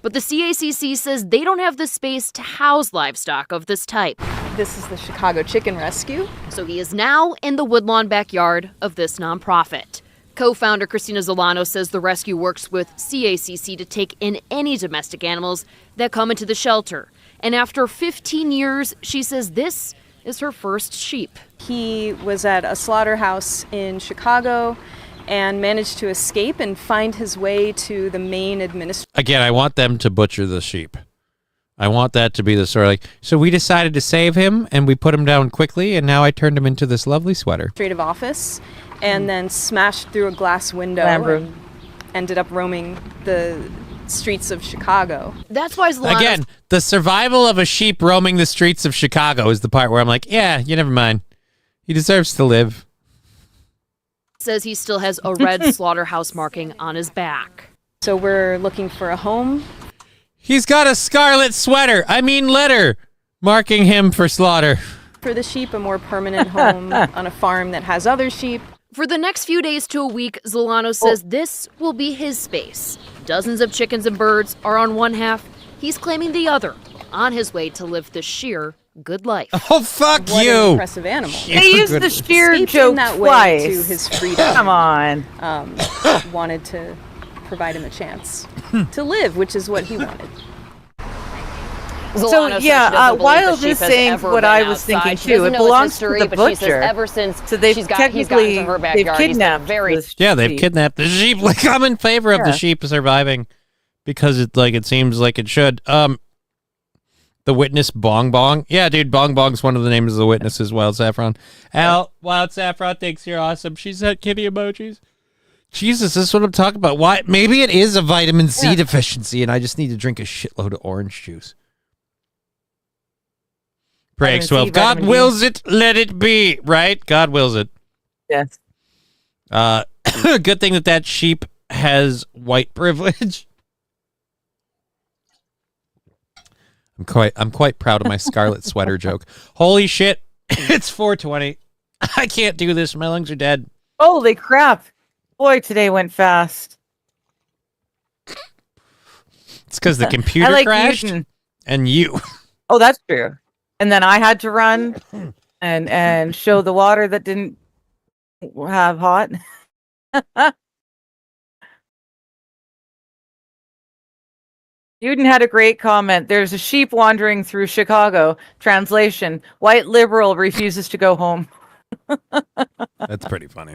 But the CACC says they don't have the space to house livestock of this type. This is the Chicago Chicken Rescue. So he is now in the woodlawn backyard of this nonprofit. Co-founder Christina Zolano says the rescue works with CACC to take in any domestic animals that come into the shelter. And after 15 years, she says this is her first sheep. He was at a slaughterhouse in Chicago and managed to escape and find his way to the main Again, I want them to butcher the sheep. I want that to be the story. Like, so we decided to save him, and we put him down quickly, and now I turned him into this lovely sweater. administrative office and then smashed through a glass window and ended up roaming the streets of Chicago. That's why Zolano... Again, the survival of a sheep roaming the streets of Chicago is the part where I'm like, yeah, you never mind. He deserves to live. Says he still has a red slaughterhouse marking on his back. So we're looking for a home. He's got a scarlet sweater. I mean letter marking him for slaughter. For the sheep, a more permanent home on a farm that has other sheep. For the next few days to a week, Zolano says this will be his space. Dozens of chickens and birds are on one half. He's claiming the other, on his way to live the sheer good life. Oh, fuck what you. An impressive animal. They used the sheer joke that twice. way to his freedom. Come on. Wanted to provide him a chance to live, which is what he wanted. Zolano so Wild is saying what I was thinking too. It belongs to the butcher. Ever since so they've technically they've kidnapped. They've kidnapped the sheep. Like, I'm in favor of the sheep surviving because it seems like it should. The witness Bong Bong. Yeah, dude, Bong Bong's one of the names of the witnesses. Wild Saffron. Wild Saffron thinks you're awesome. She sent kitty emojis. Jesus, this is what I'm talking about. Why? Maybe it is a vitamin C deficiency, and I just need to drink a shitload of orange juice. Pray 12. God wills it, let it be. Right? God wills it. Yes. Good thing that sheep has white privilege. I'm quite proud of my scarlet sweater joke. Holy shit. It's 4:20. I can't do this. My lungs are dead. Holy crap. Boy, today went fast. It's because the computer crashed and you. Oh, that's true. And then I had to run and show the water that didn't have hot. Uden had a great comment. There's a sheep wandering through Chicago. Translation: white liberal refuses to go home. That's pretty funny.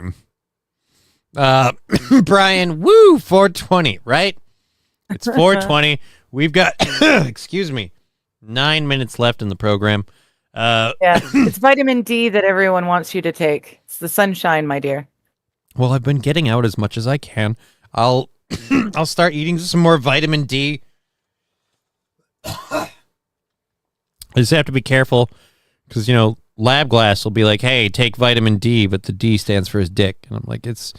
Brian, woo, 4:20, right? It's 4:20. We've got, excuse me, 9 minutes left in the program. Yeah, it's vitamin D that everyone wants you to take. It's the sunshine, my dear. Well, I've been getting out as much as I can. I'll start eating some more vitamin D. I just have to be careful because, Lab Glass will be like, hey, take vitamin D, but the D stands for his dick. And I'm like, it's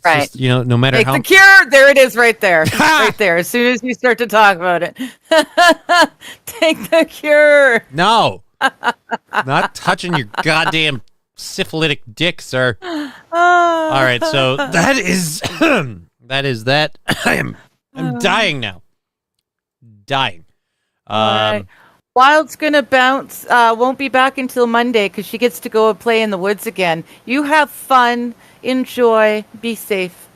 right. Just, no matter Take how. the cure. There it is right there. Right there. As soon as you start to talk about it. Take the cure. No. Not touching your goddamn syphilitic dick, sir. All All right, so that is that. I'm dying now. Dying. right. Wild's gonna bounce. Won't be back until Monday because she gets to go and play in the woods again. You have fun. Enjoy. Be safe.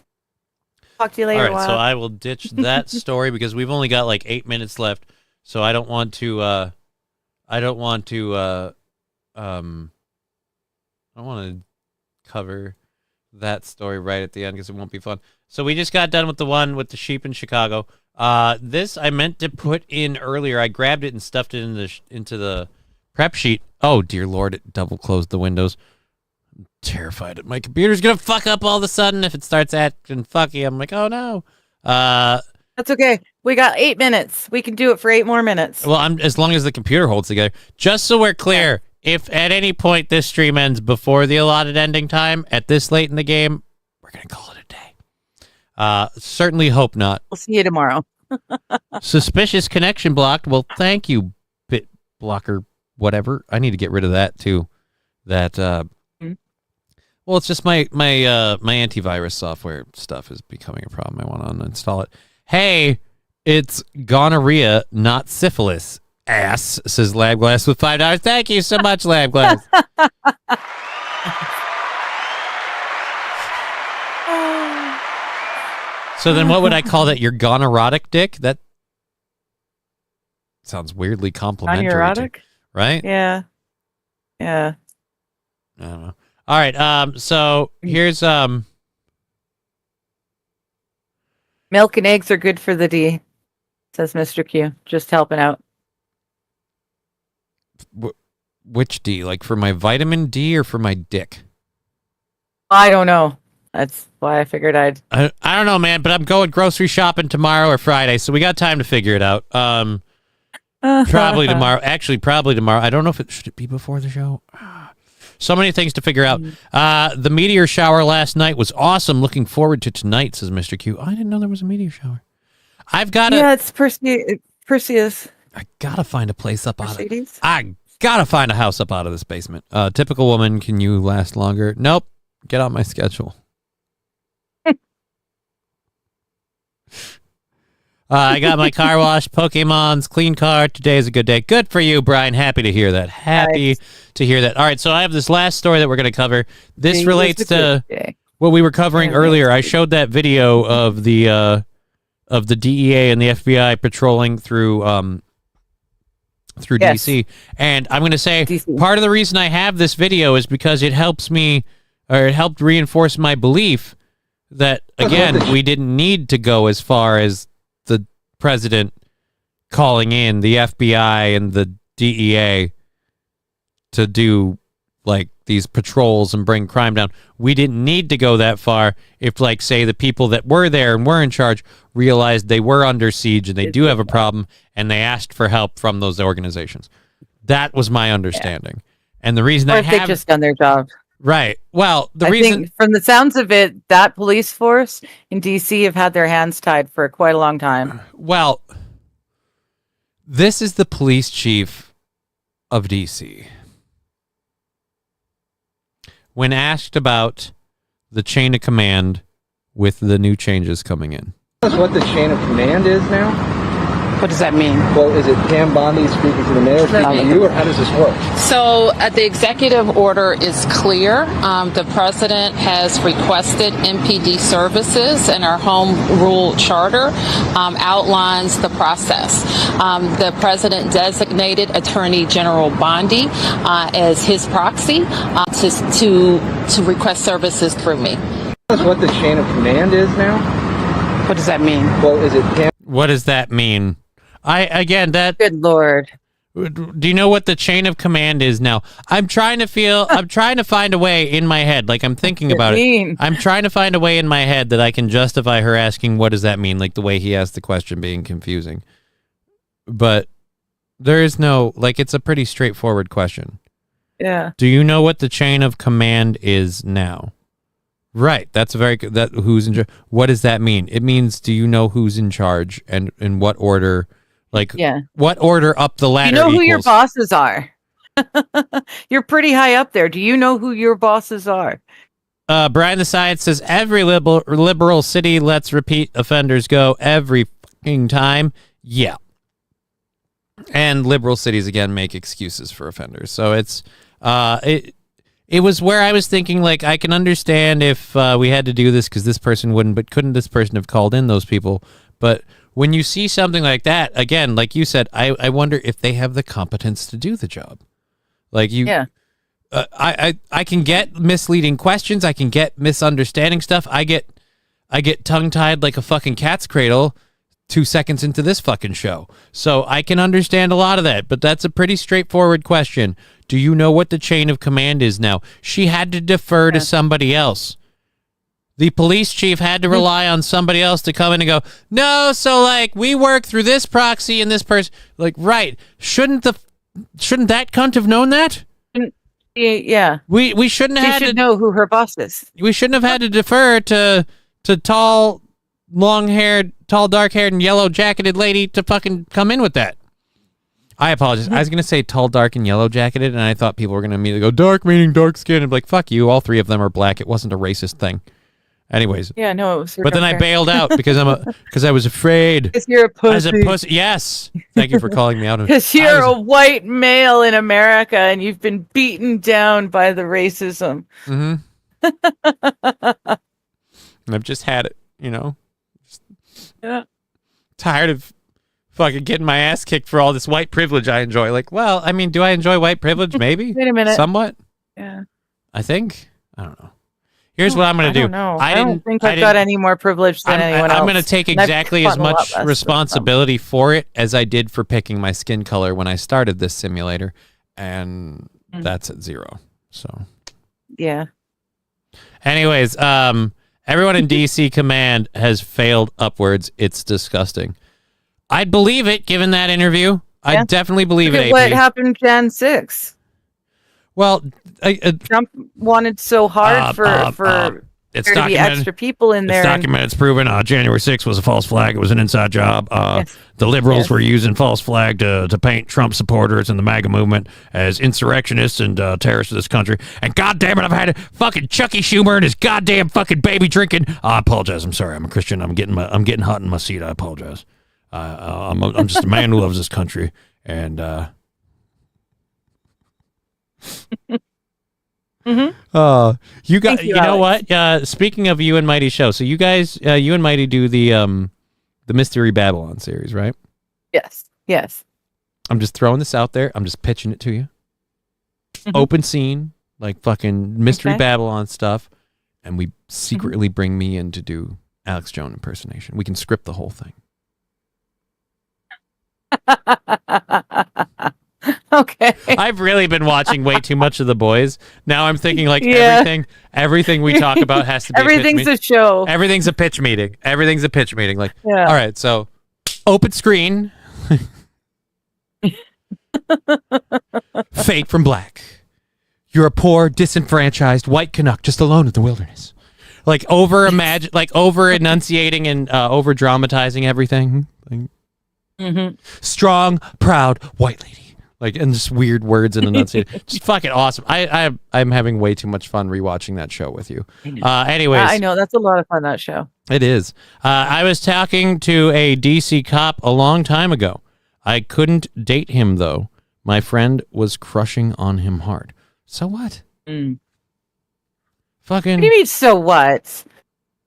Talk to you later. All right, Wild. so I will ditch that story because we've only got like 8 minutes left. So I don't want to. I don't want to cover that story right at the end because it won't be fun. So we just got done with the one with the sheep in Chicago. This I meant to put in earlier. I grabbed it and stuffed it into the prep sheet. Oh dear Lord! It double closed the windows. I'm terrified that my computer's gonna fuck up all of a sudden if it starts acting fucky. I'm like, oh no. That's okay. We got 8 minutes. We can do it for 8 more minutes. Well, as long as the computer holds together. Just so we're clear, if at any point this stream ends before the allotted ending time, at this late in the game, we're going to call it a day. Certainly hope not. We'll see you tomorrow. Suspicious connection blocked. Well, thank you, bit blocker, whatever. I need to get rid of that, too. That, well, it's just my antivirus software stuff is becoming a problem. I want to uninstall it. Hey, it's gonorrhea, not syphilis. Ass, says Labglass with $5. Thank you so much, Labglass. So then what would I call that? Your gonorrhotic dick? That sounds weirdly complimentary. Gonorrhotic? Right? Yeah. Yeah. I don't know. All right. So here's Milk and eggs are good for the D, says Mr. Q. Just helping out. which D? Like for my vitamin D or for my dick? I don't know. That's why I figured I don't know, man, but I'm going grocery shopping tomorrow or Friday, so we got time to figure it out. Probably tomorrow. Actually, probably tomorrow. I don't know if it should it be before the show. So many things to figure out. The meteor shower last night was awesome. Looking forward to tonight, says Mr. Q. I didn't know there was a meteor shower. I've got to. Yeah, it's Perseus. I gotta find a place up out of. I gotta find a house up out of this basement. Typical woman. Can you last longer? Nope. Get on my schedule. I got my car washed, Pokemon's clean car. Today is a good day. Good for you, Brian. Happy to hear that. Happy to hear that. All right, so I have this last story that we're going to cover. This relates to what we were covering earlier. I showed that video of the DEA and the FBI patrolling through DC, and I'm going to say part of the reason I have this video is because it helps me, or it helped reinforce my belief that again we didn't need to go as far as the president calling in the FBI and the DEA to do like these patrols and bring crime down. We didn't need to go that far if, like, say, the people that were there and were in charge realized they were under siege and they do have a problem and they asked for help from those organizations. That was my understanding. And the reason Or if they just done their job. Right. Well, I think from the sounds of it, that police force in DC have had their hands tied for quite a long time. Well, this is the police chief of DC. When asked about the chain of command with the new changes coming in. That's what the chain of command is now? What does that mean? Well, is it Pam Bondi speaking to the mayor, speaking to you, or how does this work? So the executive order is clear. The president has requested MPD services, and our home rule charter outlines the process. The president designated Attorney General Bondi as his proxy to request services through me. That's what the chain of command is now? What does that mean? Well, is it Pam? What does that mean? Good Lord. Do you know what the chain of command is now? I'm trying to find a way in my head, like I'm thinking about it. I'm trying to find a way in my head that I can justify her asking, what does that mean? Like the way he asked the question being confusing. But there is no, like, it's a pretty straightforward question. Yeah. Do you know what the chain of command is now? Right. That's a very good. That who's in charge. What does that mean? It means, do you know who's in charge and in what order? Like, what order up the ladder? You know who your bosses are. You're pretty high up there. Do you know who your bosses are? Brian the Science says every liberal city lets repeat offenders go every fucking time. Yeah. And liberal cities again make excuses for offenders. So it's it was where I was thinking, like, I can understand if we had to do this because this person wouldn't, but couldn't this person have called in those people? But when you see something like that, again, like you said, I wonder if they have the competence to do the job. Like you, Yeah. I can get misleading questions. I can get misunderstanding stuff. I get tongue-tied like a fucking cat's cradle 2 seconds into this fucking show. So I can understand a lot of that, but that's a pretty straightforward question. Do you know what the chain of command is now? She had to defer to somebody else. The police chief had to rely on somebody else to come in and go, no, so like we work through this proxy and this person. Like, right. Shouldn't that cunt have known that? Yeah. We shouldn't have had to know who her boss is. We shouldn't have had to defer to tall, long-haired, tall, dark-haired, and yellow-jacketed lady to fucking come in with that. I apologize. I was going to say tall, dark, and yellow-jacketed, and I thought people were going to immediately go, dark meaning dark skin, and be like, fuck you, all three of them are black. It wasn't a racist thing. Anyways. Yeah, no, it was. But then I bailed out because I was afraid. Because you're a pussy. I was a pussy. Yes. Thank you for calling me out. Because you're a white male in America and you've been beaten down by the racism. Mm-hmm. And I've just had it, you know. Yeah. Tired of fucking getting my ass kicked for all this white privilege I enjoy. Like, well, I mean, do I enjoy white privilege? Maybe. Wait a minute. Somewhat. Yeah. I think. I don't know. Here's what I'm going to do. I don't think I've got any more privilege than anyone else. I'm going to take exactly as much responsibility for it as I did for picking my skin color when I started this simulator, and that's at 0. So, yeah. Anyways, everyone in DC Command has failed upwards. It's disgusting. I'd believe it, given that interview. Yeah. I'd definitely believe Look it. at what happened Jan 6. Well, Trump wanted so hard for there to be extra people in there. It's documented. It's proven. January 6th was a false flag. It was an inside job. The liberals were using false flag to paint Trump supporters and the MAGA movement as insurrectionists and terrorists of this country. And goddamn it, I've had fucking Chucky Schumer and his goddamn fucking baby drinking. I apologize. I'm sorry. I'm a Christian. I'm getting hot in my seat. I apologize. I'm just a man who loves this country and. You know what? Speaking of You and Mighty show, so you guys, You and Mighty do the Mystery Babylon series, right? Yes. I'm just throwing this out there. I'm just pitching it to you. Open scene, like fucking Mystery Babylon stuff, and we secretly bring me in to do Alex Jones impersonation. We can script the whole thing. Okay. I've really been watching way too much of The Boys. Now I'm thinking like everything we talk about has to be everything's a show. Everything's a pitch meeting. Everything's a pitch meeting. Like, all right, so open screen. Fade from black. You're a poor, disenfranchised white Canuck just alone in the wilderness. Like over enunciating and over dramatizing everything. Strong, proud white lady. Like, and just weird words and enunciating. Just fucking awesome. I'm having way too much fun rewatching that show with you. Anyways. I know. That's a lot of fun, that show. It is. I was talking to a DC cop a long time ago. I couldn't date him, though. My friend was crushing on him hard. So what? Fucking. What do you mean, so what?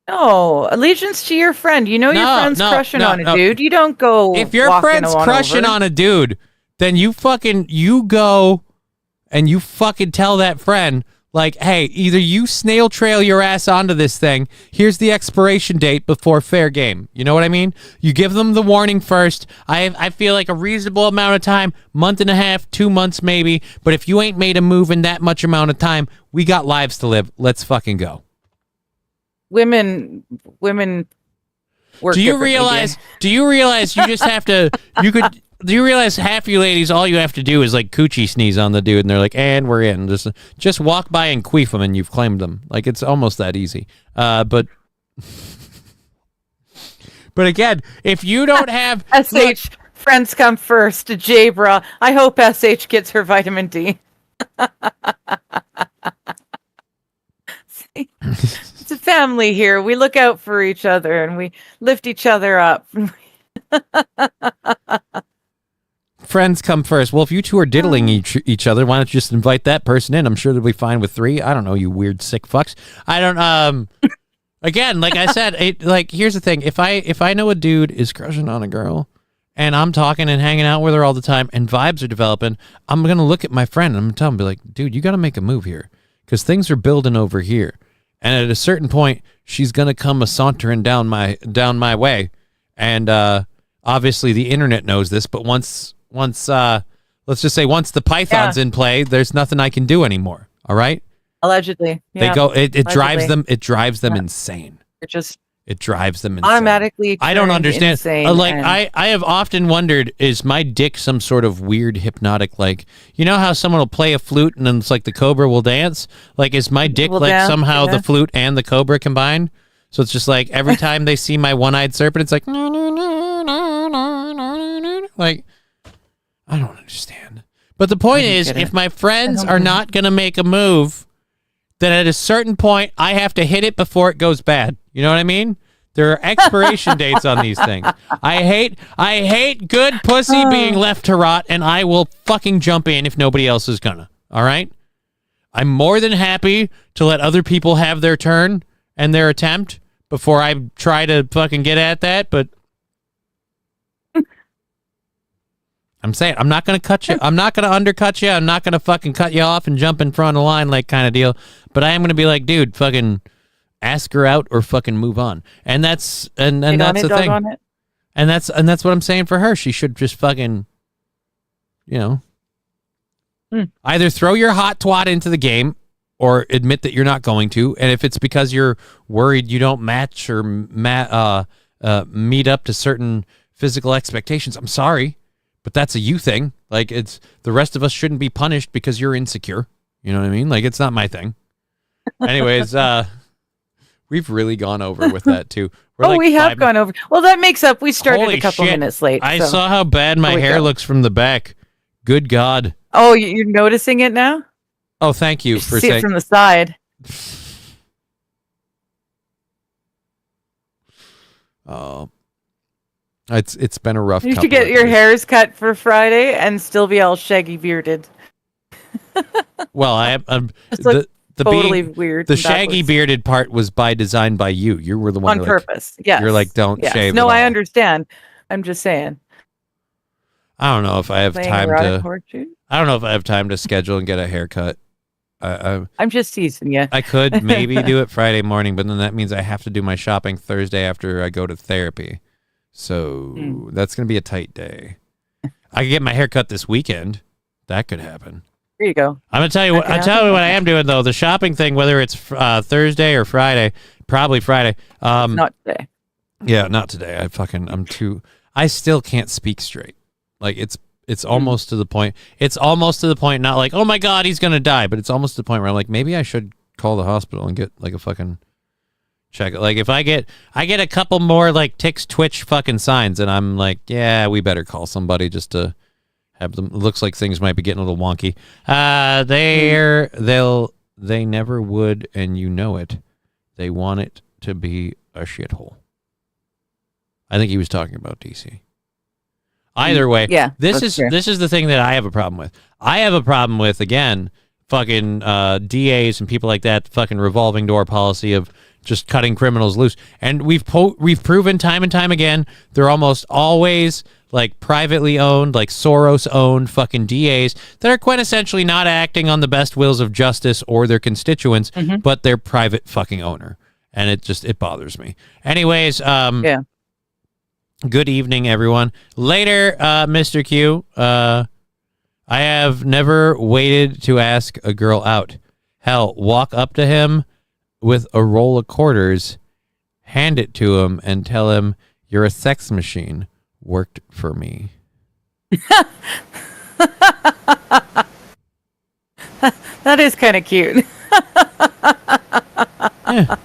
No, allegiance to your friend. You know your friend's crushing on a dude. You don't go. If your friend's crushing on a dude, then you go and you fucking tell that friend, like, hey, either you snail trail your ass onto this thing, here's the expiration date before fair game. You know what I mean? You give them the warning first. I feel like a reasonable amount of time, month and a half, 2 months maybe, but if you ain't made a move in that much amount of time, we got lives to live. Let's fucking go. Women work. Do you realize you just have to, do you realize half you ladies, all you have to do is like coochie sneeze on the dude and they're like, and we're in. Just walk by and queef them and you've claimed them. Like, it's almost that easy. But again, if you don't have... SH, Friends come first. Jabra. I hope SH gets her vitamin D. See, it's a family here. We look out for each other and we lift each other up. Friends come first. Well, if you two are diddling each other, why don't you just invite that person in? I'm sure they'll be fine with 3. I don't know, you weird sick fucks. I don't. Again, like I said, here's the thing. If I know a dude is crushing on a girl, and I'm talking and hanging out with her all the time, and vibes are developing, I'm gonna look at my friend and I'm gonna tell him, be like, dude, you got to make a move here, because things are building over here, and at a certain point, she's gonna come sauntering down my way, and obviously the internet knows this, but once let's just say once the python's in play, there's nothing I can do anymore. All right. Allegedly. They go, it drives them insane. It drives them insane. Automatically. I don't understand. Insane I have often wondered, is my dick some sort of weird hypnotic, like, you know how someone will play a flute and then it's like the cobra will dance? Like, is my dick somehow the flute and the cobra combined? So it's just like every time they see my one-eyed serpent, it's like, no, no, no, no, no, no, no. Like, I don't understand. But the point is, if my friends are not going to make a move, then at a certain point, I have to hit it before it goes bad. You know what I mean? There are expiration dates on these things. I hate good pussy being left to rot, and I will fucking jump in if nobody else is gonna. All right? I'm more than happy to let other people have their turn and their attempt before I try to fucking get at that, but I'm saying, I'm not going to cut you. I'm not going to undercut you. I'm not going to fucking cut you off and jump in front of the line like kind of deal. But I am going to be like, dude, fucking ask her out or fucking move on. And that's that's the thing. And that's what I'm saying for her. She should just fucking, either throw your hot twat into the game or admit that you're not going to. And if it's because you're worried you don't match or meet up to certain physical expectations, I'm sorry. But that's a you thing. Like, it's the rest of us shouldn't be punished because you're insecure. You know what I mean? Like, it's not my thing. Anyways, we've really gone over with that too. We have gone over. Well, that makes up. We started a couple minutes late. I saw how bad my hair looks from the back. Good God. Oh, you're noticing it now? Oh, thank you for saying. See it from the side. Oh. It's been a rough. You should get your hairs cut for Friday and still be all shaggy bearded. Well, I'm totally weird. The shaggy bearded part was by design by you. You were the one on purpose. Yes. You're like, don't shave. No, I understand. I'm just saying. I don't know if I have time to. I don't know if I have time to schedule and get a haircut. I'm just teasing you. I could maybe do it Friday morning, but then that means I have to do my shopping Thursday after I go to therapy. So that's going to be a tight day. I could get my hair cut this weekend. That could happen. There you go. I'm going to tell you what I am doing though. The shopping thing, whether it's Thursday or Friday, probably Friday. Not today. Yeah, not today. I still can't speak straight. Like it's almost to the point. It's almost to the point, not like, oh my God, he's going to die. But it's almost to the point where I'm like, maybe I should call the hospital and get like a fucking check it. Like if I get a couple more like tics, twitch fucking signs, and I'm like, yeah, we better call somebody just to have them. It looks like things might be getting a little wonky. They never would, and you know it. They want it to be a shithole. I think he was talking about DC. Either way, yeah, this is the thing that I have a problem with. I have a problem with, again, fucking DAs and people like that, fucking revolving door policy of just cutting criminals loose. And we've proven time and time again, they're almost always like privately owned, like Soros owned fucking DAs that are quintessentially not acting on the best wills of justice or their constituents, but they're private fucking owner. And it bothers me. Anyways, yeah. Good evening, everyone. Later, Mr. Q. I have never waited to ask a girl out. Hell, walk up to him with a roll of quarters, hand it to him, and tell him, you're a sex machine. Worked for me. That is kind of cute. Yeah.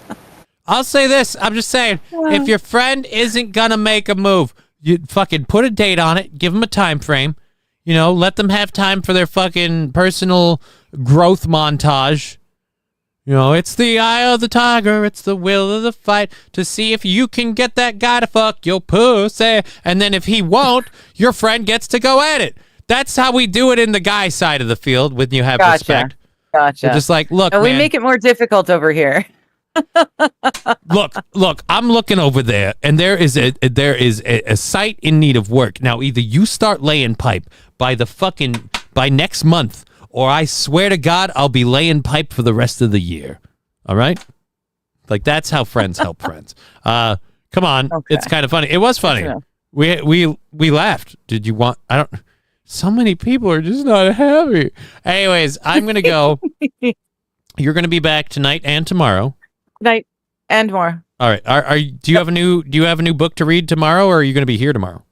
I'll say this. I'm just saying, if your friend isn't going to make a move, You fucking put a date on it. Give them a time frame. You know, let them have time for their fucking personal growth montage. You know, it's the eye of the tiger. It's the will of the fight to see if you can get that guy to fuck your pussy. And then if he won't, your friend gets to go at it. That's how we do it in the guy side of the field when you have respect. Gotcha. We're just like, look, No, man. we make it more difficult over here. Look, I'm looking over there, and there is a site in need of work. Now, either you start laying pipe by next month, or I swear to God, I'll be laying pipe for the rest of the year. All right? Like, that's how friends help friends. Come on. Okay. It's kind of funny. It was funny. We laughed. Did you want... So many people are just not happy. Anyways, I'm going to go. You're going to be back tonight and tomorrow. Night and more. All right. Do you have a new book to read tomorrow, or are you going to be here tomorrow?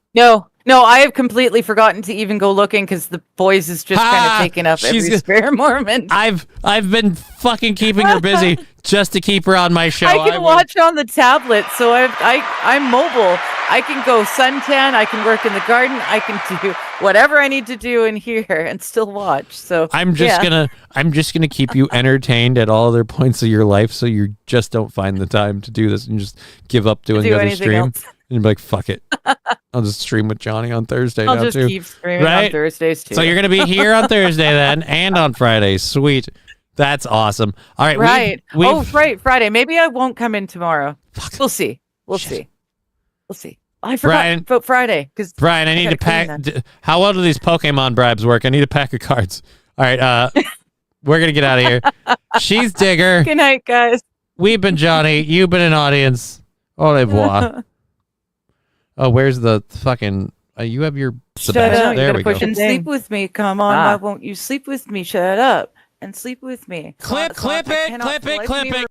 No, I have completely forgotten to even go looking because the boys is just kind of taking up every spare moment. I've been fucking keeping her busy just to keep her on my show. I can watch on the tablet, so I'm mobile. I can go suntan. I can work in the garden. I can do whatever I need to do in here and still watch. So I'm just gonna keep you entertained at all other points of your life, so you just don't find the time to do this and just give up doing the other stream. Else. And be like, fuck it. I'll just stream with Johnny on Thursday I'll now just too. keep streaming on Thursdays too. So you're going to be here on Thursday then and on Friday. Sweet. That's awesome. All right. Right. Right. Friday. Maybe I won't come in tomorrow. We'll see. We'll see. I forgot about Friday. Brian, I need to pack. How well do these Pokemon bribes work? I need a pack of cards. All right. We're going to get out of here. She's Digger. Good night, guys. We've been Johnny. You've been an audience. Au revoir. Oh, where's the fucking... you have your... Shut up. There we go. And sleep with me. Come on. Why won't you sleep with me? Shut up and sleep with me. Clip it.